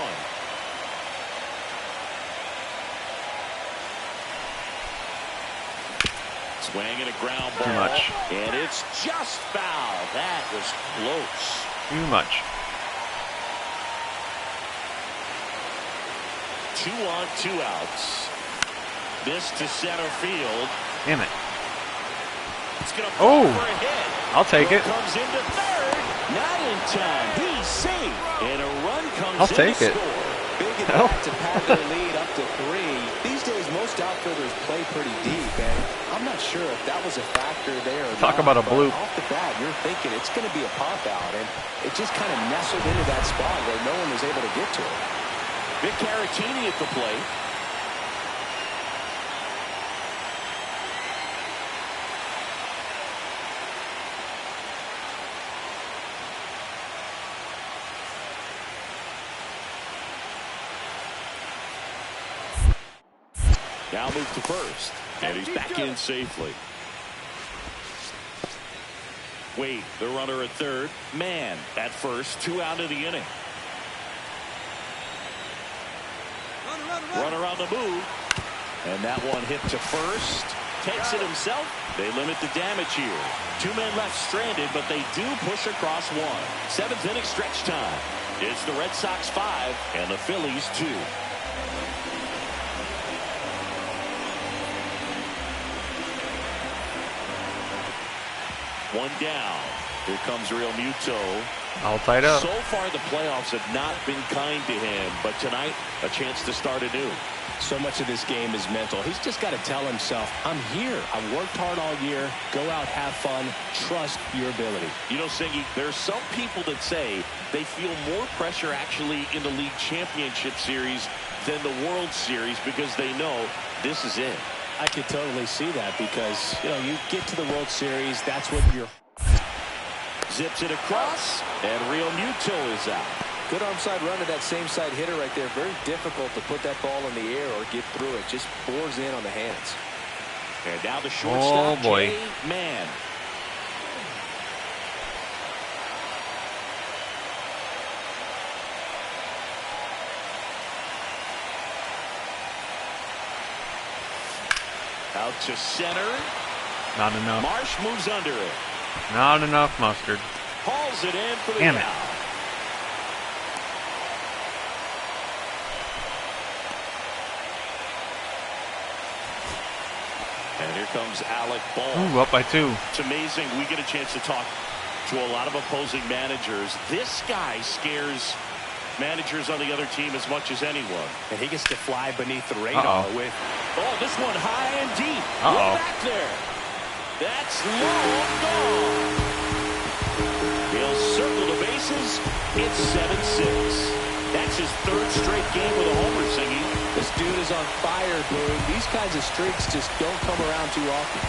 Swing and a ground ball. Too much. And it's just foul. That was close. Too much. 2 on, 2 outs. This to center field. Damn it. It's going to Oh, for a hit. I'll take it. Comes into third. Not in time. He's safe. And a run comes I'll in take to it. score. Big at that to pad their lead up to 3. These days, most outfielders play pretty deep, and I'm not sure if that was a factor there or Talk not, about a but bloop. Off the bat, you're thinking it's going to be a pop out, and it just kind of nestled into that spot where no one was able to get to it. Vic Caratini at the plate. Now moves to first. And he's back in safely. Wade, the runner at third. Man at first. 2 out of the inning. Runner on the move. And that one hit to first. Takes it himself. They limit the damage here. 2 men left stranded, but they do push across 1. 7th inning stretch time. It's the Red Sox 5 and the Phillies 2. One down. Here comes Real Muto. All tied up. So far, the playoffs have not been kind to him, but tonight, a chance to start anew. So much of this game is mental. He's just got to tell himself, I'm here. I've worked hard all year. Go out, have fun, trust your ability. You know, Singy, there's some people that say they feel more pressure actually in the league championship series than the World Series because they know this is it. I could totally see that because, you know, you get to the World Series, that's what you're. Zips it across, and Real Muto is out. Good arm side run to that same side hitter right there. Very difficult to put that ball in the air or get through it. Just bores in on the hands. And now the shortstop, Oh, boy. Jay Mann. Out to center. Not enough. Marsh moves under it. Not enough mustard. Hauls it in for the Damn it. out. And here comes Alec Ball. Ooh, up by 2. It's amazing. We get a chance to talk to a lot of opposing managers. This guy scares managers on the other team as much as anyone. And he gets to fly beneath the radar with. Oh, this one high and deep. Uh-oh. Way back there. That's long gone. He'll circle the bases. It's 7-6. That's his 3rd straight game with a homer, Singy. This dude is on fire, Boone. These kinds of streaks just don't come around too often.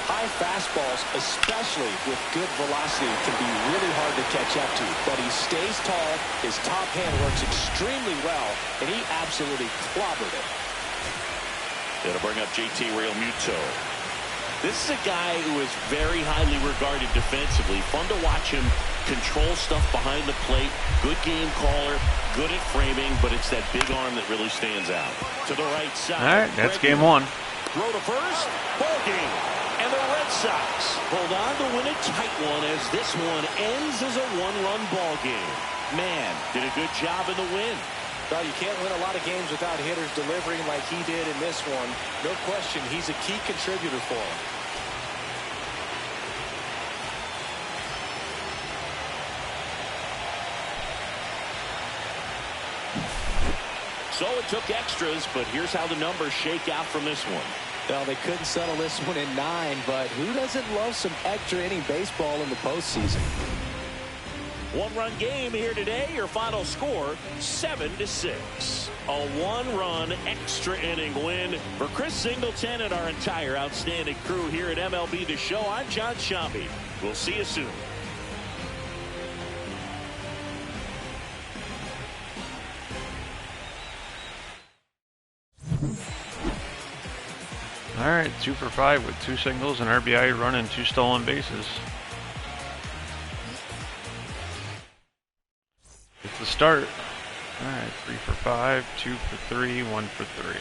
High fastballs, especially with good velocity, can be really hard to catch up to. But he stays tall, his top hand works extremely well, and he absolutely clobbered it. It'll bring up JT Real Muto. This is a guy who is very highly regarded defensively. Fun to watch him control stuff behind the plate. Good game caller, good at framing, but it's that big arm that really stands out. To the right side. All right, that's Greg game 1. Throw to first. Ball game. And the Red Sox hold on to win a tight one as this one ends as a 1-run ball game. Man, did a good job in the win. Well, you can't win a lot of games without hitters delivering like he did in this one. No question, he's a key contributor for him. So it took extras, but here's how the numbers shake out from this one. Well, they couldn't settle this one in 9, but who doesn't love some extra inning baseball in the postseason? One-run game here today. Your final score, 7-6. A one-run extra inning win for Chris Singleton and our entire outstanding crew here at MLB The Show. I'm Jon Sciambi. We'll see you soon. All right, 2 for 5 with 2 singles, an RBI run, and 2 stolen bases. It's the start. All right, 3 for 5, 2 for 3, 1 for 3.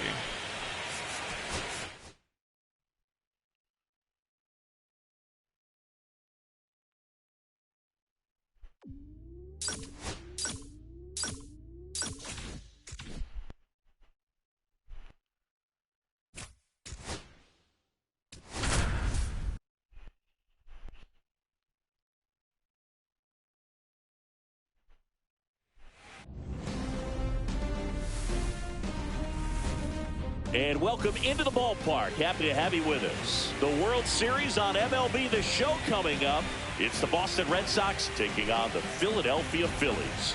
And welcome into the ballpark. Happy to have you with us. The World Series on MLB The Show coming up. It's the Boston Red Sox taking on the Philadelphia Phillies.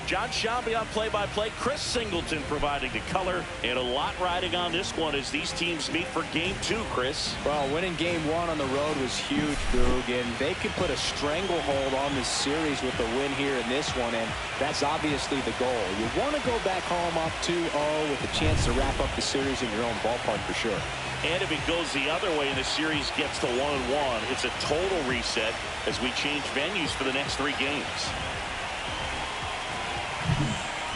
Jon Sciambi on play-by-play. Chris Singleton providing the color, and a lot riding on this one as these teams meet for Game 2, Chris. Well, winning Game 1 on the road was huge, Boog, and they could put a stranglehold on this series with the win here in this one, and that's obviously the goal. You want to go back home up 2-0 with a chance to wrap up the series in your own ballpark for sure. And if it goes the other way and the series gets to 1-1, it's a total reset as we change venues for the next 3 games.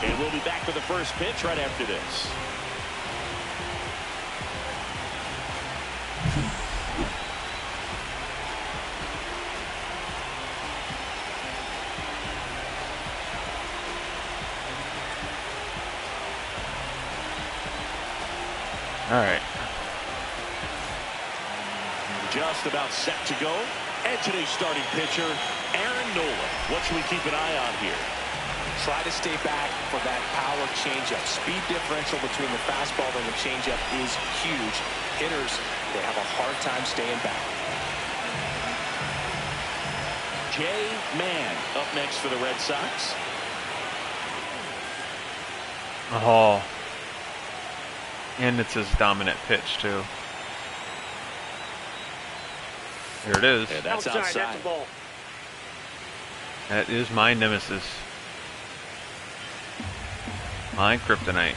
And we'll be back with the first pitch right after this. All right. Just about set to go. And today's starting pitcher, Aaron Nola. What should we keep an eye on here? Try to stay back for that power changeup. Speed differential between the fastball and the changeup is huge. Hitters, they have a hard time staying back. Jay Mann up next for the Red Sox. Oh. And it's his dominant pitch, too. There it is. Yeah, that's outside. That's the ball. That is my nemesis. My kryptonite.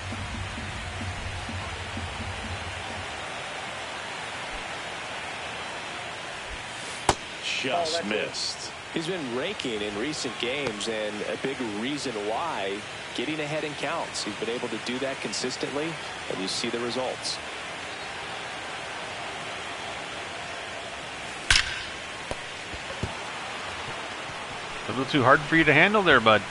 Just missed. He's been raking in recent games, and a big reason why, getting ahead in counts. He's been able to do that consistently, and you see the results. A little too hard for you to handle there, bud.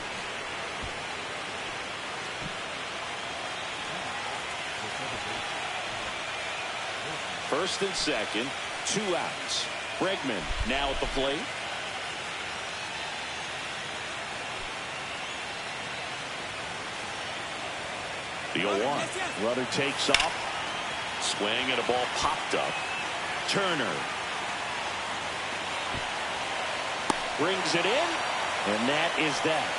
First and second, 2 outs. Bregman now at the plate. The 0-1. Runner takes off. Swing and a ball popped up. Turner brings it in, and that is that.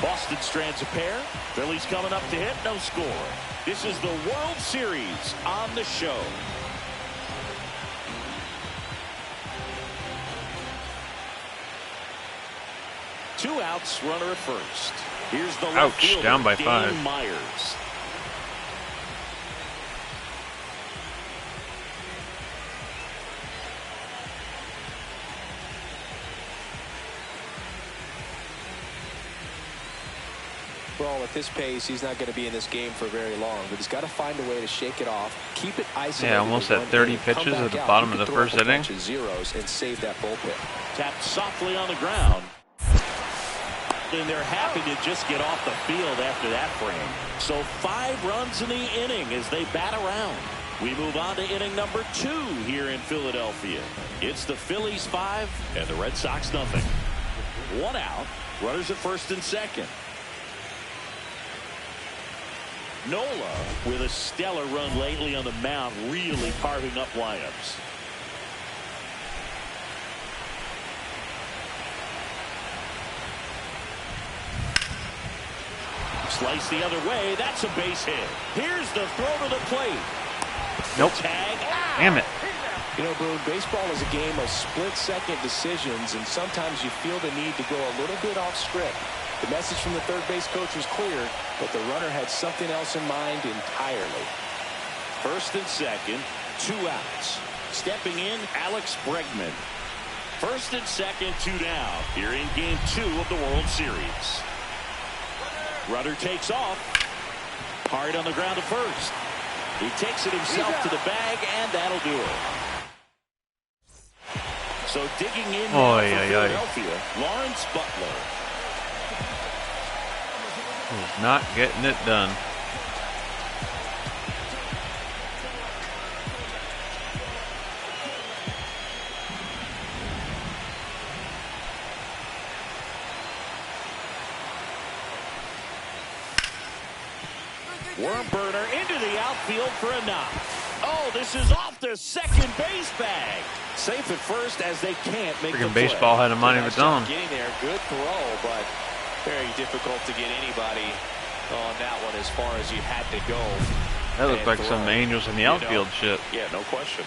Boston strands a pair. Phillies coming up to hit, no score. This is the World Series on the show. Two outs, runner at first. Here's the left fielder, down by 5. Dane Myers. Well, at this pace, he's not going to be in this game for very long, but he's got to find a way to shake it off, keep it isolated. Yeah, almost at 30 pitches at the bottom of the first inning. Zeros and save that bullpen. Tapped softly on the ground. And they're happy to just get off the field after that frame. So 5 runs in the inning as they bat around. We move on to inning number 2 here in Philadelphia. It's the Phillies 5 and the Red Sox nothing. 1 out. Runners at first and second. Nola with a stellar run lately on the mound, really carving up lineups. Slice the other way. That's a base hit. Here's the throw to the plate. Nope. Tag. Damn it. You know, Boone, baseball is a game of split-second decisions, and sometimes you feel the need to go a little bit off script. The message from the third base coach was clear, but the runner had something else in mind entirely. First and second, 2 outs. Stepping in, Alex Bregman. First and second, 2 down. Here in Game 2 of the World Series. Runner takes off. Hard on the ground to first. He takes it himself to the bag, and that'll do it. So digging in now for Philadelphia, Lawrence Butler. He's not getting it done. Worm burner into the outfield for a knock. Oh, this is off the second base bag. Safe at first as they can't make the Freaking play. baseball had a mind of its own. Getting there, good throw, but very difficult to get anybody on that one as far as you had to go. That looked like some angels in the outfield shit. Yeah, no question.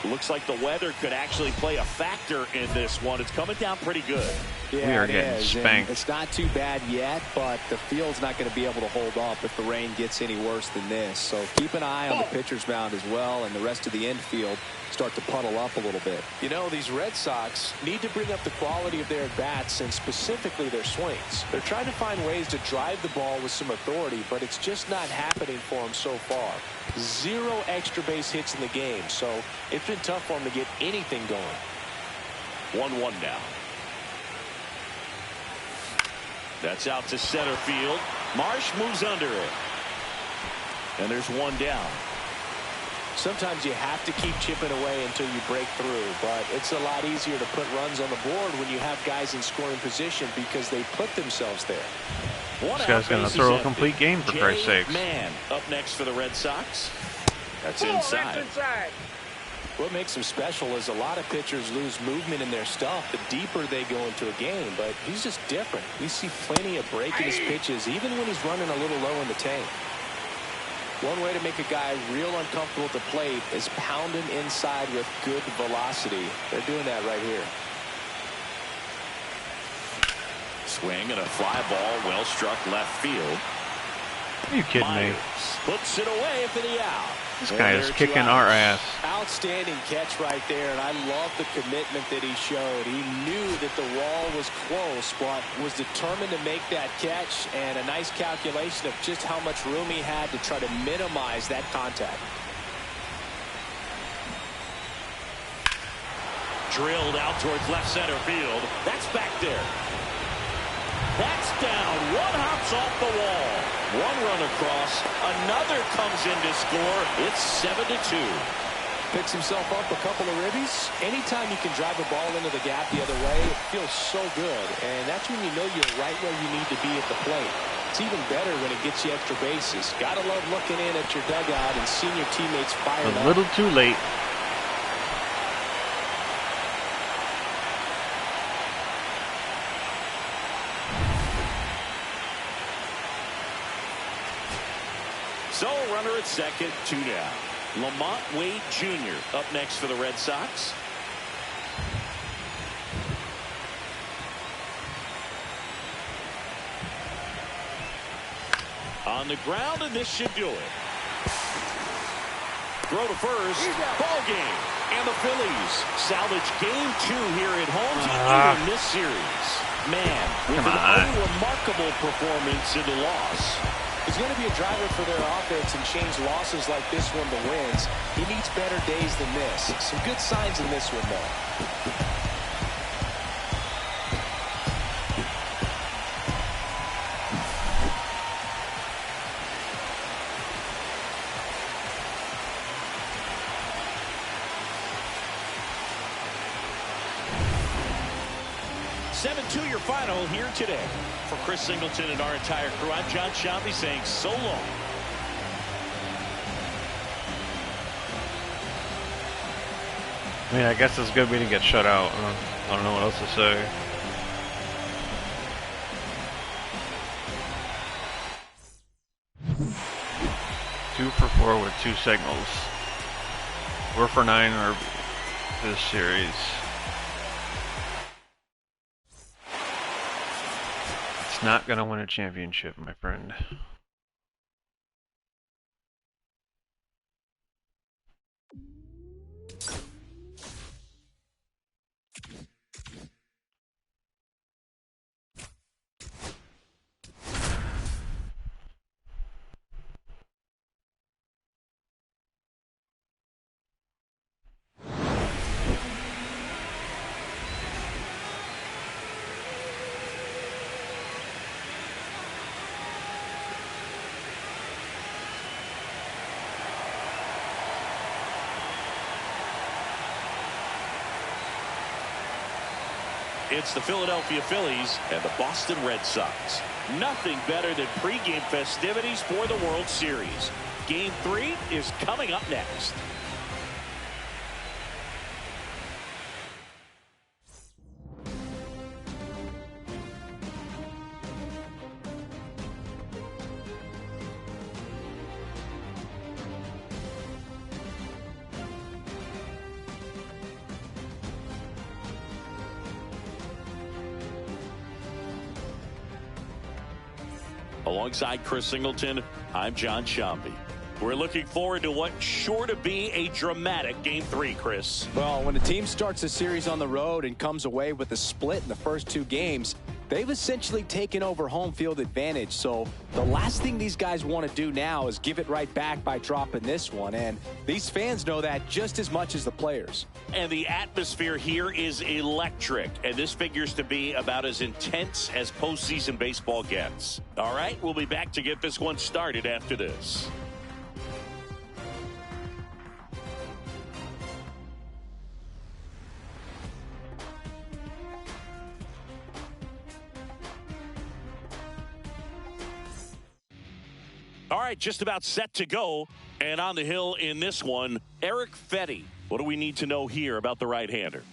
Looks like the weather could actually play a factor in this one. It's coming down pretty good. Yeah, We are it getting is. spanked. And it's not too bad yet, but the field's not going to be able to hold up if the rain gets any worse than this. So keep an eye on the pitcher's mound as well, and the rest of the infield start to puddle up a little bit. You know, these Red Sox need to bring up the quality of their at-bats and specifically their swings. They're trying to find ways to drive the ball with some authority, but it's just not happening for them so far. 0 extra base hits in the game, so it's been tough for them to get anything going. 1-1 now. That's out to center field. Marsh moves under it. And there's 1 down. Sometimes you have to keep chipping away until you break through, but it's a lot easier to put runs on the board when you have guys in scoring position because they put themselves there. This guy's going to throw a complete game, for Christ's sakes. Man up next for the Red Sox. That's inside. What makes him special is a lot of pitchers lose movement in their stuff the deeper they go into a game, but he's just different. We see plenty of breaking his pitches even when he's running a little low in the tank. One way to make a guy real uncomfortable at the plate is pound him inside with good velocity. They're doing that right here. Swing and a fly ball, well struck left field. Are you kidding me? Puts it away for the out. This guy is kicking our ass. Outstanding catch right there, and I love the commitment that he showed. He knew that the wall was close, but was determined to make that catch, and a nice calculation of just how much room he had to try to minimize that contact. Drilled out towards left center field. That's back there. That's down. 1 hops off the wall. 1 run across. Another comes in to score. It's 7-2. Picks himself up a couple of ribbies. Anytime you can drive a ball into the gap the other way, it feels so good. And that's when you know you're right where you need to be at the plate. It's even better when it gets you extra bases. Gotta love looking in at your dugout and seeing your teammates fired up. A little too late. So, runner at second, 2 down. Lamont Wade Jr. up next for the Red Sox. On the ground, and this should do it. Throw to first. Ball game. And the Phillies salvage game 2 here at home to even this series. Man, with an unremarkable performance in the loss. He's going to be a driver for their offense and change losses like this one to wins. He needs better days than this. Some good signs in this one, though. 7-2 your final here today. For Chris Singleton and our entire crew, I'm John Sciambi saying so long. I mean, I guess it's good we didn't get shut out. I don't know what else to say. Two for 4 with 2 signals. 4 for 9 are this series. It's not gonna win a championship, my friend. It's the Philadelphia Phillies and the Boston Red Sox. Nothing better than pregame festivities for the World Series. Game 3 is coming up next. Alongside Chris Singleton, I'm John Sciambi. We're looking forward to what's sure to be a dramatic Game 3, Chris. Well, when a team starts a series on the road and comes away with a split in the first 2 games, they've essentially taken over home field advantage. So the last thing these guys want to do now is give it right back by dropping this one. And these fans know that just as much as the players. And the atmosphere here is electric. And this figures to be about as intense as postseason baseball gets. All right, we'll be back to get this one started after this. All right, just about set to go. And on the hill in this one, Erick Fedde. What do we need to know here about the right-hander?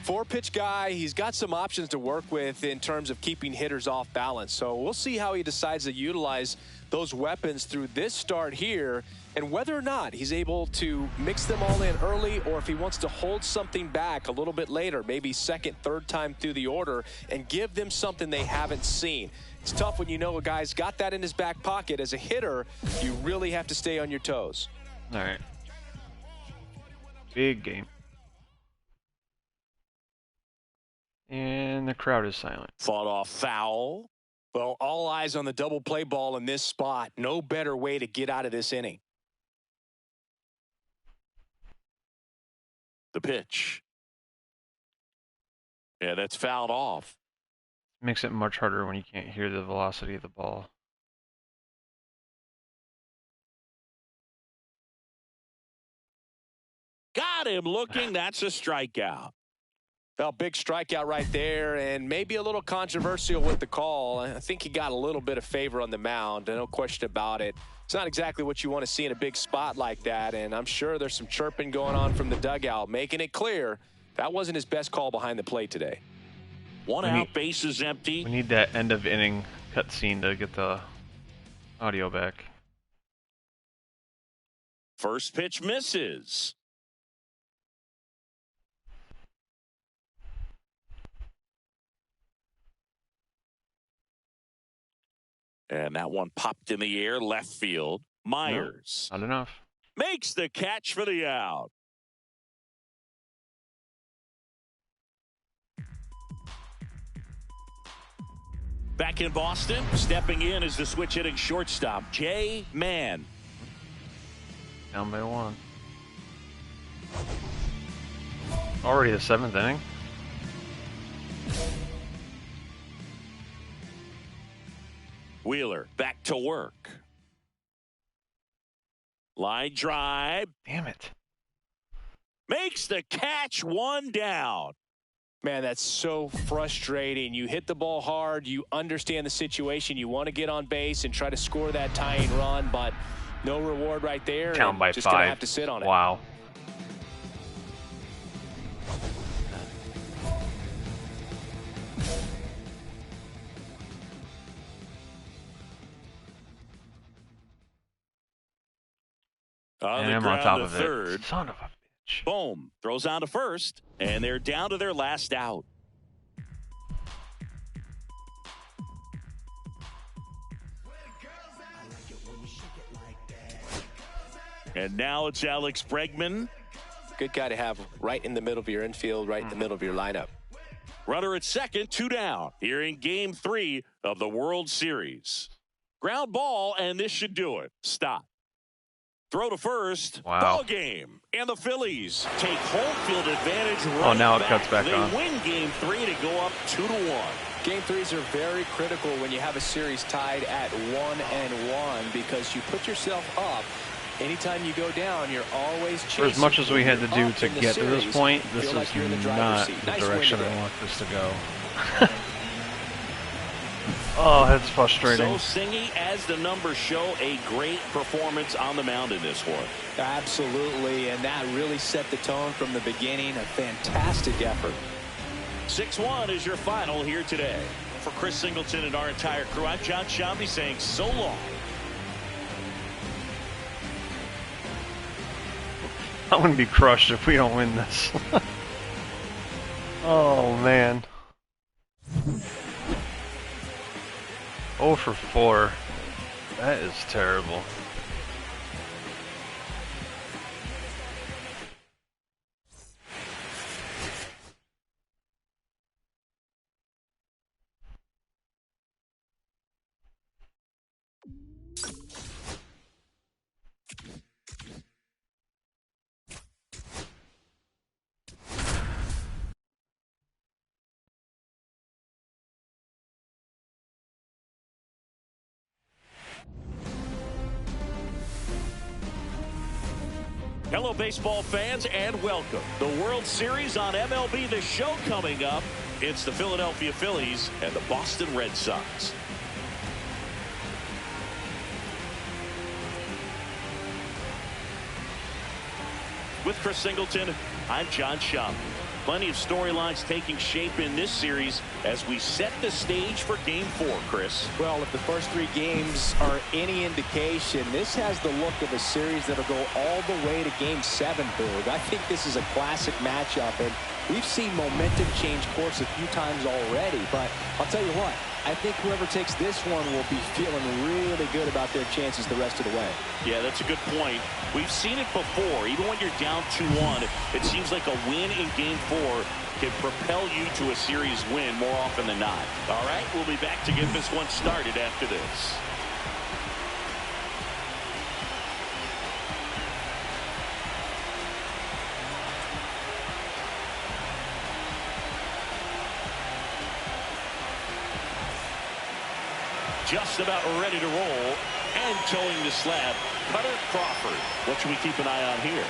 4-pitch guy. He's got some options to work with in terms of keeping hitters off balance. So we'll see how he decides to utilize those weapons through this start here and whether or not he's able to mix them all in early or if he wants to hold something back a little bit later, maybe second, third time through the order and give them something they haven't seen. It's tough when you know a guy's got that in his back pocket. As a hitter, you really have to stay on your toes. All right. Big game. And the crowd is silent. Fought off foul. Well, all eyes on the double play ball in this spot. No better way to get out of this inning. The pitch. Yeah, that's fouled off. Makes it much harder when you can't hear the velocity of the ball. Got him looking. That's a strikeout. Well, big strikeout right there, and maybe a little controversial with the call. I think he got a little bit of favor on the mound, no question about it. It's not exactly what you want to see in a big spot like that, and I'm sure there's some chirping going on from the dugout, making it clear that wasn't his best call behind the plate today. One out, base is empty. We need that end of inning cutscene to get the audio back. First pitch misses. And that one popped in the air, left field. Myers. No, not enough. Makes the catch for the out. Back in Boston, stepping in as the switch hitting shortstop, Jay Mann. Down by 1. Already the 7th inning. Wheeler back to work. Line drive. Damn it. Makes the catch, 1 down. Man, that's so frustrating. You hit the ball hard. You understand the situation. You want to get on base and try to score that tying run, but no reward right there. Down by just 5. gonna have to sit on it. Wow. On And the I'm on ground top to of third. it. Son of a bitch. Boom. Throws on to first, and they're down to their last out. And now it's Alex Bregman. Good guy to have right in the middle of your infield, right in the middle of your lineup. Runner at second, 2 down. Here in Game 3 of the World Series. Ground ball, and this should do it. Stop. Throw to first. Wow. Ball game. And the Phillies take home field advantage right Oh, now it back. cuts back they on. win Game 3 to go up 2-1. Game 3s are very critical when you have a series tied at 1-1 because you put yourself up. Anytime you go down, you're always chasing. For as much as we had to do Up to in the get to this series, point, feel this like is you're in the driver's not seat. the Nice win direction today. I want this to go. Oh, that's frustrating. So Singy, as the numbers show, a great performance on the mound in this one. Absolutely, and that really set the tone from the beginning. A fantastic effort. 6-1 is your final here today. For Chris Singleton and our entire crew, I'm John Shambi saying so long. I'm going to be crushed if we don't win this. Oh, man. 0 for 4. That is terrible. Hello, baseball fans, and welcome. The World Series on MLB The Show coming up. It's the Philadelphia Phillies and the Boston Red Sox. With Chris Singleton, I'm John Shambi. Plenty of storylines taking shape in this series as we set the stage for Game 4, Chris. Well, if the first 3 games are any indication, this has the look of a series that'll go all the way to Game 7, Boog. I think this is a classic matchup, and we've seen momentum change course a few times already. But I'll tell you what, I think whoever takes this one will be feeling really good about their chances the rest of the way. Yeah, that's a good point. We've seen it before. Even when you're down 2-1, it seems like a win in Game 4 can propel you to a series win more often than not. All right, we'll be back to get this one started after this. Just about ready to roll and towing the slab, Cutter Crawford. What should we keep an eye on here?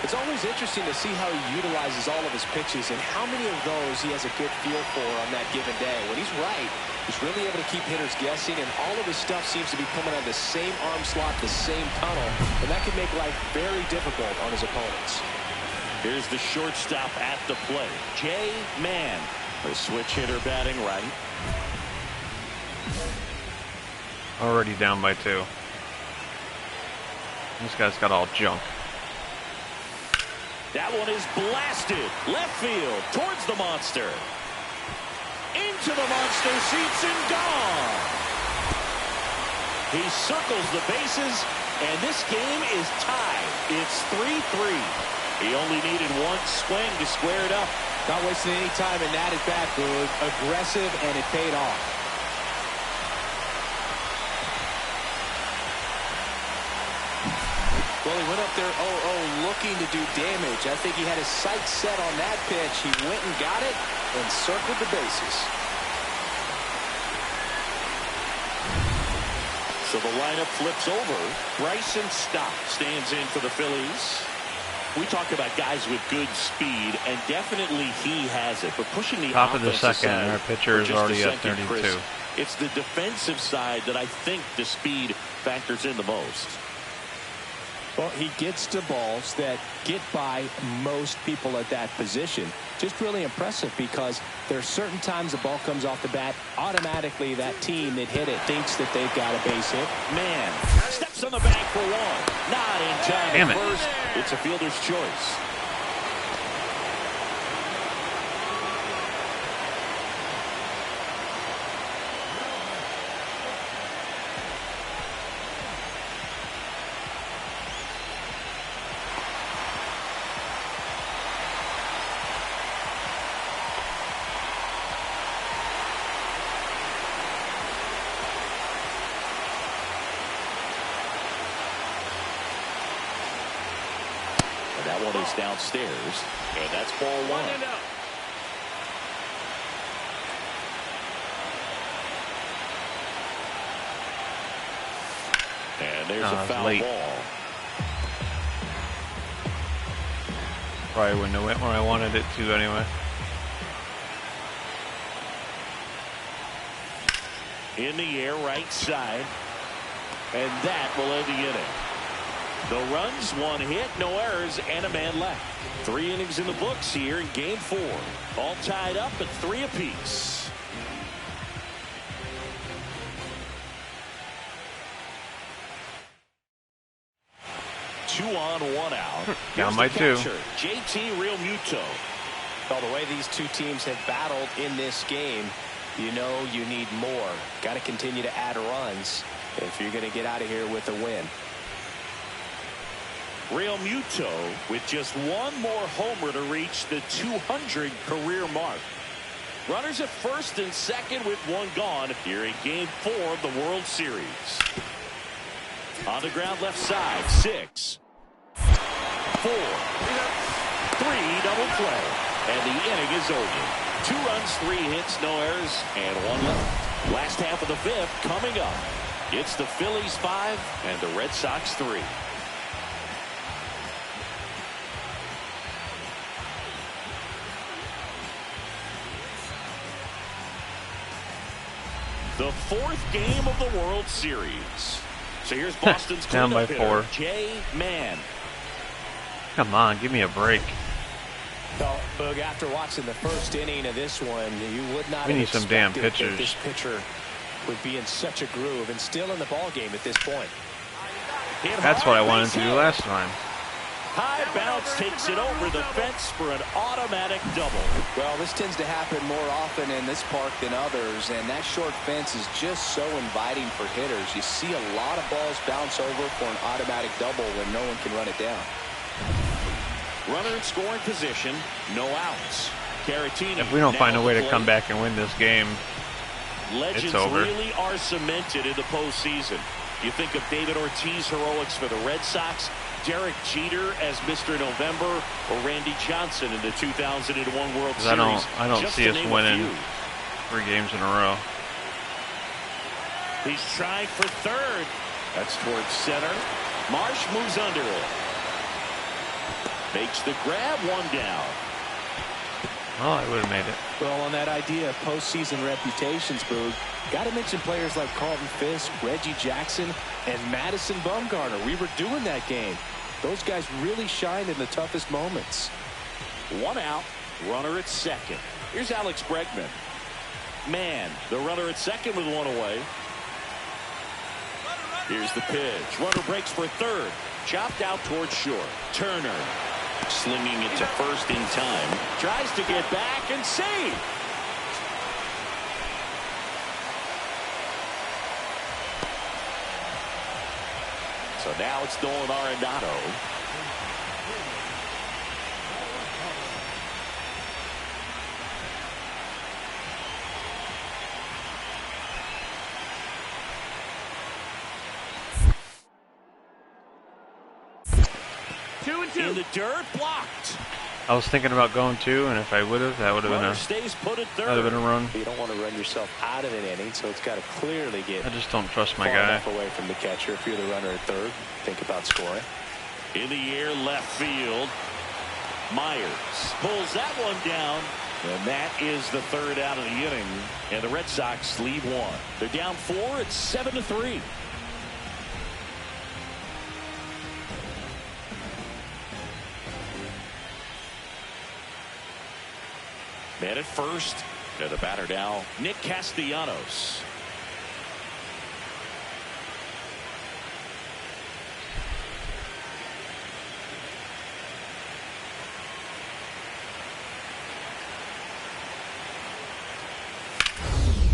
It's always interesting to see how he utilizes all of his pitches and how many of those he has a good feel for on that given day. When he's right, he's really able to keep hitters guessing, and all of his stuff seems to be coming out of the same arm slot, the same tunnel, and that can make life very difficult on his opponents. Here's the shortstop at the plate, Jay Mann, the switch hitter batting right. Already down by 2. This guy's got all junk. That one is blasted left field towards the monster. Into the monster seats and gone. He circles the bases, and this game is tied. It's 3-3. He only needed one swing to square it up. Not wasting any time in that at bat, Boog. Aggressive, and it paid off. Well, he went up there 0-0 looking to do damage. I think he had his sights set on that pitch. He went and got it and circled the bases. So the lineup flips over. Bryson Stott stands in for the Phillies. We talk about guys with good speed, and definitely he has it. But pushing the top of the offensive second, side our pitcher is for just a already at second, 32. Chris, it's the defensive side that I think the speed factors in the most. Well, he gets to balls that get by most people at that position. Just really impressive because there are certain times the ball comes off the bat, automatically that team that hit it thinks that they've got a base hit. Man, steps on the bag for one. Not in time. Damn it. First, it's a fielder's choice. That one is downstairs, and that's ball one. And there's a foul late. ball. Probably wouldn't have went where I wanted it to anyway. In the air, right side, and that will end the inning. No runs, one hit, no errors, and a man left. 3 innings in the books here in Game 4. All tied up at 3 apiece. Two on, one out. Down Here's by the 2. catcher, JT Realmuto. Well, the way these two teams have battled in this game, you know you need more. Got to continue to add runs if you're going to get out of here with a win. Realmuto with just one more homer to reach the 200 career mark. Runners at first and second with one gone here in Game 4 of the World Series. On the ground left side, 6, 4, 3 double play. And the inning is over. 2 runs, 3 hits, no errors, and 1 left. Last half of the 5th coming up. It's the Phillies 5 and the Red Sox 3. The 4th game of the World Series. So here's Boston's Down by cleanup 4. hitter, Jay Mann. Come on, give me a break. Well, Boog, after watching the first inning of this one, you would not We have need some damn expected that pitchers. this pitcher would be in such a groove and still in the ball game at this point. Hit That's hard, what I wanted base to do hit. last time. High bounce takes it over the fence for an automatic double. Well, this tends to happen more often in this park than others, and that short fence is just so inviting for hitters. You see a lot of balls bounce over for an automatic double when no one can run it down. Runner in scoring position, no outs. Caratini. If we don't now find a way at to the come plate. back and win this game, Legends over. really are cemented in the postseason. You think of David Ortiz heroics for the Red Sox, Derek Jeter as Mr. November, or Randy Johnson in the 2001 World 'cause Series. I don't just see to us name a winning few. 3 games in a row. He's trying for third. That's towards center. Marsh moves under it. Makes the grab, 1 down. Oh, I would have made it. Well, on that idea of postseason reputations, Boog, got to mention players like Carlton Fisk, Reggie Jackson, and Madison Bumgarner. We were doing that game. Those guys really shined in the toughest moments. 1 out, runner at second. Here's Alex Bregman. Man, the runner at second with 1 away. Here's the pitch. Runner breaks for third. Chopped out towards short. Turner slinging it to first in time. Tries to get back and save. So now it's Nolan Arenado. In the dirt, blocked. I was thinking about going 2, and if I would have, that would have been Runner a stays put at third. run. You don't want to run yourself out of an inning, so it's got to clearly get I just don't trust my far guy. enough away from the catcher. If you're the runner at third, think about scoring. In the air, left field. Myers pulls that one down, and that is the third out of the inning. And the Red Sox lead one. They're down 4. It's 7-3. Man at first, and the batter now, Nick Castellanos.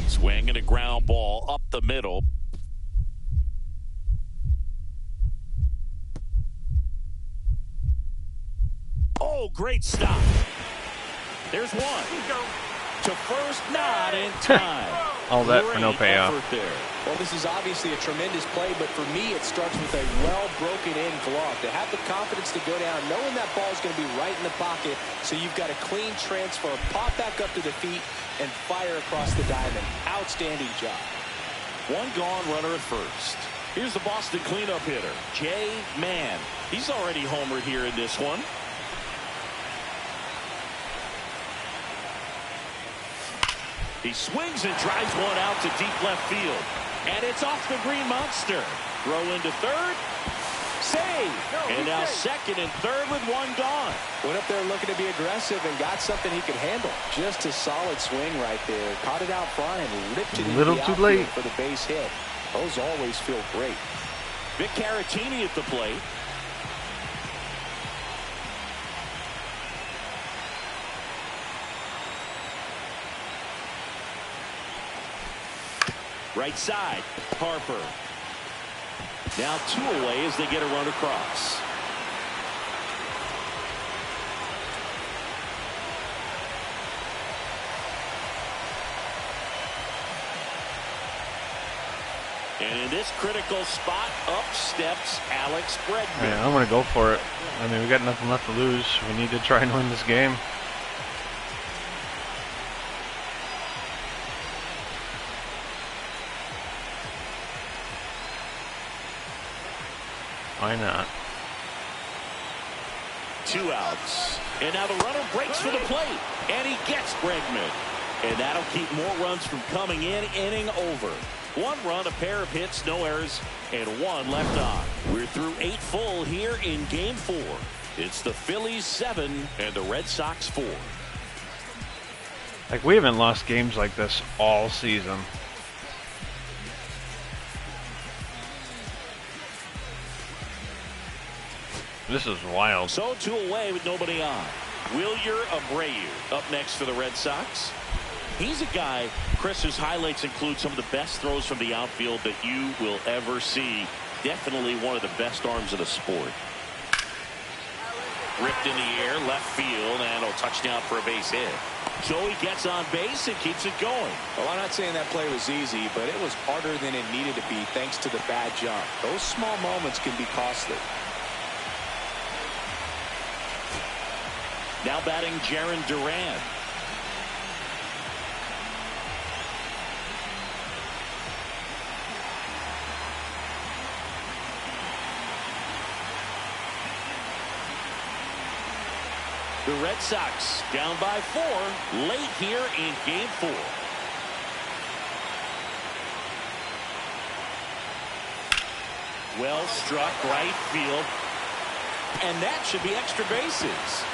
Swing and a ground ball up the middle. Oh, great stop. There's one. To first, not in time. All that for no payoff. Well, this is obviously a tremendous play, but for me, it starts with a well-broken-in glove. To have the confidence to go down, knowing that ball is going to be right in the pocket, so you've got a clean transfer, pop back up to the feet, and fire across the diamond. Outstanding job. One gone, runner at first. Here's the Boston cleanup hitter, Jay Mann. He's already homered here in this one. He swings and drives one out to deep left field. And it's off the Green Monster. Throw into third. Save. And now second and third with one gone. Went up there looking to be aggressive and got something he could handle. Just a solid swing right there. Caught it out front and ripped it into the outfield for the base hit. Those always feel great. Vic Caratini at the plate. Right side, Harper. Now 2 away as they get a run across. And in this critical spot, up steps Alex Bregman. Yeah, I'm going to go for it. I mean, we got nothing left to lose. We need to try and win this game. Why not? 2 outs. And now the runner breaks for the plate. And he gets Bregman. And that'll keep more runs from coming in. Inning over. 1 run, a pair of hits, no errors, and 1 left on. We're through 8 full here in Game 4. It's the Phillies 7 and the Red Sox 4. Like, we haven't lost games like this all season. This is wild. So 2 away with nobody on. Wilyer Abreu up next for the Red Sox. He's a guy, Chris, whose highlights include some of the best throws from the outfield that you will ever see. Definitely one of the best arms of the sport. Ripped in the air, left field, and a touchdown for a base hit. So he gets on base and keeps it going. Well, I'm not saying that play was easy, but it was harder than it needed to be thanks to the bad jump. Those small moments can be costly. Now batting Jarren Duran. The Red Sox down by 4 late here in Game 4. Well struck right field. And that should be extra bases.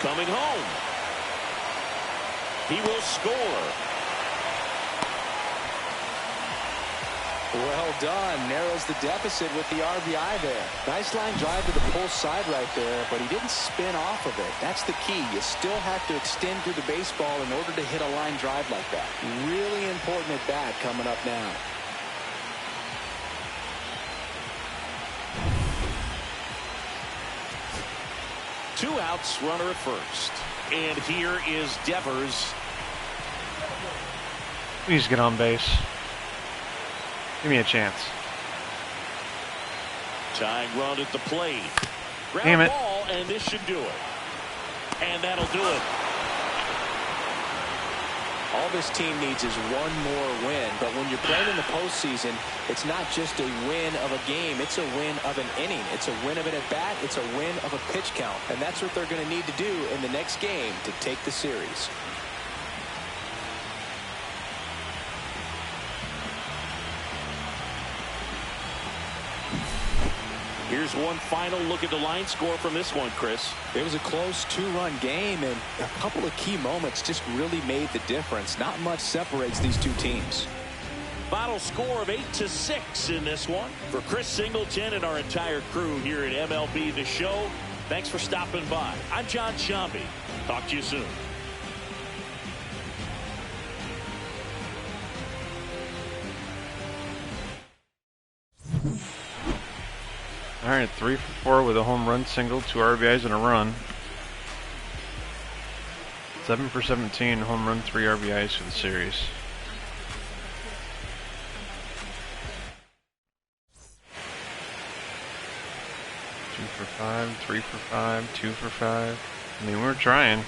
Coming home. He will score. Well done. Narrows the deficit with the RBI there. Nice line drive to the pull side right there, but he didn't spin off of it. That's the key. You still have to extend through the baseball in order to hit a line drive like that. Really important at bat coming up now. Two outs, runner at first. And here is Devers. Please get on base. Give me a chance. Tying run at the plate. Damn it. Ball, and this should do it. And that'll do it. All this team needs is one more win. But when you're playing in the postseason, it's not just a win of a game. It's a win of an inning. It's a win of an at-bat. It's a win of a pitch count. And that's what they're going to need to do in the next game to take the series. Here's one final look at the line score from this one, Chris. It was a close 2-run game, and a couple of key moments just really made the difference. Not much separates these two teams. Final score of 8-6 in this one. For Chris Singleton and our entire crew here at MLB The Show, thanks for stopping by. I'm John Sciambi. Talk to you soon. All right, 3 for 4 with a home run, single, 2 RBIs and a run. 7 for 17, home run, 3 RBIs for the series. Two for 5, 3 for 5, 2 for 5. I mean, we're trying.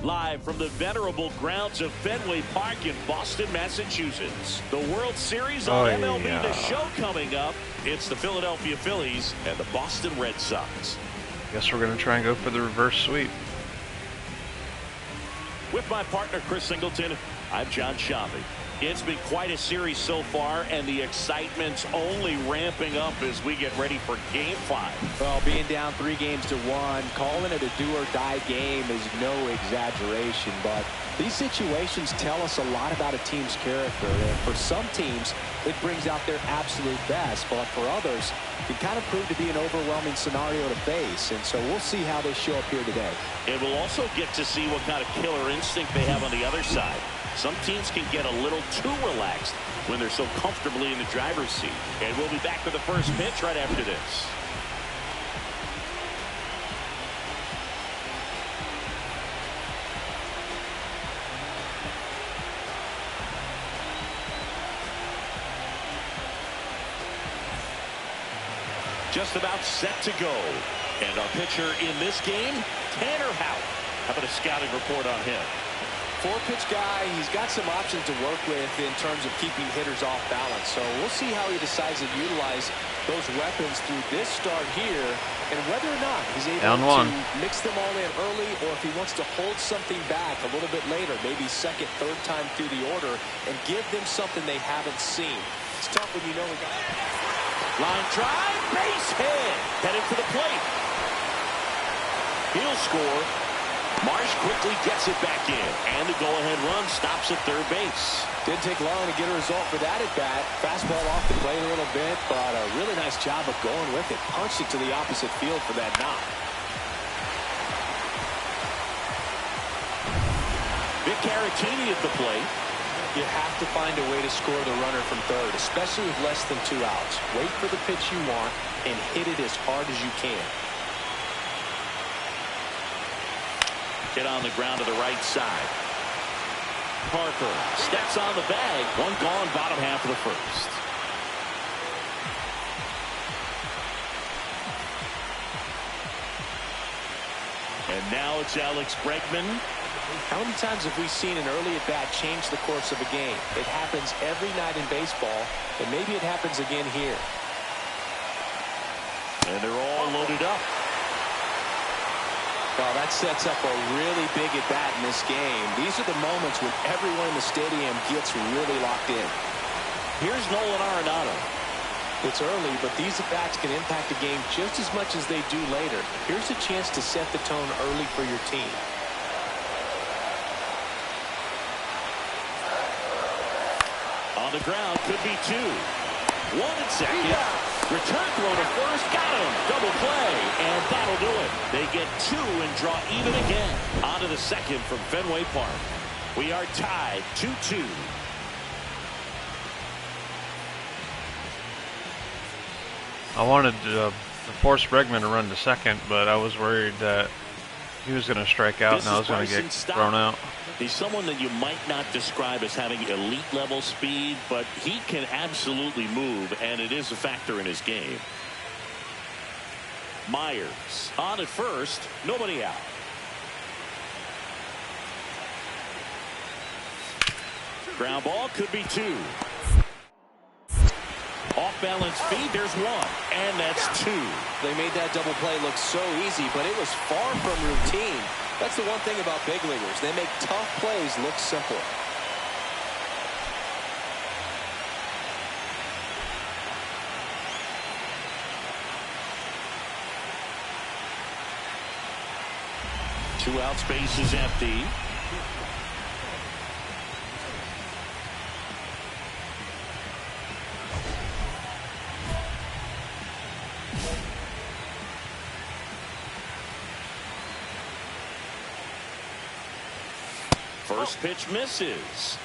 Live from the venerable grounds of Fenway Park in Boston, Massachusetts. The World Series on MLB The Show coming up. It's the Philadelphia Phillies and the Boston Red Sox. Guess we're going to try and go for the reverse sweep. With my partner, Chris Singleton, I'm John Sciambi. It's been quite a series so far, and the excitement's only ramping up as we get ready for Game 5. Well, being down 3-1, calling it a do-or-die game is no exaggeration, but these situations tell us a lot about a team's character. And for some teams, it brings out their absolute best, but for others, it kind of proved to be an overwhelming scenario to face, and so we'll see how they show up here today. And we'll also get to see what kind of killer instinct they have on the other side. Some teams can get a little too relaxed when they're so comfortably in the driver's seat. And we'll be back with the first pitch right after this. Just about set to go. And our pitcher in this game, Tanner Houck. How about a scouting report on him? 4-pitch guy, he's got some options to work with in terms of keeping hitters off balance. So we'll see how he decides to utilize those weapons through this start here and whether or not he's able to mix them all in early or if he wants to hold something back a little bit later, maybe second, third time through the order and give them something they haven't seen. It's tough when you know we got line drive, base hit, headed for the plate. He'll score. Marsh quickly gets it back in, and the go-ahead run stops at third base. Didn't take long to get a result for that at-bat. Fastball off the plate a little bit, but a really nice job of going with it. Punched it to the opposite field for that knock. Vic Caratini at the plate. You have to find a way to score the runner from third, especially with less than 2 outs. Wait for the pitch you want and hit it as hard as you can. Hit on the ground to the right side. Parker steps on the bag. One gone, bottom half of the first. And now it's Alex Bregman. How many times have we seen an early at-bat change the course of a game? It happens every night in baseball, and maybe it happens again here. And they're all loaded up. Well, that sets up a really big at-bat in this game. These are the moments when everyone in the stadium gets really locked in. Here's Nolan Arenado. It's early, but these at-bats can impact the game just as much as they do later. Here's a chance to set the tone early for your team. On the ground, could be 2. 1 at second. Return throw to first. Got him. Double play. And that'll do it. They get 2 and draw even again. On to the second from Fenway Park. We are tied 2-2. I wanted to force Bregman to run to second, but I was worried that he was going to strike out and I was going to get thrown out. He's someone that you might not describe as having elite level speed, but he can absolutely move, and it is a factor in his game. Myers on at first, nobody out. Ground ball could be 2. Off balance feed, there's 1, and that's 2. They made that double play look so easy, but it was far from routine. That's the one thing about big leaguers. They make tough plays look simple. Two outs, base is empty. First pitch misses.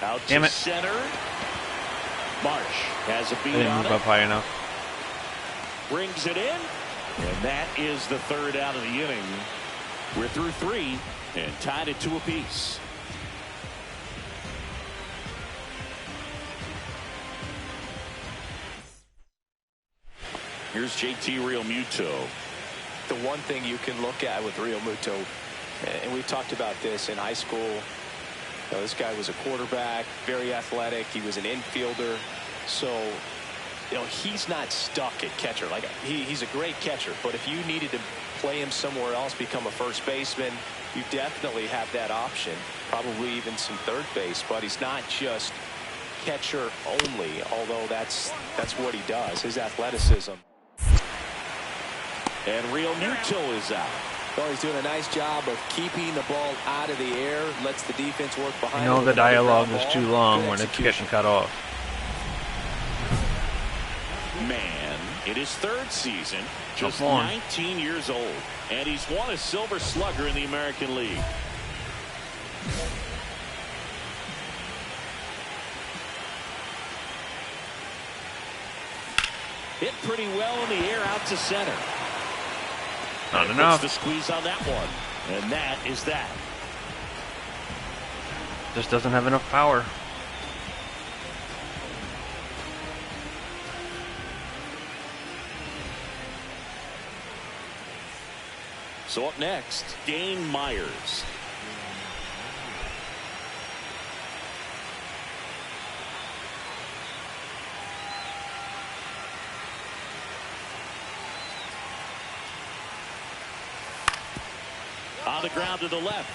Out Damn to it. center. Marsh has a I beat didn't on move up it. high enough. Brings it in. And that is the third out of the inning. We're through 3 and tied at 2 apiece. Here's JT Realmuto. The one thing you can look at with Realmuto, and we've talked about this in high school, this guy was a quarterback, very athletic. He was an infielder. So, he's not stuck at catcher. Like he's a great catcher, but if you needed to play him somewhere else, become a first baseman, you definitely have that option. Probably even some third base, but he's not just catcher only, although that's what he does, his athleticism. And Realmuto is out. Well, he's doing a nice job of keeping the ball out of the air, lets the defense work behind You know him. the dialogue is too long Good when it's execution. getting cut off. Man, in his 3rd season, just Come on. 19 years old, and he's won a Silver Slugger in the American League. Hit pretty well in the air out to center. Not And enough. puts the squeeze on that one, and that is that. Just doesn't have enough power. So up next, Dane Myers. On the ground to the left.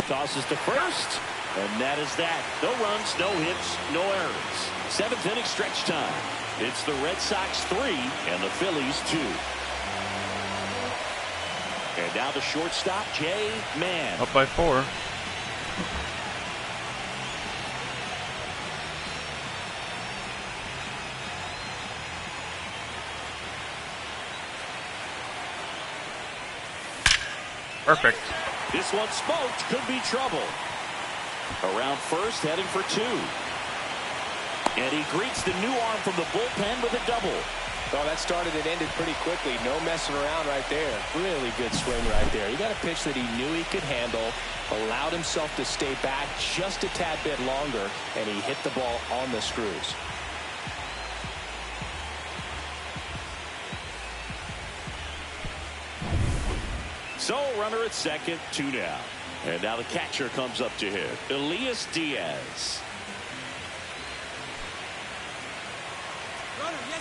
Tosses to first, and that is that. No runs, no hits, no errors. 7th inning stretch time. It's the Red Sox 3 and the Phillies 2. And now the shortstop, Jay Mann. Up by 4. Perfect. This one smoked, could be trouble. Around first, heading for 2. And he greets the new arm from the bullpen with a double. Oh, that started and ended pretty quickly. No messing around right there. Really good swing right there. He got a pitch that he knew he could handle, allowed himself to stay back just a tad bit longer, and he hit the ball on the screws. So runner at second, 2 down. And now the catcher comes up to hit. Elias Diaz.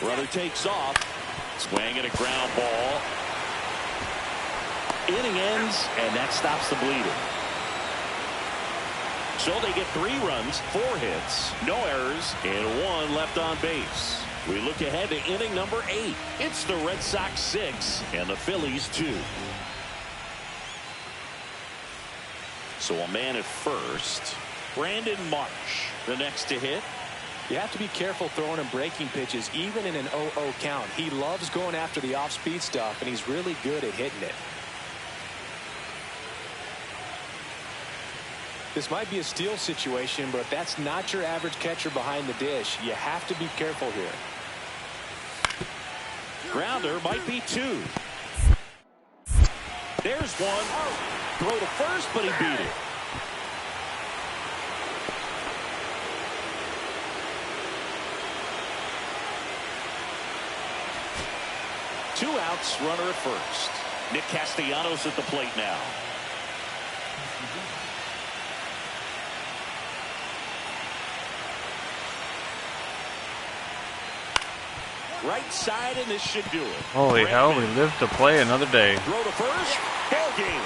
Runner takes off. Swing and a ground ball. Inning ends, and that stops the bleeding. So they get 3 runs, 4 hits, no errors, and 1 left on base. We look ahead to inning number 8. It's the Red Sox 6 and the Phillies 2. So a man at first. Brandon Marsh, the next to hit. You have to be careful throwing him breaking pitches, even in an 0-0 count. He loves going after the off-speed stuff, and he's really good at hitting it. This might be a steal situation, but that's not your average catcher behind the dish. You have to be careful here. Grounder might be 2. There's one. Throw to first, but he beat it. Two outs, runner at first. Nick Castellanos at the plate now. Right side, and this should do it. Holy hell, we live to play another day. Throw to first, ball game.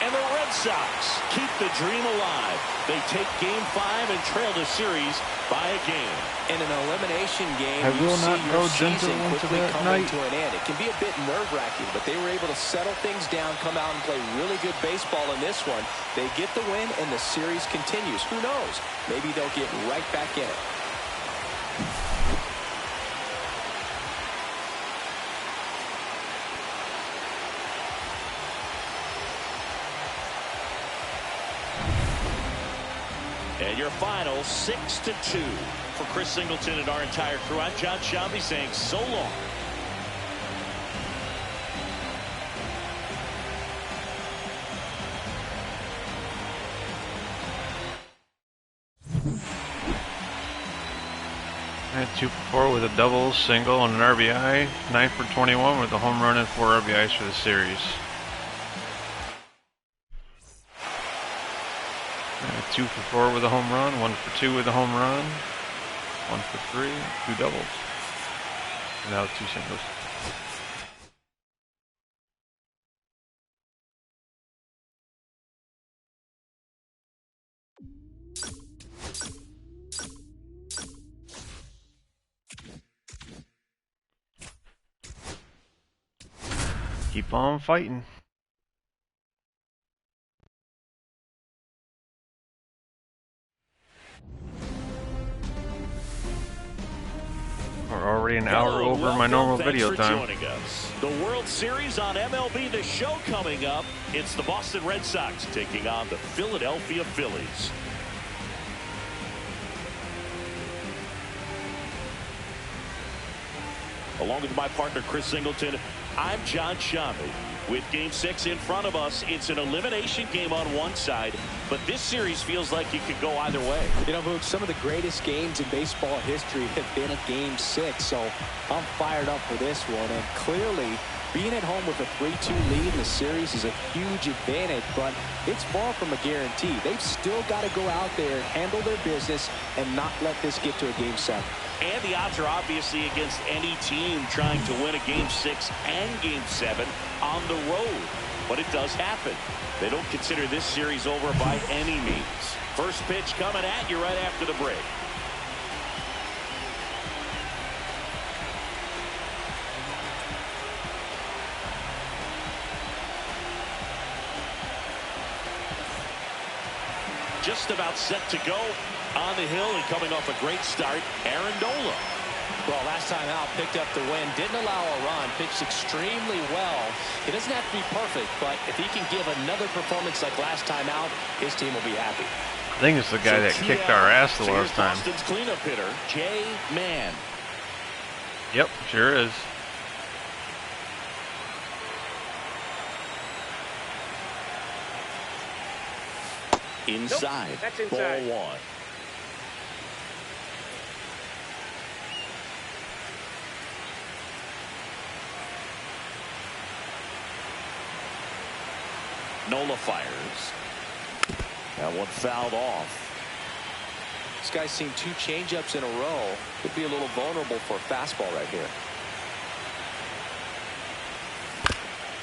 And the Red Sox keep the dream alive. They take Game 5 and trail the series by a game. In an elimination game, I will not go gentle season into quickly that coming night. to an end. It can be a bit nerve-wracking, but they were able to settle things down, come out and play really good baseball in this one. They get the win, and the series continues. Who knows? Maybe they'll get right back in it. And your final 6-2 for Chris Singleton and our entire crew. I'm John Sciambi saying so long. And 2 for 4 with a double, single, and an RBI. 9 for 21 with a home run and 4 RBIs for the series. 2 for 4 with a home run, 1 for 2 with a home run, 1 for 3, 2 doubles, and now 2 singles. Keep on fighting. We're already an hour over my normal video time. Joining us. The World Series on MLB The Show coming up. It's the Boston Red Sox taking on the Philadelphia Phillies. Along with my partner Chris Singleton, I'm John Sciambi. With Game 6 in front of us, it's an elimination game on one side, but this series feels like it could go either way. You know, Vooch, some of the greatest games in baseball history have been a Game 6, so I'm fired up for this one. And clearly, being at home with a 3-2 lead in the series is a huge advantage, but it's far from a guarantee. They've still got to go out there, handle their business, and not let this get to a Game 7. And the odds are obviously against any team trying to win a Game 6 and Game 7 on the road. But it does happen. They don't consider this series over by any means. First pitch coming at you right after the break. Just about set to go on the hill and coming off a great start, Aaron Nola. Well, last time out, picked up the win, didn't allow a run, pitched extremely well. He doesn't have to be perfect, but if he can give another performance like last time out, his team will be happy. I think it's the guy that kicked our ass the last time. Boston's cleanup hitter, Jay Mann. Yep, sure is. Inside. Nope, that's inside. Ball 1. Nola fires. That one fouled off. This guy's seen 2 changeups in a row. Could be a little vulnerable for a fastball right here.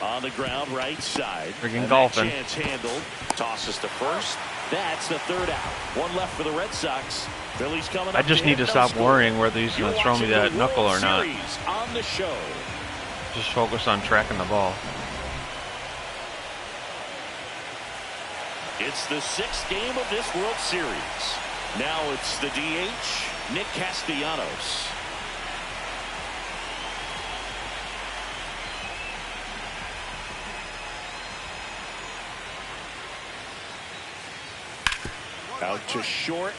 On the ground, right side. Friggin' golfing. Chance handled. Tosses to first. That's the third out. One left for the Red Sox. Phillies coming up. I just need to stop worrying whether he's going to throw me that knuckle or not. On the show. Just focus on tracking the ball. It's the 6th game of this World Series. Now it's the DH, Nick Castellanos. Out to short.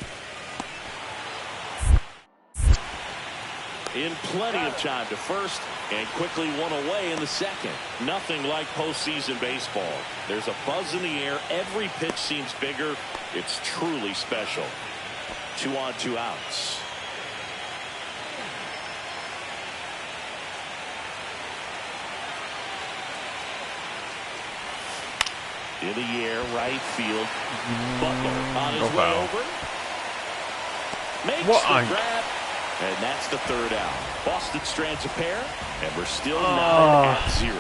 In plenty of time to first, and quickly one away in the second. Nothing like postseason baseball. There's a buzz in the air. Every pitch seems bigger. It's truly special. 2 on, 2 outs. In the air, right field. Butler on his way over. Makes the grab. And that's the 3rd out. Boston strands a pair, and we're still not at 0.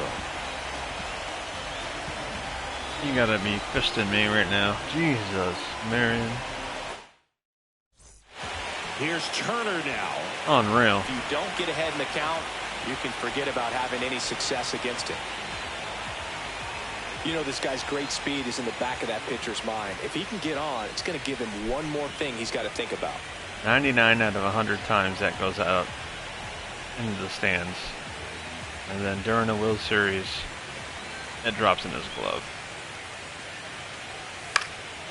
You gotta be fisting me right now. Jesus, Marion. Here's Turner now. Unreal. If you don't get ahead in the count, you can forget about having any success against him. You know, this guy's great speed is in the back of that pitcher's mind. If he can get on, it's going to give him one more thing he's got to think about. 99 out of 100 times that goes out into the stands. And then during the World Series, it drops in his glove.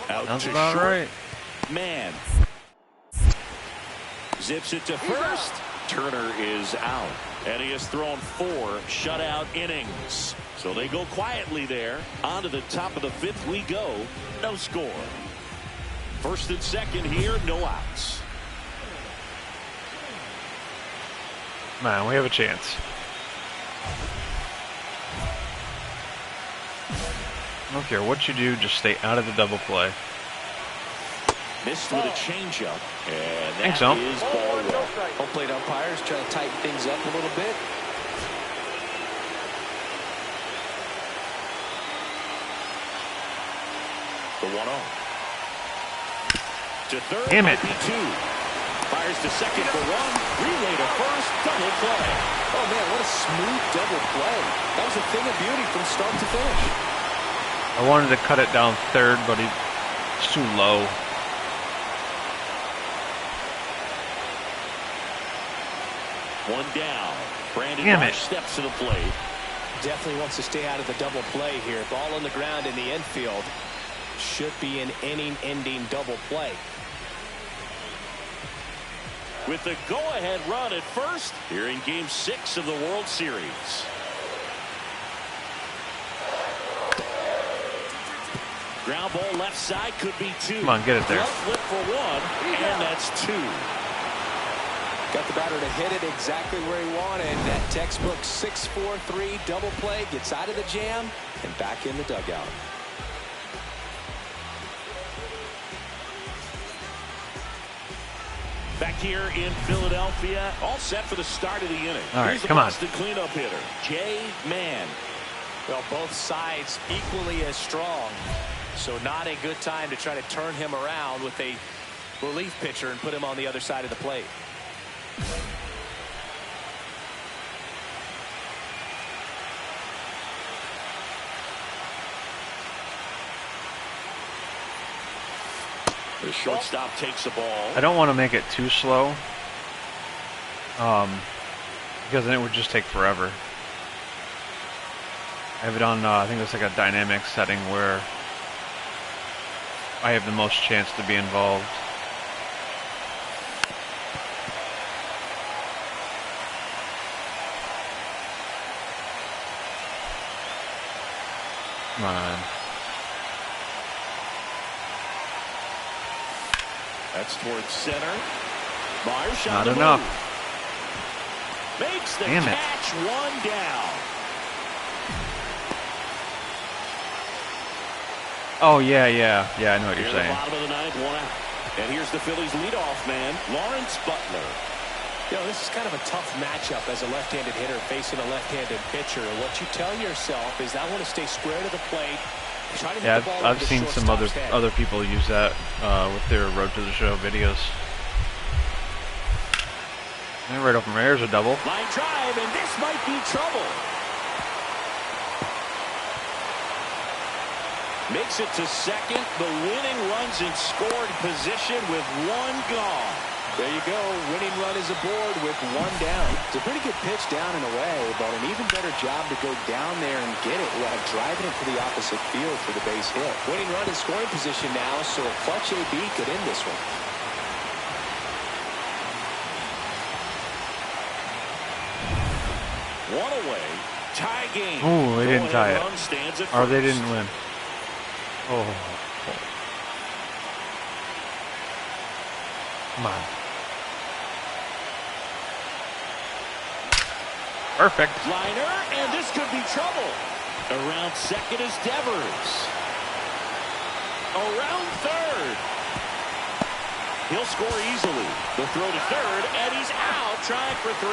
Sounds about right. Man. Zips it to first. Turner is out. And he has thrown 4 shutout innings. So they go quietly there. On to the top of the 5th we go. No score. First and second here, no outs. Man, we have a chance. I don't care what you do, just stay out of the double play. Missed with a changeup. And that Thanks, Tom. is ball one. Home plate umpires trying to tighten things up a little bit. The 1-0. To third. Damn it. 2. Fires to second for 1. Relay to first. Double play. Oh, man, what a smooth double play. That was a thing of beauty from start to finish. I wanted to cut it down third, but it's too low. One down. Brandon Damn Marsh it. steps to the plate. Definitely wants to stay out of the double play here. Ball on the ground in the infield. Should be an inning-ending double play. With the go-ahead run at first here in Game 6 of the World Series. Ground ball left side, could be 2. Come on, get it there. Left flip for 1, and that's 2. Got the batter to hit it exactly where he wanted. That textbook 6-4-3 double play, gets out of the jam and back in the dugout. Back here in Philadelphia, all set for the start of the inning. All right, Here's the come on. Boston cleanup hitter, Jay Mann. Well, both sides equally as strong. So not a good time to try to turn him around with a relief pitcher and put him on the other side of the plate. The shortstop takes the ball. I don't want to make it too slow, because then it would just take forever. I have it on, I think it's like a dynamic setting where I have the most chance to be involved. Come on. That's towards center. Myers Not on the enough. move. Makes the Damn it. catch, 1 down. Oh, yeah, I know what Here you're at the saying. bottom of the 9th, 1 out. And here's the Phillies leadoff man, Lawrence Butler. You know, this is kind of a tough matchup as a left-handed hitter facing a left-handed pitcher. What you tell yourself is I want to stay square to the plate. Try to hit Yeah, the ball I've over the seen some other shortstop's head. people use that with their Road to the Show videos. And right over there's a double. Line drive, and this might be trouble. Makes it to second. The winning runs in scoring position with 1 gone. There you go. Winning run is aboard with one down. It's a pretty good pitch down and away, but an even better job to go down there and get it while driving it to the opposite field for the base hit. Winning run in scoring position now, so a clutch AB could end this one. One away. Tie game. Oh, they didn't tie it. Or they didn't win. Oh. Come on. Perfect. Liner, and this could be trouble. Around second is Devers. Around third. He'll score easily. The throw to third, and he's out, trying for 3.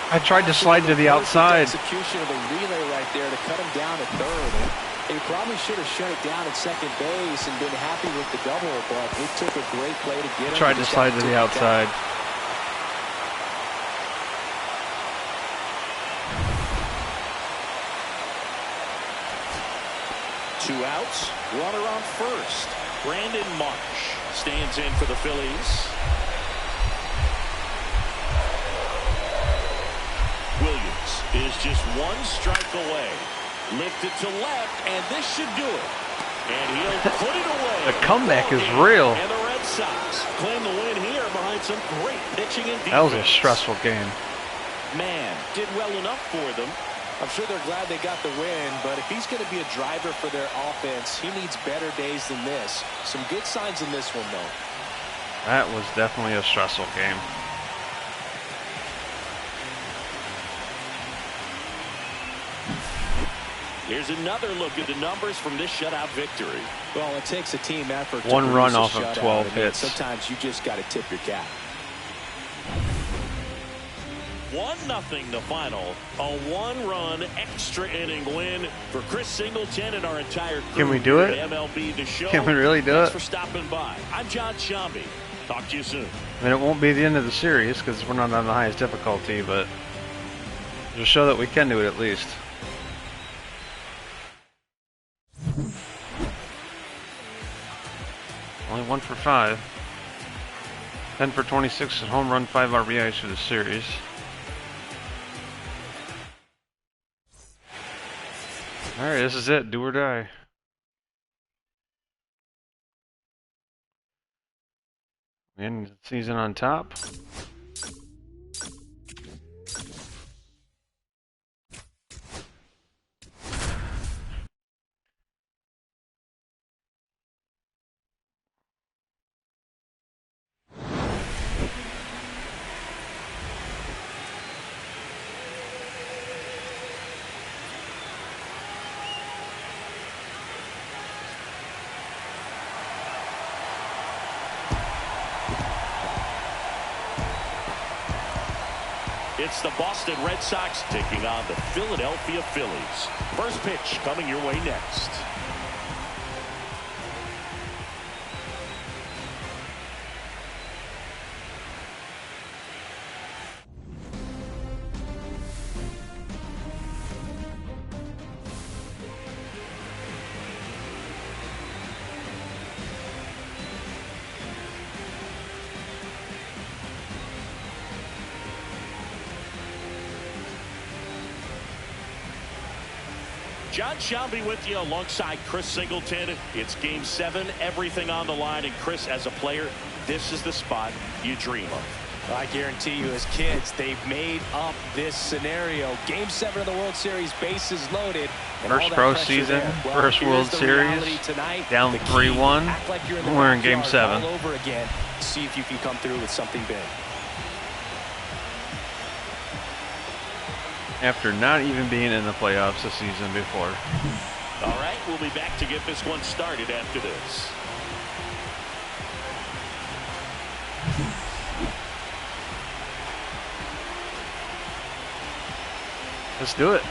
I tried to slide to the outside. Execution of the relay right there to cut him down at third. He probably should have shut it down at second base and been happy with the double, but it took a great play to get him. Tried to slide to the outside. Two outs, runner on first. Brandon Marsh stands in for the Phillies. Williams is just 1 strike away. Lifted to left, and this should do it. And he'll put it away. The comeback is real. And the Red Sox claim the win here behind some great pitching and defense. That was a stressful game. Man, did well enough for them. I'm sure they're glad they got the win, but if he's going to be a driver for their offense, he needs better days than this. Some good signs in this one, though. That was definitely a stressful game. Here's another look at the numbers from this shutout victory. Well, it takes a team effort to 1 run produce off a of shutout. 12 hits. Sometimes you just got to tip your cap. 1-0 the final. A 1-run extra inning win for Chris Singleton and our entire crew. Can we do it? At MLB The Show. Can we really do Thanks it? for stopping by. I'm John Shambi. Talk to you soon. I mean, it won't be the end of the series because we're not on the highest difficulty, but it'll show that we can do it at least. Only 1 for 5. 10 for 26 and home run, 5 RBIs for the series. Alright, this is it. Do or die. We end the season on top. It's the Boston Red Sox taking on the Philadelphia Phillies. First pitch coming your way next. John Shambi with you alongside Chris Singleton. It's Game 7, everything on the line. And Chris, as a player, this is the spot you dream of. I guarantee you, as kids, they've made up this scenario. Game 7 of the World Series, bases loaded. First pro season, first World Series, down 3-1. We're in Game 7. All over again. See if you can come through with something big. After not even being in the playoffs the season before. All right, we'll be back to get this one started after this. Let's do it.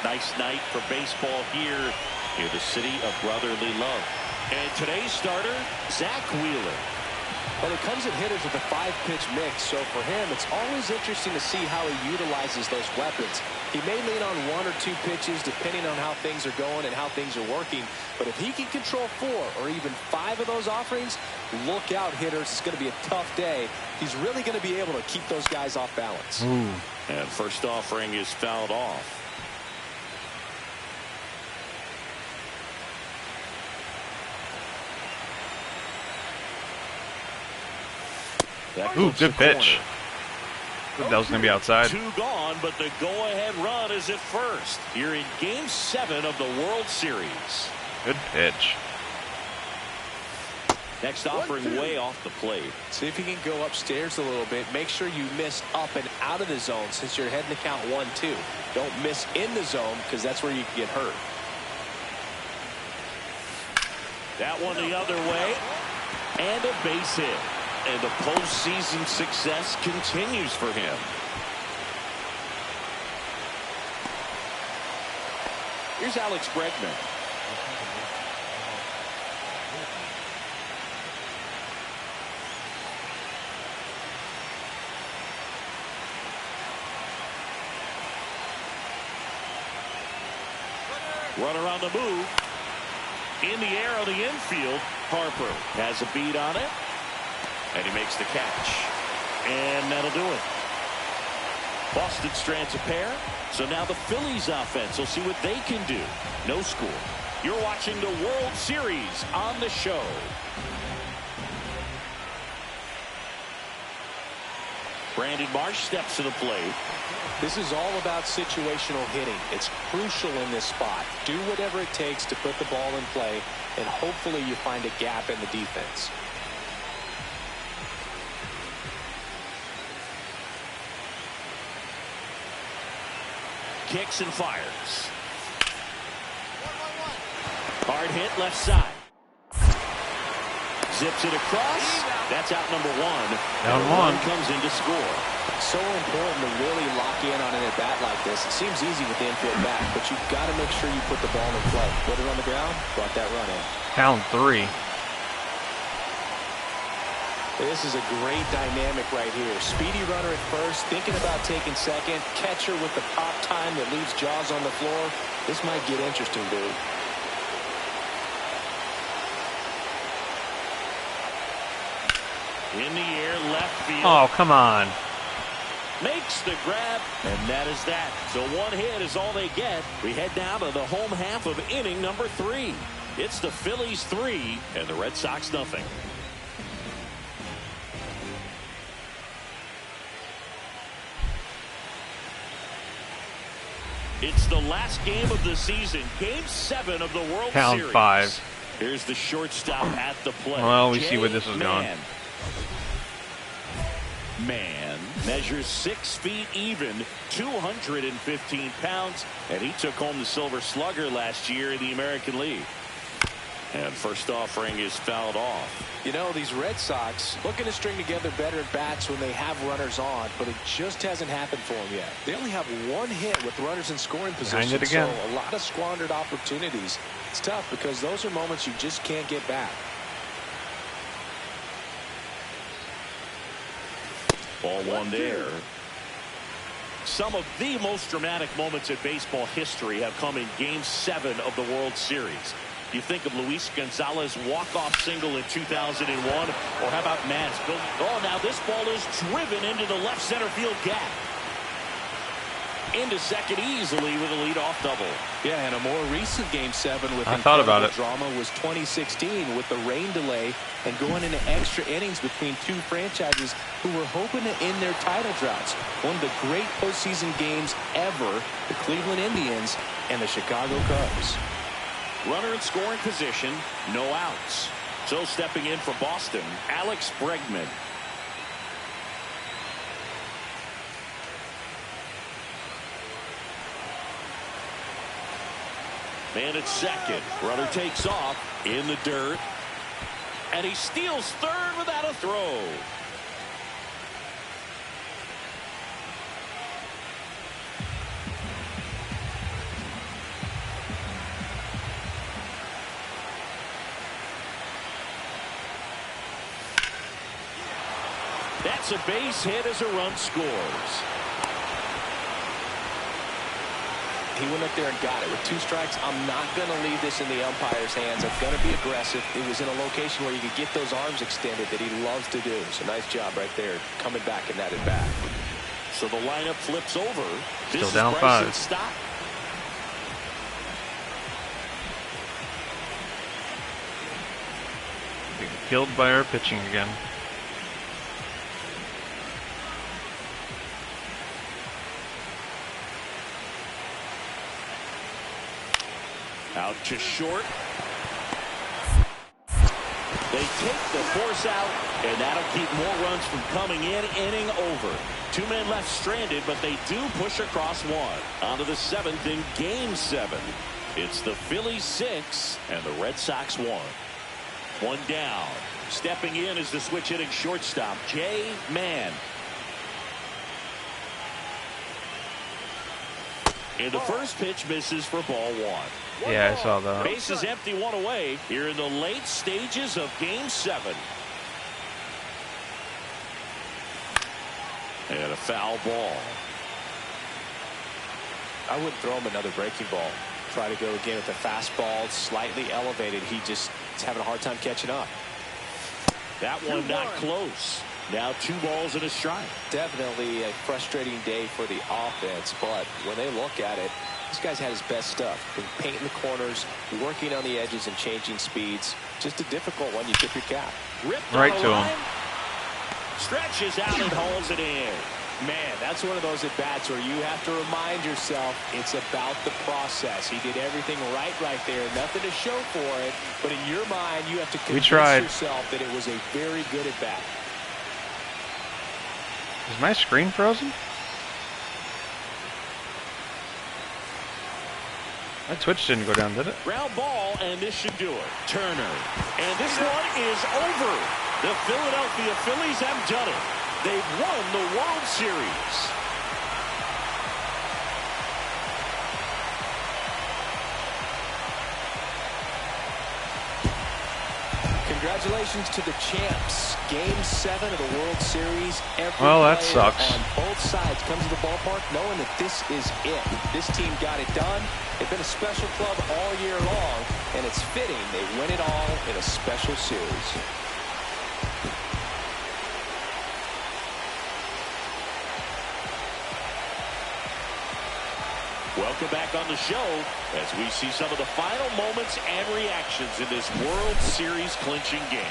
Nice night for baseball here in the city of brotherly love. And today's starter, Zach Wheeler. Well, it comes at hitters with a 5-pitch mix, so for him, it's always interesting to see how he utilizes those weapons. He may lean on 1 or 2 pitches depending on how things are going and how things are working, but if he can control 4 or even 5 of those offerings, look out, hitters. It's going to be a tough day. He's really going to be able to keep those guys off balance. Ooh. And first offering is fouled off. Ooh, good pitch. That was going to be outside. 2 gone, but the go-ahead run is at first. Here in Game 7 of the World Series. Good pitch. Next offering way off the plate. See if you can go upstairs a little bit. Make sure you miss up and out of the zone since you're heading to count 1-2. Don't miss in the zone because that's where you can get hurt. That one the other way. And a base hit. And the postseason success continues for him. Here's Alex Bregman. Runner on the move. In the air on the infield. Harper has a beat on it. And he makes the catch. And that'll do it. Boston strands a pair. So now the Phillies offense will see what they can do. No score. You're watching the World Series on the show. Brandon Marsh steps to the plate. This is all about situational hitting. It's crucial in this spot. Do whatever it takes to put the ball in play, and hopefully you find a gap in the defense. Kicks and fires. Hard hit left side. Zips it across. That's out number 1. Down 1. Comes in to score. So important to really lock in on an at-bat like this. It seems easy with the infield back, but you've got to make sure you put the ball in play. Put it on the ground, brought that run in. Count 3. This is a great dynamic right here. Speedy runner at first, thinking about taking second. Catcher with the pop time that leaves Jaws on the floor. This might get interesting, dude. In the air, left field. Oh, come on. Makes the grab, and that is that. So 1 hit is all they get. We head now to the home half of inning number 3. It's the Phillies 3 and the Red Sox nothing. It's the last game of the season. Game 7 of the World Count Series. 5. Here's the shortstop at the plate. Well, we see where this is going. Man measures 6 feet even, 215 pounds, and he took home the Silver Slugger last year in the American League. And first offering is fouled off. You know, these Red Sox looking to string together better at bats when they have runners on, but it just hasn't happened for them yet. They only have 1 hit with runners in scoring position, it again. so a lot of squandered opportunities. It's tough because those are moments you just can't get back. Ball 1 there. Some of the most dramatic moments in baseball history have come in Game 7 of the World Series. You think of Luis Gonzalez's walk-off single in 2001, or how about Matt's? Oh, now this ball is driven into the left center field gap. Into second easily with a leadoff double. Yeah, and a more recent Game 7 with drama was 2016 with the rain delay and going into extra innings between 2 franchises who were hoping to end their title droughts. One of the great postseason games ever, the Cleveland Indians and the Chicago Cubs. Runner in scoring position, no outs. So stepping in for Boston, Alex Bregman. Man at second. Runner takes off in the dirt. And he steals third without a throw. That's a base hit as a run scores. He went up there and got it. With 2 strikes, I'm not going to leave this in the umpire's hands. I'm going to be aggressive. It was in a location where you could get those arms extended that he loves to do. So nice job right there, coming back in that at bat. So the lineup flips over. Still down 5. Stop. Getting killed by our pitching again. Out to short. They take the force out, and that'll keep more runs from coming in. Inning over. 2 men left stranded, but they do push across 1. On to the 7th in Game 7. It's the Phillies 6 and the Red Sox 1. 1 down. Stepping in is the switch hitting shortstop, Jay Mann. And the first pitch misses for ball 1. Yeah, I saw that. Bases empty, 1 away here in the late stages of Game 7. And a foul ball. I wouldn't throw him another breaking ball. Try to go again with the fastball, slightly elevated. He just is having a hard time catching up. That one not close. Now 2 balls and a strike. Definitely a frustrating day for the offense, but when they look at it, this guy's had his best stuff. Been painting the corners, working on the edges and changing speeds. Just a difficult one. You tip your cap. Ripped right to him. Stretches out and holds it in. Man, that's one of those at-bats where you have to remind yourself it's about the process. He did everything right there. Nothing to show for it, but in your mind, you have to convince yourself that it was a very good at-bat. Is my screen frozen? My Twitch didn't go down, did it? Ground ball, and this should do it. Turner. And this one is over. The Philadelphia Phillies have done it. They've won the World Series. Congratulations to the champs. Game 7 of the World Series. Every well, that player sucks. on both sides comes to the ballpark knowing that this is it. This team got it done. They've been a special club all year long, and it's fitting they win it all in a special series. Welcome back on the show as we see some of the final moments and reactions in this World Series clinching game.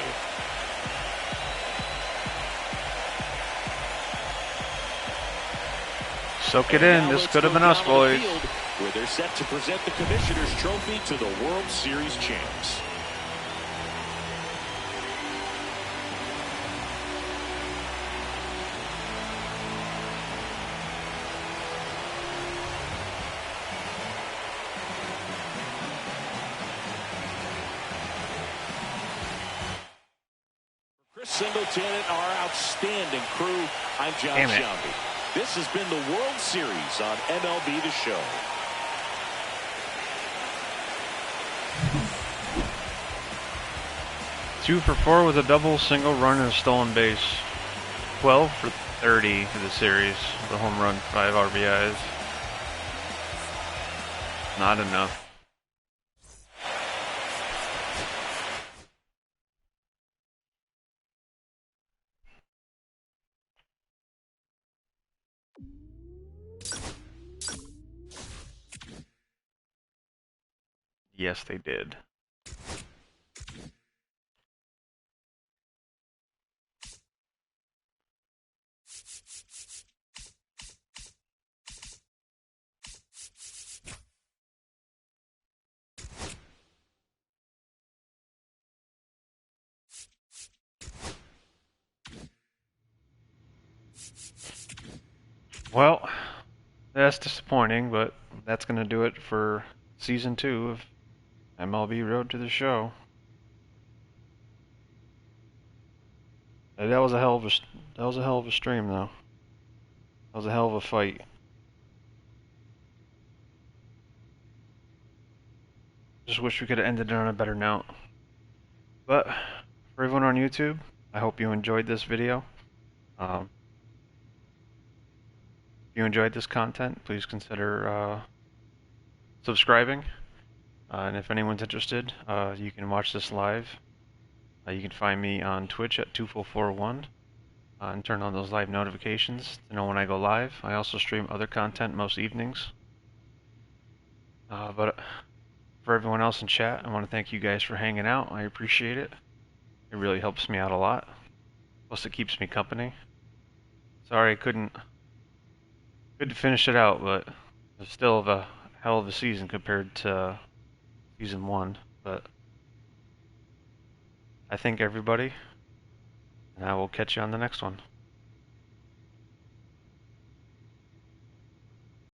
Soak it in. This could have been us, boys. Where they're set to present the Commissioner's Trophy to the World Series champs. Chris Singleton and our outstanding crew, I'm John Shelby. This has been the World Series on MLB The Show. Two for 4 with a double, single run, and a stolen base. 12 for 30 for the series. The home run, 5 RBIs. Not enough. Yes, they did. Well, that's disappointing, but that's going to do it for Season 2 of MLB Road to the Show. That was a hell of a stream, though. That was a hell of a fight. Just wish we could have ended it on a better note. But for everyone on YouTube, I hope you enjoyed this video. If you enjoyed this content, please consider subscribing. And if anyone's interested, you can watch this live. You can find me on Twitch at Tufel41 and turn on those live notifications to know when I go live. I also stream other content most evenings. But for everyone else in chat, I want to thank you guys for hanging out. I appreciate it. It really helps me out a lot. Plus it keeps me company. Sorry I couldn't finish it out, but it's still a hell of a season compared to season 1. But I thank everybody, and I will catch you on the next one.